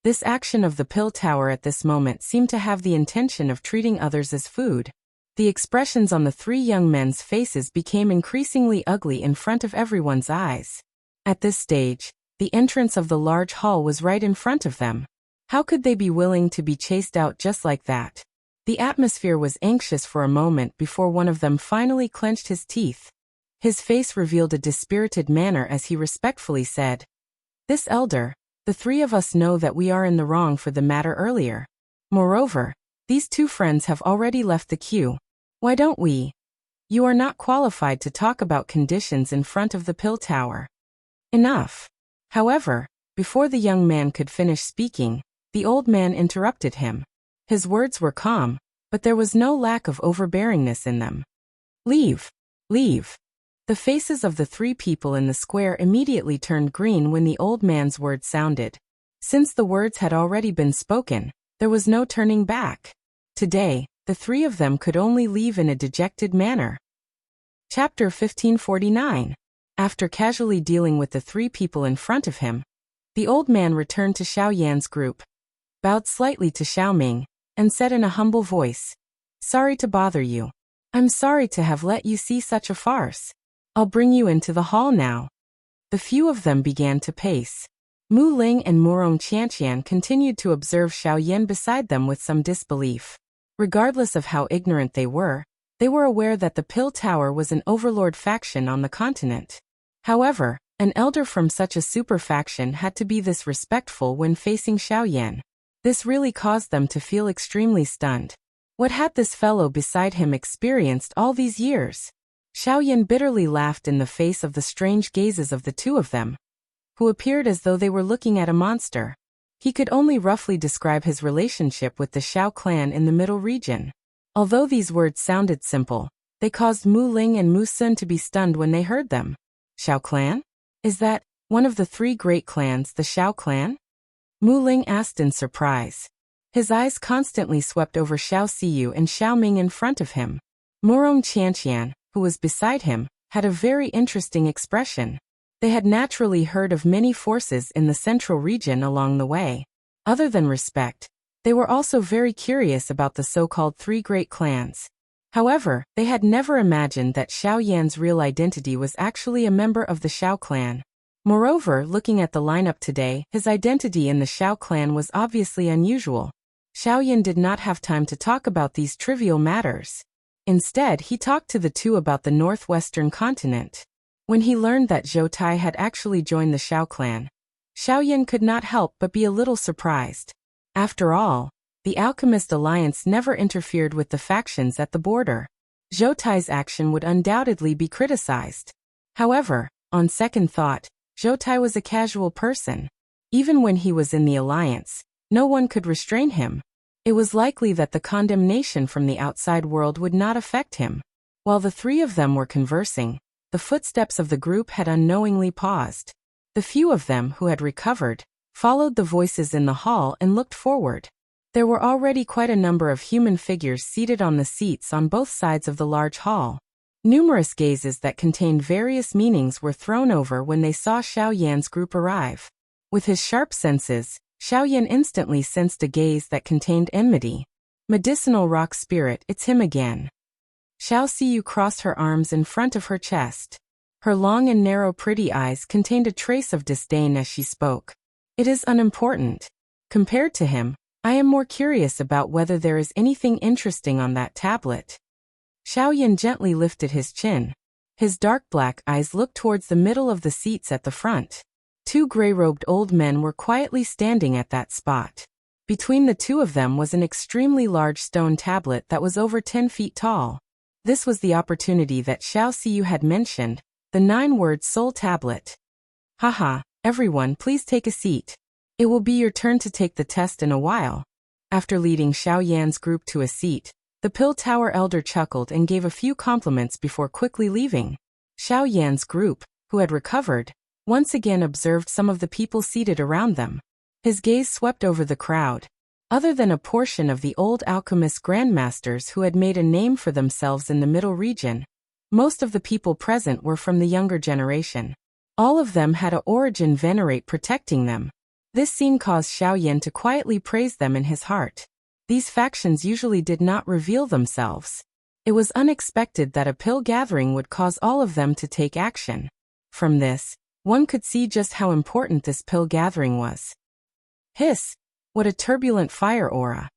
this action of the Pill Tower at this moment seemed to have the intention of treating others as food. The expressions on the 3 young men's faces became increasingly ugly in front of everyone's eyes. At this stage, the entrance of the large hall was right in front of them. How could they be willing to be chased out just like that? The atmosphere was anxious for a moment before one of them finally clenched his teeth. His face revealed a dispirited manner as he respectfully said, "This elder, The three of us know that we are in the wrong for the matter earlier. Moreover, these two friends have already left the queue. Why don't we? You are not qualified to talk about conditions in front of the pill tower. Enough. However, before the young man could finish speaking, the old man interrupted him. His words were calm, but there was no lack of overbearingness in them. Leave. Leave. The faces of the three people in the square immediately turned green when the old man's words sounded. Since the words had already been spoken, there was no turning back. Today, the three of them could only leave in a dejected manner. Chapter 1549. After casually dealing with the three people in front of him, the old man returned to Xiao Yan's group, bowed slightly to Xiao Ming, and said in a humble voice, "Sorry to bother you. I'm sorry to have let you see such a farce. I'll bring you into the hall now." The few of them began to pace. Mu Ling and Murong Qianqian continued to observe Xiao Yan beside them with some disbelief. Regardless of how ignorant they were aware that the Pill Tower was an overlord faction on the continent. However, an elder from such a super faction had to be this respectful when facing Xiao Yan. This really caused them to feel extremely stunned. What had this fellow beside him experienced all these years? Xiao Yan bitterly laughed in the face of the strange gazes of the two of them, who appeared as though they were looking at a monster. He could only roughly describe his relationship with the Xiao clan in the middle region. Although these words sounded simple, they caused Mu Ling and Mu Sun to be stunned when they heard them. Xiao clan? Is that one of the three great clans, the Xiao clan? Mu Ling asked in surprise. His eyes constantly swept over Xiao Siyu and Xiao Ming in front of him. Murong Qianqian, who was beside him, had a very interesting expression. They had naturally heard of many forces in the central region along the way. Other than respect, they were also very curious about the so-called three great clans. However, they had never imagined that Xiao Yan's real identity was actually a member of the Xiao clan. Moreover, looking at the lineup today, his identity in the Xiao clan was obviously unusual. Xiao Yan did not have time to talk about these trivial matters. Instead, he talked to the two about the northwestern continent. When he learned that Zhou Tai had actually joined the Xiao clan, Xiao Yan could not help but be a little surprised. After all, the Alchemist Alliance never interfered with the factions at the border. Zhou Tai's action would undoubtedly be criticized. However, on second thought, Zhou Tai was a casual person. Even when he was in the alliance, no one could restrain him. It was likely that the condemnation from the outside world would not affect him. While the three of them were conversing, the footsteps of the group had unknowingly paused. The few of them who had recovered followed the voices in the hall and looked forward. There were already quite a number of human figures seated on the seats on both sides of the large hall. Numerous gazes that contained various meanings were thrown over when they saw Xiao Yan's group arrive. With his sharp senses, Xiao Yan instantly sensed a gaze that contained enmity. Medicinal rock spirit, it's him again. Xiao Siyu crossed her arms in front of her chest. Her long and narrow pretty eyes contained a trace of disdain as she spoke. It is unimportant. Compared to him, I am more curious about whether there is anything interesting on that tablet. Xiao Yan gently lifted his chin. His dark black eyes looked towards the middle of the seats at the front. Two gray-robed old men were quietly standing at that spot. Between the two of them was an extremely large stone tablet that was over 10 feet tall. This was the opportunity that Xiao Siyu had mentioned, the 9-word soul tablet. Haha, everyone please take a seat. It will be your turn to take the test in a while. After leading Xiao Yan's group to a seat, the Pill Tower elder chuckled and gave a few compliments before quickly leaving. Xiao Yan's group, who had recovered, once again observed some of the people seated around them. His gaze swept over the crowd. Other than a portion of the old alchemist grandmasters who had made a name for themselves in the middle region, most of the people present were from the younger generation. All of them had a origin venerate protecting them. This scene caused Xiao Yan to quietly praise them in his heart. These factions usually did not reveal themselves. It was unexpected that a pill gathering would cause all of them to take action. From this, one could see just how important this pill gathering was. Hiss! What a turbulent fire aura!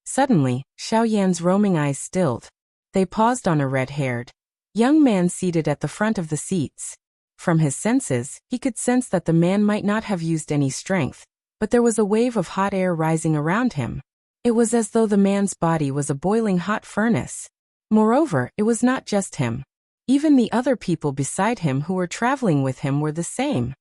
Suddenly, Xiao Yan's roaming eyes stilled. They paused on a red-haired young man seated at the front of the seats. From his senses, he could sense that the man might not have used any strength, but there was a wave of hot air rising around him. It was as though the man's body was a boiling hot furnace. Moreover, it was not just him. Even the other people beside him who were traveling with him were the same.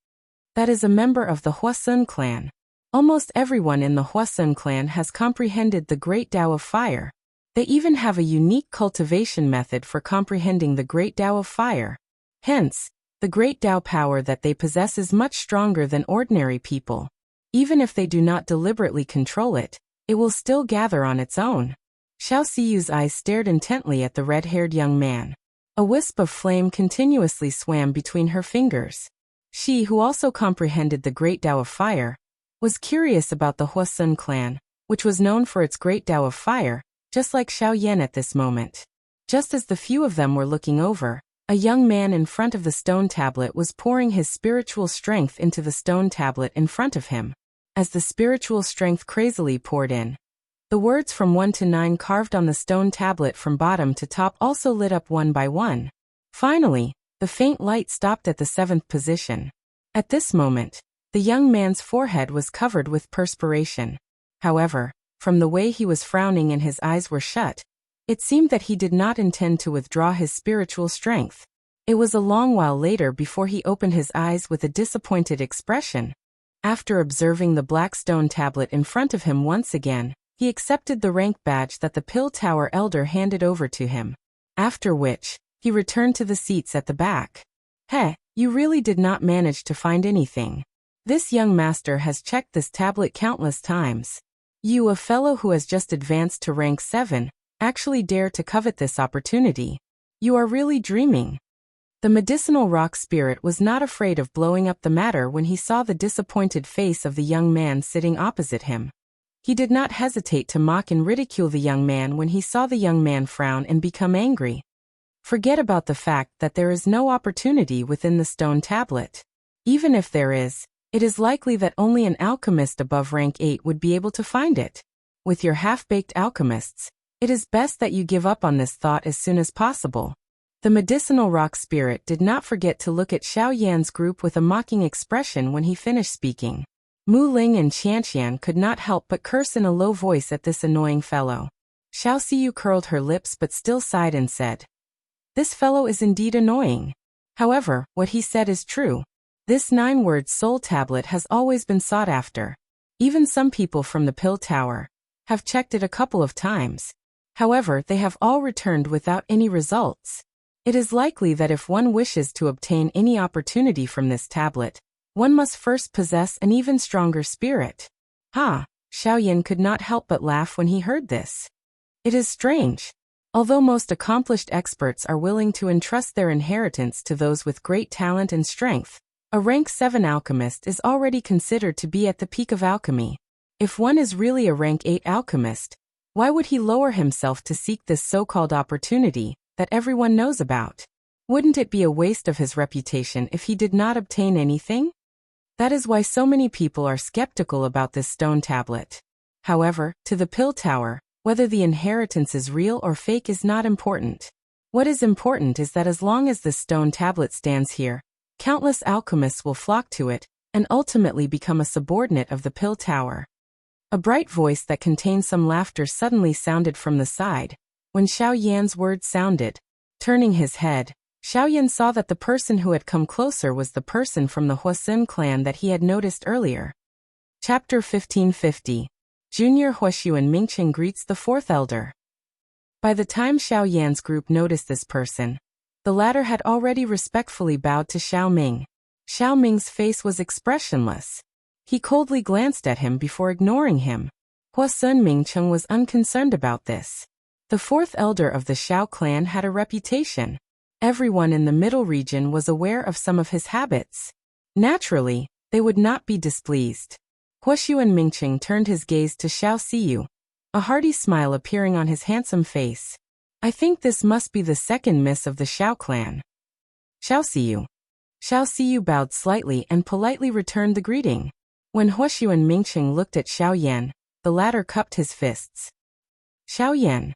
That is a member of the Huasun clan. Almost everyone in the Huasun clan has comprehended the Great Tao of Fire. They even have a unique cultivation method for comprehending the Great Tao of Fire. Hence, the Great Tao power that they possess is much stronger than ordinary people. Even if they do not deliberately control it, it will still gather on its own. Xiao Siyu's eyes stared intently at the red-haired young man. A wisp of flame continuously swam between her fingers. She, who also comprehended the Great Tao of Fire, was curious about the Huasun clan, which was known for its Great Tao of Fire, just like Xiao Yan at this moment. Just as the few of them were looking over, a young man in front of the stone tablet was pouring his spiritual strength into the stone tablet in front of him. As the spiritual strength crazily poured in, the words from 1 to 9 carved on the stone tablet from bottom to top also lit up one by one. Finally, the faint light stopped at the 7th position. At this moment, the young man's forehead was covered with perspiration. However, from the way he was frowning and his eyes were shut, it seemed that he did not intend to withdraw his spiritual strength. It was a long while later before he opened his eyes with a disappointed expression. After observing the black stone tablet in front of him once again, he accepted the rank badge that the Pill Tower elder handed over to him. After which, he returned to the seats at the back. "Heh, you really did not manage to find anything. This young master has checked this tablet countless times. You, a fellow who has just advanced to rank 7, actually dare to covet this opportunity. You are really dreaming." The medicinal rock spirit was not afraid of blowing up the matter when he saw the disappointed face of the young man sitting opposite him. He did not hesitate to mock and ridicule the young man when he saw the young man frown and become angry. Forget about the fact that there is no opportunity within the stone tablet. Even if there is, it is likely that only an alchemist above rank 8 would be able to find it. With your half-baked alchemists, it is best that you give up on this thought as soon as possible. The medicinal rock spirit did not forget to look at Xiao Yan's group with a mocking expression when he finished speaking. Mu Ling and Qianqian could not help but curse in a low voice at this annoying fellow. Xiao Siyu curled her lips but still sighed and said, "This fellow is indeed annoying. However, what he said is true. This 9-word soul tablet has always been sought after. Even some people from the Pill Tower have checked it a couple of times. However, they have all returned without any results. It is likely that if one wishes to obtain any opportunity from this tablet, one must first possess an even stronger spirit." Ha! Xiao Yan could not help but laugh when he heard this. It is strange. Although most accomplished experts are willing to entrust their inheritance to those with great talent and strength, a rank 7 alchemist is already considered to be at the peak of alchemy. If one is really a rank 8 alchemist, why would he lower himself to seek this so-called opportunity that everyone knows about? Wouldn't it be a waste of his reputation if he did not obtain anything? That is why so many people are skeptical about this stone tablet. However, to the Pill Tower, whether the inheritance is real or fake is not important. What is important is that as long as this stone tablet stands here, countless alchemists will flock to it, and ultimately become a subordinate of the Pill Tower. A bright voice that contained some laughter suddenly sounded from the side. When Xiao Yan's words sounded, turning his head, Xiao Yan saw that the person who had come closer was the person from the Huasun clan that he had noticed earlier. Chapter 1550. Junior Huashuan Mingqing greets the 4th elder. By the time Xiao Yan's group noticed this person, the latter had already respectfully bowed to Xiao Ming. Xiao Ming's face was expressionless. He coldly glanced at him before ignoring him. Huasun Mingqing was unconcerned about this. The 4th elder of the Xiao clan had a reputation. Everyone in the middle region was aware of some of his habits. Naturally, they would not be displeased. Huashuan Mingqing turned his gaze to Xiao Siyu, a hearty smile appearing on his handsome face. "I think this must be the second miss of the Xiao clan." Xiao Siyu. Xiao Siyu bowed slightly and politely returned the greeting. When Huashuan Mingqing looked at Xiao Yan, the latter cupped his fists. "Xiao Yan."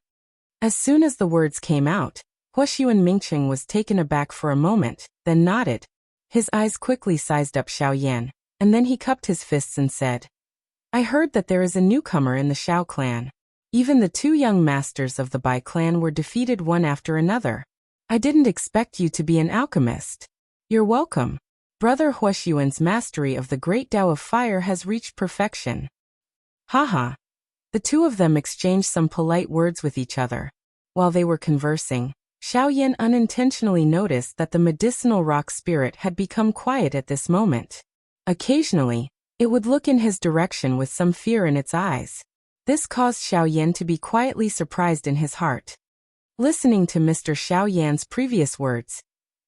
As soon as the words came out, Huashuan Mingqing was taken aback for a moment, then nodded. His eyes quickly sized up Xiao Yan, and then he cupped his fists and said, I heard that there is a newcomer in the Xiao clan. Even the two young masters of the Bai clan were defeated one after another. I didn't expect you to be an alchemist. You're welcome. Brother Huoxuan's mastery of the great Tao of Fire has reached perfection. Haha. The two of them exchanged some polite words with each other. While they were conversing, Xiao Yan unintentionally noticed that the medicinal rock spirit had become quiet at this moment. Occasionally, it would look in his direction with some fear in its eyes. This caused Xiao Yan to be quietly surprised in his heart. Listening to Mr. Xiao Yan's previous words,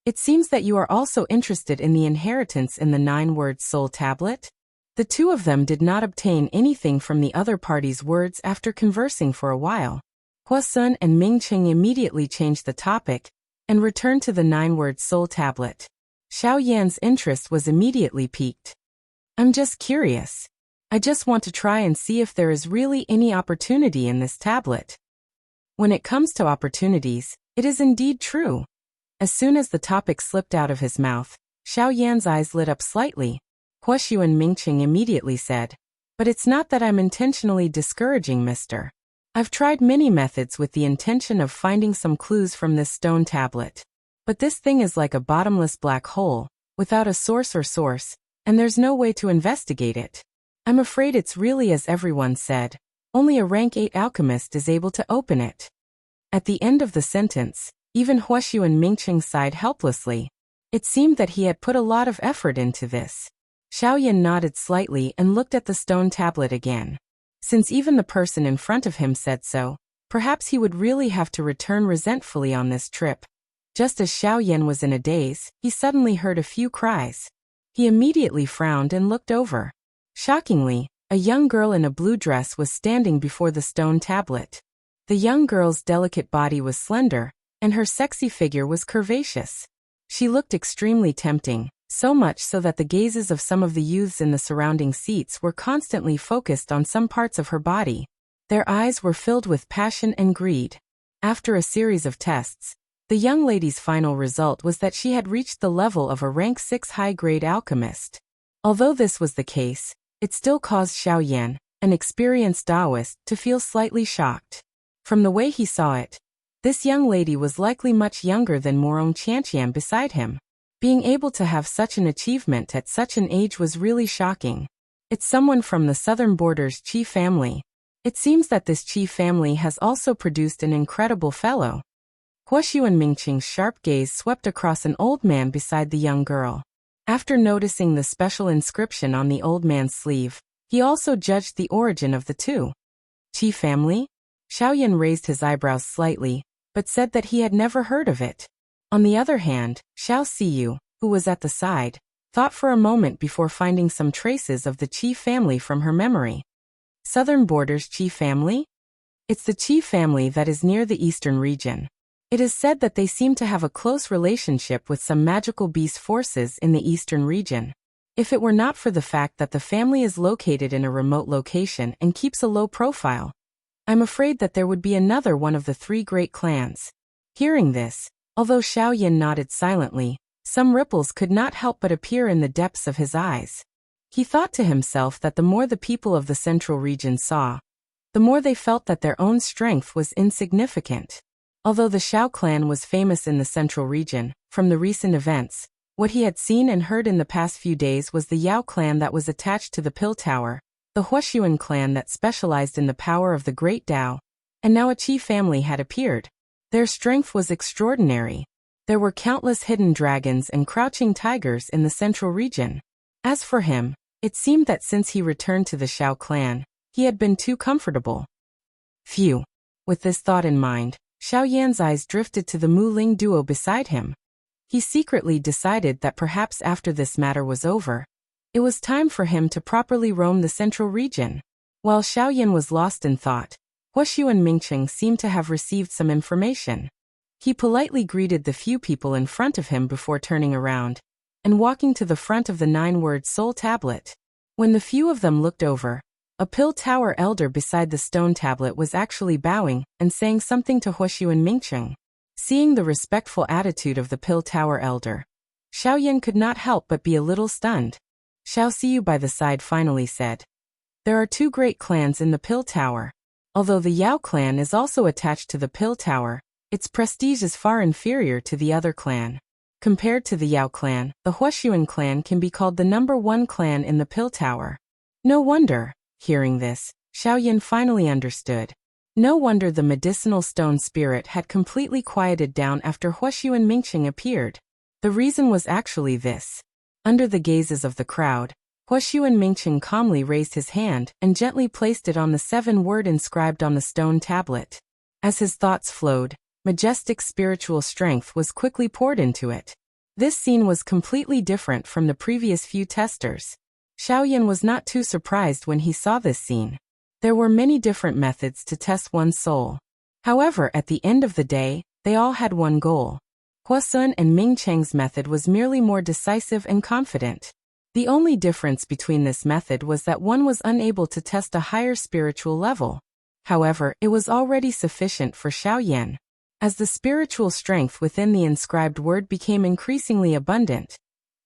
it seems that you are also interested in the inheritance in the 9-word soul tablet? The two of them did not obtain anything from the other party's words after conversing for a while. Hua Sun and Ming Qing immediately changed the topic and returned to the 9-word soul tablet. Xiao Yan's interest was immediately piqued. I'm just curious. I just want to try and see if there is really any opportunity in this tablet. When it comes to opportunities, it is indeed true. As soon as the topic slipped out of his mouth, Xiao Yan's eyes lit up slightly. Huoxu and Mingqing immediately said, but it's not that I'm intentionally discouraging Mr. I've tried many methods with the intention of finding some clues from this stone tablet. But this thing is like a bottomless black hole, without a source or source, and there's no way to investigate it. I'm afraid it's really as everyone said, only a rank 8 alchemist is able to open it. At the end of the sentence, even Huoxu and Mingqing sighed helplessly. It seemed that he had put a lot of effort into this. Xiao Yan nodded slightly and looked at the stone tablet again. Since even the person in front of him said so, perhaps he would really have to return resentfully on this trip. Just as Xiao Yan was in a daze, he suddenly heard a few cries. He immediately frowned and looked over. Shockingly, a young girl in a blue dress was standing before the stone tablet. The young girl's delicate body was slender, and her sexy figure was curvaceous. She looked extremely tempting, so much so that the gazes of some of the youths in the surrounding seats were constantly focused on some parts of her body. Their eyes were filled with passion and greed. After a series of tests, the young lady's final result was that she had reached the level of a rank 6 high-grade alchemist. Although this was the case, it still caused Xiao Yan, an experienced Taoist, to feel slightly shocked. From the way he saw it, this young lady was likely much younger than Morong Qianqian beside him. Being able to have such an achievement at such an age was really shocking. It's someone from the southern border's Qi family. It seems that this Qi family has also produced an incredible fellow. Huoxu and Mingqing's sharp gaze swept across an old man beside the young girl. After noticing the special inscription on the old man's sleeve, he also judged the origin of the two. Qi family? Xiao Yan raised his eyebrows slightly, but said that he had never heard of it. On the other hand, Xiao Siyu, who was at the side, thought for a moment before finding some traces of the Qi family from her memory. Southern Border's Qi family? It's the Qi family that is near the eastern region. It is said that they seem to have a close relationship with some magical beast forces in the eastern region. If it were not for the fact that the family is located in a remote location and keeps a low profile, I'm afraid that there would be another one of the 3 great clans. Hearing this, although Xiao Yan nodded silently, some ripples could not help but appear in the depths of his eyes. He thought to himself that the more the people of the central region saw, the more they felt that their own strength was insignificant. Although the Xiao clan was famous in the central region, from the recent events, what he had seen and heard in the past few days was the Yao clan that was attached to the Pill Tower, the Huoxuan clan that specialized in the power of the Great Tao, and now a Qi family had appeared. Their strength was extraordinary. There were countless hidden dragons and crouching tigers in the central region. As for him, it seemed that since he returned to the Xiao clan, he had been too comfortable. Phew. With this thought in mind, Xiao Yan's eyes drifted to the Mu Ling duo beside him. He secretly decided that perhaps after this matter was over, it was time for him to properly roam the central region. While Xiao Yan was lost in thought, Huoxu and Mingqing seemed to have received some information. He politely greeted the few people in front of him before turning around and walking to the front of the 9-word soul tablet. When the few of them looked over, a Pill Tower elder beside the stone tablet was actually bowing and saying something to Huoxu and Mingqing. Seeing the respectful attitude of the Pill Tower elder, Xiaoyan could not help but be a little stunned. Shall see you by the side finally said. There are two great clans in the Pill Tower. Although the Yao clan is also attached to the Pill Tower, its prestige is far inferior to the other clan. Compared to the Yao clan, the Huashuan clan can be called the #1 clan in the Pill Tower. No wonder. Hearing this, Xiaoyan finally understood. No wonder the medicinal stone spirit had completely quieted down after Huashuan Mingqing appeared. The reason was actually this. Under the gazes of the crowd, Huashuan Mingqing calmly raised his hand and gently placed it on the 7-word inscribed on the stone tablet. As his thoughts flowed, majestic spiritual strength was quickly poured into it. This scene was completely different from the previous few testers. Xiaoyan was not too surprised when he saw this scene. There were many different methods to test one's soul. However, at the end of the day, they all had one goal. Huasun and Ming Cheng's method was merely more decisive and confident. The only difference between this method was that one was unable to test a higher spiritual level. However, it was already sufficient for Xiaoyan. As the spiritual strength within the inscribed word became increasingly abundant,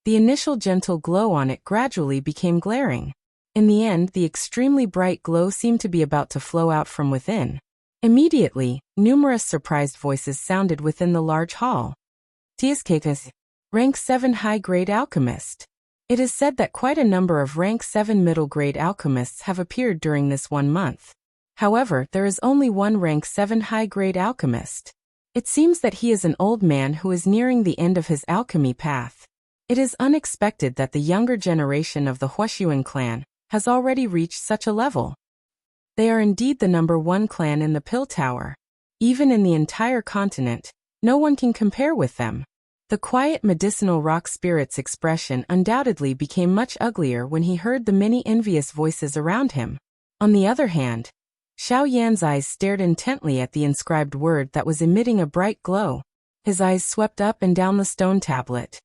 the initial gentle glow on it gradually became glaring. In the end, the extremely bright glow seemed to be about to flow out from within. Immediately, numerous surprised voices sounded within the large hall. Tiascatus, rank 7 high-grade alchemist. It is said that quite a number of rank 7 middle-grade alchemists have appeared during this 1 month. However, there is only one rank 7 high-grade alchemist. It seems that he is an old man who is nearing the end of his alchemy path. It is unexpected that the younger generation of the Huashuan clan has already reached such a level. They are indeed the #1 clan in the Pill Tower. Even in the entire continent, no one can compare with them. The quiet medicinal rock spirit's expression undoubtedly became much uglier when he heard the many envious voices around him. On the other hand, Xiaoyan's eyes stared intently at the inscribed word that was emitting a bright glow. His eyes swept up and down the stone tablet.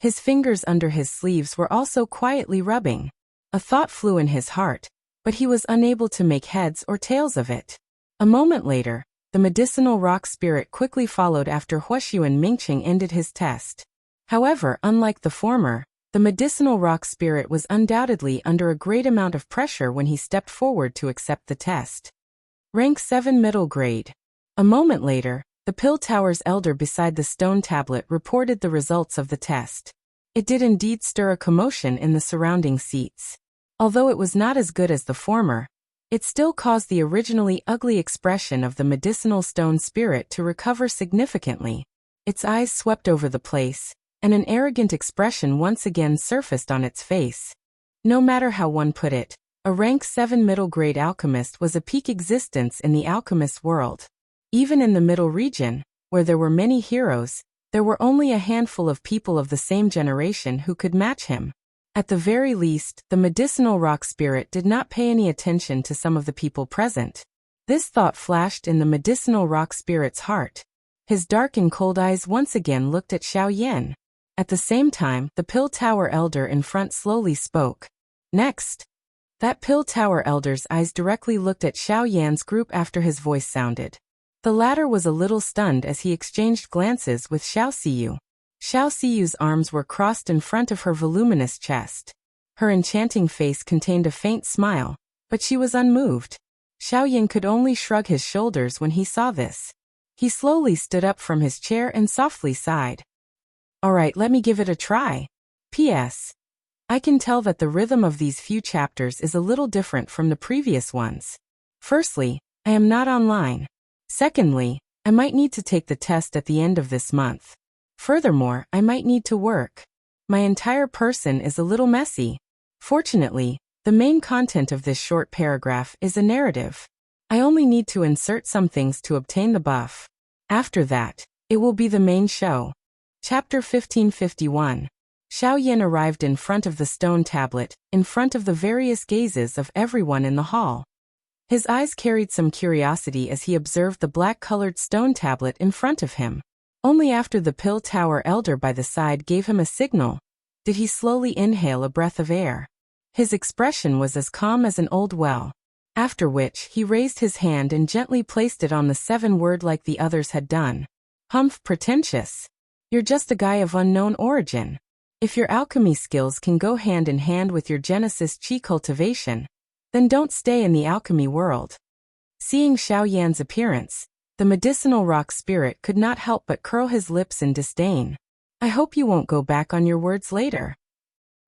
His fingers under his sleeves were also quietly rubbing. A thought flew in his heart, but he was unable to make heads or tails of it. A moment later, the medicinal rock spirit quickly followed after Huashuan Mingqing ended his test. However, unlike the former, the medicinal rock spirit was undoubtedly under a great amount of pressure when he stepped forward to accept the test. Rank 7 middle grade. A moment later, the Pill Tower's elder beside the stone tablet reported the results of the test. It did indeed stir a commotion in the surrounding seats. Although it was not as good as the former, it still caused the originally ugly expression of the medicinal stone spirit to recover significantly. Its eyes swept over the place, and an arrogant expression once again surfaced on its face. No matter how one put it, a rank 7 middle grade alchemist was a peak existence in the alchemist world. Even in the middle region, where there were many heroes, there were only a handful of people of the same generation who could match him. At the very least, the medicinal rock spirit did not pay any attention to some of the people present. This thought flashed in the medicinal rock spirit's heart. His dark and cold eyes once again looked at Xiaoyan. At the same time, the Pill Tower elder in front slowly spoke. Next. That Pill Tower elder's eyes directly looked at Xiaoyan's group after his voice sounded. The latter was a little stunned as he exchanged glances with Xiao Siyu. Xiao Siyu's arms were crossed in front of her voluminous chest. Her enchanting face contained a faint smile, but she was unmoved. Xiaoyan could only shrug his shoulders when he saw this. He slowly stood up from his chair and softly sighed. Alright, let me give it a try. P.S. I can tell that the rhythm of these few chapters is a little different from the previous ones. Firstly, I am not online. Secondly, I might need to take the test at the end of this month. Furthermore, I might need to work. My entire person is a little messy. Fortunately, the main content of this short paragraph is a narrative. I only need to insert some things to obtain the buff. After that, it will be the main show. Chapter 1551. Xiaoyan arrived in front of the stone tablet, in front of the various gazes of everyone in the hall. His eyes carried some curiosity as he observed the black-colored stone tablet in front of him. Only after the Pill Tower elder by the side gave him a signal did he slowly inhale a breath of air. His expression was as calm as an old well. After which, he raised his hand and gently placed it on the 7-word like the others had done. Humph, pretentious. You're just a guy of unknown origin. If your alchemy skills can go hand in hand with your Genesis chi cultivation, then don't stay in the alchemy world." Seeing Xiao Yan's appearance, the medicinal rock spirit could not help but curl his lips in disdain. "I hope you won't go back on your words later."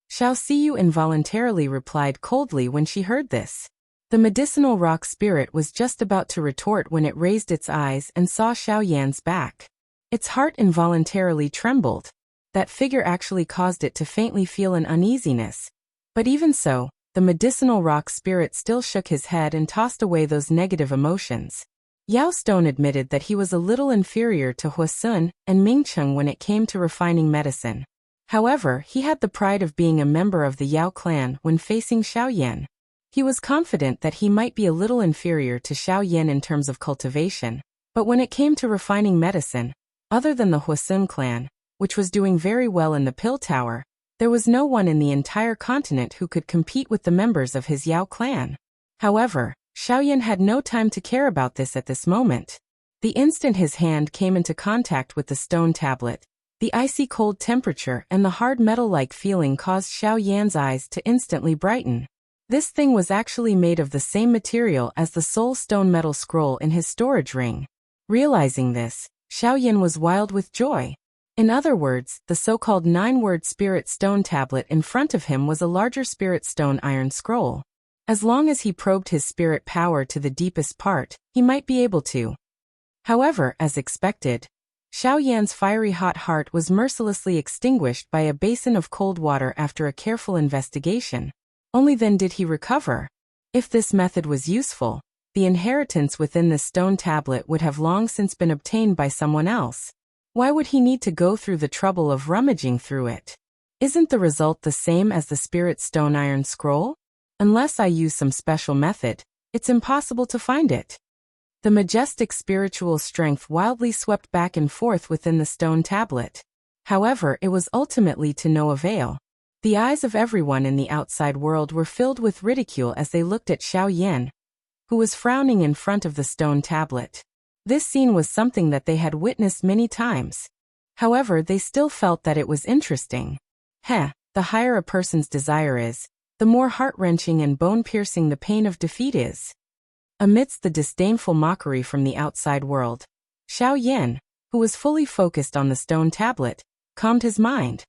Xiao Siyu involuntarily replied coldly when she heard this. The medicinal rock spirit was just about to retort when it raised its eyes and saw Xiao Yan's back. Its heart involuntarily trembled. That figure actually caused it to faintly feel an uneasiness. But even so, the medicinal rock spirit still shook his head and tossed away those negative emotions. Yao Stone admitted that he was a little inferior to Huasun and Mingcheng when it came to refining medicine. However, he had the pride of being a member of the Yao clan when facing Xiao Yan. He was confident that he might be a little inferior to Xiao Yan in terms of cultivation, but when it came to refining medicine, other than the Huasun clan, which was doing very well in the Pill Tower, there was no one in the entire continent who could compete with the members of his Yao clan. However, Xiao Yan had no time to care about this at this moment. The instant his hand came into contact with the stone tablet, the icy cold temperature and the hard metal-like feeling caused Xiao Yan's eyes to instantly brighten. This thing was actually made of the same material as the soul stone metal scroll in his storage ring. Realizing this, Xiao Yan was wild with joy. In other words, the so-called 9-word spirit stone tablet in front of him was a larger spirit stone iron scroll. As long as he probed his spirit power to the deepest part, he might be able to. However, as expected, Xiao Yan's fiery hot heart was mercilessly extinguished by a basin of cold water after a careful investigation. Only then did he recover. If this method was useful, the inheritance within the stone tablet would have long since been obtained by someone else. Why would he need to go through the trouble of rummaging through it? Isn't the result the same as the spirit stone iron scroll? Unless I use some special method, it's impossible to find it. The majestic spiritual strength wildly swept back and forth within the stone tablet. However, it was ultimately to no avail. The eyes of everyone in the outside world were filled with ridicule as they looked at Xiao Yan, who was frowning in front of the stone tablet. This scene was something that they had witnessed many times. However, they still felt that it was interesting. The higher a person's desire is, the more heart-wrenching and bone-piercing the pain of defeat is. Amidst the disdainful mockery from the outside world, Xiao Yan, who was fully focused on the stone tablet, calmed his mind.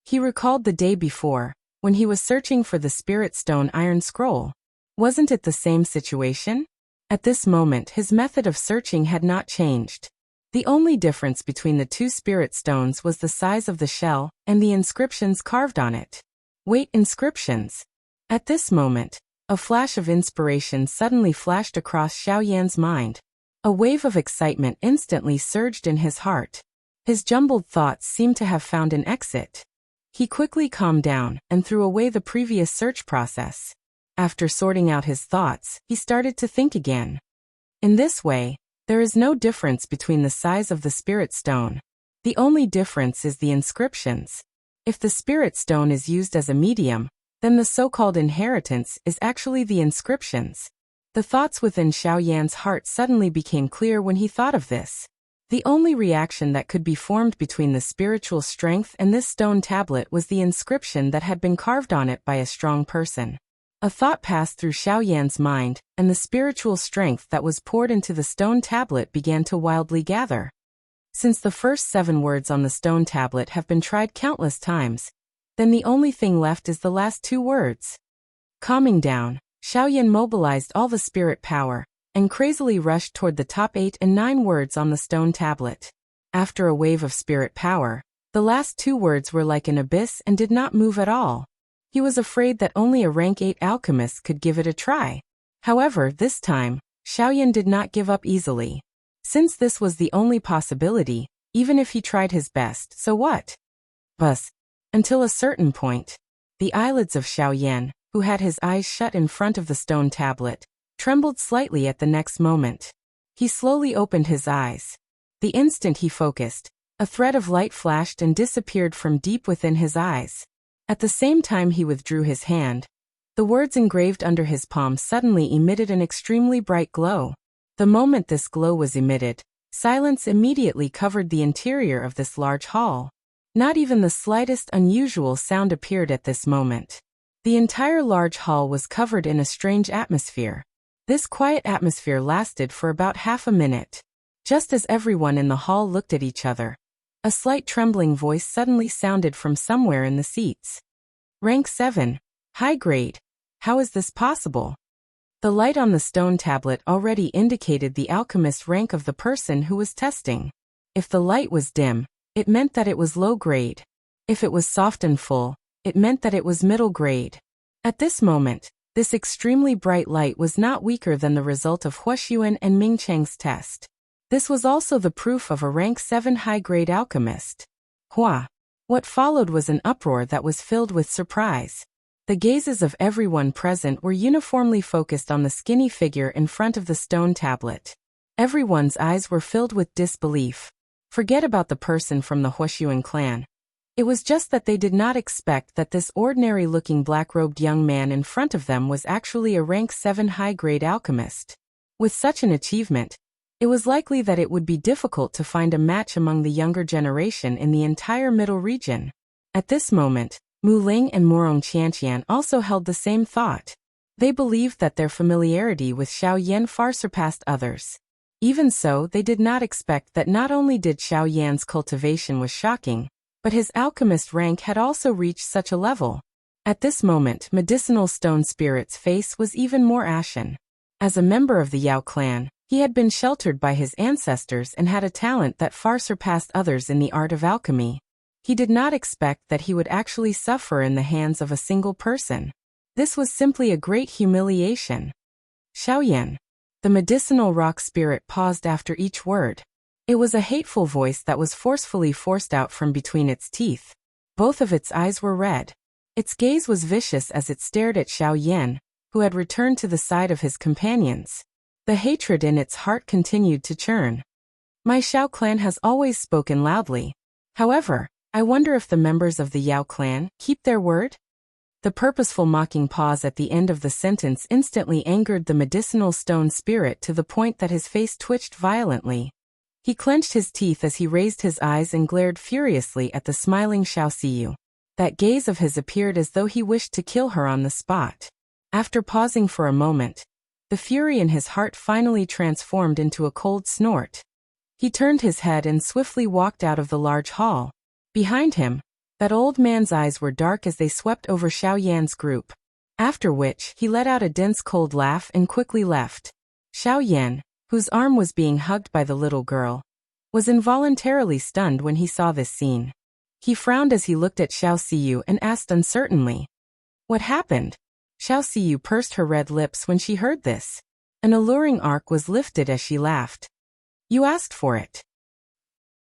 He recalled the day before, when he was searching for the spirit stone iron scroll. Wasn't it the same situation? At this moment, his method of searching had not changed. The only difference between the two spirit stones was the size of the shell and the inscriptions carved on it. Wait, inscriptions? At this moment, a flash of inspiration suddenly flashed across Xiao Yan's mind. A wave of excitement instantly surged in his heart. His jumbled thoughts seemed to have found an exit. He quickly calmed down and threw away the previous search process. After sorting out his thoughts, he started to think again. In this way, there is no difference between the size of the spirit stone. The only difference is the inscriptions. If the spirit stone is used as a medium, then the so-called inheritance is actually the inscriptions. The thoughts within Xiao Yan's heart suddenly became clear when he thought of this. The only reaction that could be formed between the spiritual strength and this stone tablet was the inscription that had been carved on it by a strong person. A thought passed through Xiao Yan's mind, and the spiritual strength that was poured into the stone tablet began to wildly gather. Since the first 7 words on the stone tablet have been tried countless times, then the only thing left is the last 2 words. Calming down, Xiao Yan mobilized all the spirit power, and crazily rushed toward the top 8 and 9 words on the stone tablet. After a wave of spirit power, the last 2 words were like an abyss and did not move at all. He was afraid that only a rank 8 alchemist could give it a try. However, this time, Xiao Yan did not give up easily. Since this was the only possibility, even if he tried his best, so what? Bus. Until a certain point, the eyelids of Xiao Yan, who had his eyes shut in front of the stone tablet, trembled slightly at the next moment. He slowly opened his eyes. The instant he focused, a thread of light flashed and disappeared from deep within his eyes. At the same time he withdrew his hand, the words engraved under his palm suddenly emitted an extremely bright glow. The moment this glow was emitted, Silence immediately covered the interior of this large hall. Not even the slightest unusual sound appeared at this moment. The entire large hall was covered in a strange atmosphere. This quiet atmosphere lasted for about half a minute. Just as everyone in the hall looked at each other, a slight trembling voice suddenly sounded from somewhere in the seats. Rank 7. High grade. How is this possible? The light on the stone tablet already indicated the alchemist rank of the person who was testing. If the light was dim, it meant that it was low grade. If it was soft and full, it meant that it was middle grade. At this moment, this extremely bright light was not weaker than the result of Huaxuan and Ming Cheng's test. This was also the proof of a rank 7 high-grade alchemist. Hua! What followed was an uproar that was filled with surprise. The gazes of everyone present were uniformly focused on the skinny figure in front of the stone tablet. Everyone's eyes were filled with disbelief. Forget about the person from the Huaxuan clan. It was just that they did not expect that this ordinary-looking black-robed young man in front of them was actually a rank 7 high-grade alchemist. With such an achievement, it was likely that it would be difficult to find a match among the younger generation in the entire middle region. At this moment, Mu Ling and Morong Qianqian also held the same thought. They believed that their familiarity with Xiao Yan far surpassed others. Even so, they did not expect that not only did Xiao Yan's cultivation was shocking, but his alchemist rank had also reached such a level. At this moment, Medicinal Stone Spirit's face was even more ashen. As a member of the Yao clan, he had been sheltered by his ancestors and had a talent that far surpassed others in the art of alchemy. He did not expect that he would actually suffer in the hands of a single person. This was simply a great humiliation. Xiaoyan. The medicinal rock spirit paused after each word. It was a hateful voice that was forcefully forced out from between its teeth. Both of its eyes were red. Its gaze was vicious as it stared at Xiaoyan, who had returned to the side of his companions. The hatred in its heart continued to churn. My Xiao clan has always spoken loudly. However, I wonder if the members of the Yao clan keep their word? The purposeful mocking pause at the end of the sentence instantly angered the medicinal stone spirit to the point that his face twitched violently. He clenched his teeth as he raised his eyes and glared furiously at the smiling Xiao Siyu. That gaze of his appeared as though he wished to kill her on the spot. After pausing for a moment, the fury in his heart finally transformed into a cold snort. He turned his head and swiftly walked out of the large hall. Behind him, that old man's eyes were dark as they swept over Xiao Yan's group. After which, he let out a dense cold laugh and quickly left. Xiao Yan, whose arm was being hugged by the little girl, was involuntarily stunned when he saw this scene. He frowned as he looked at Xiao Siyu and asked uncertainly, "What happened?" Xiao Siyu pursed her red lips when she heard this. An alluring arc was lifted as she laughed. "You asked for it."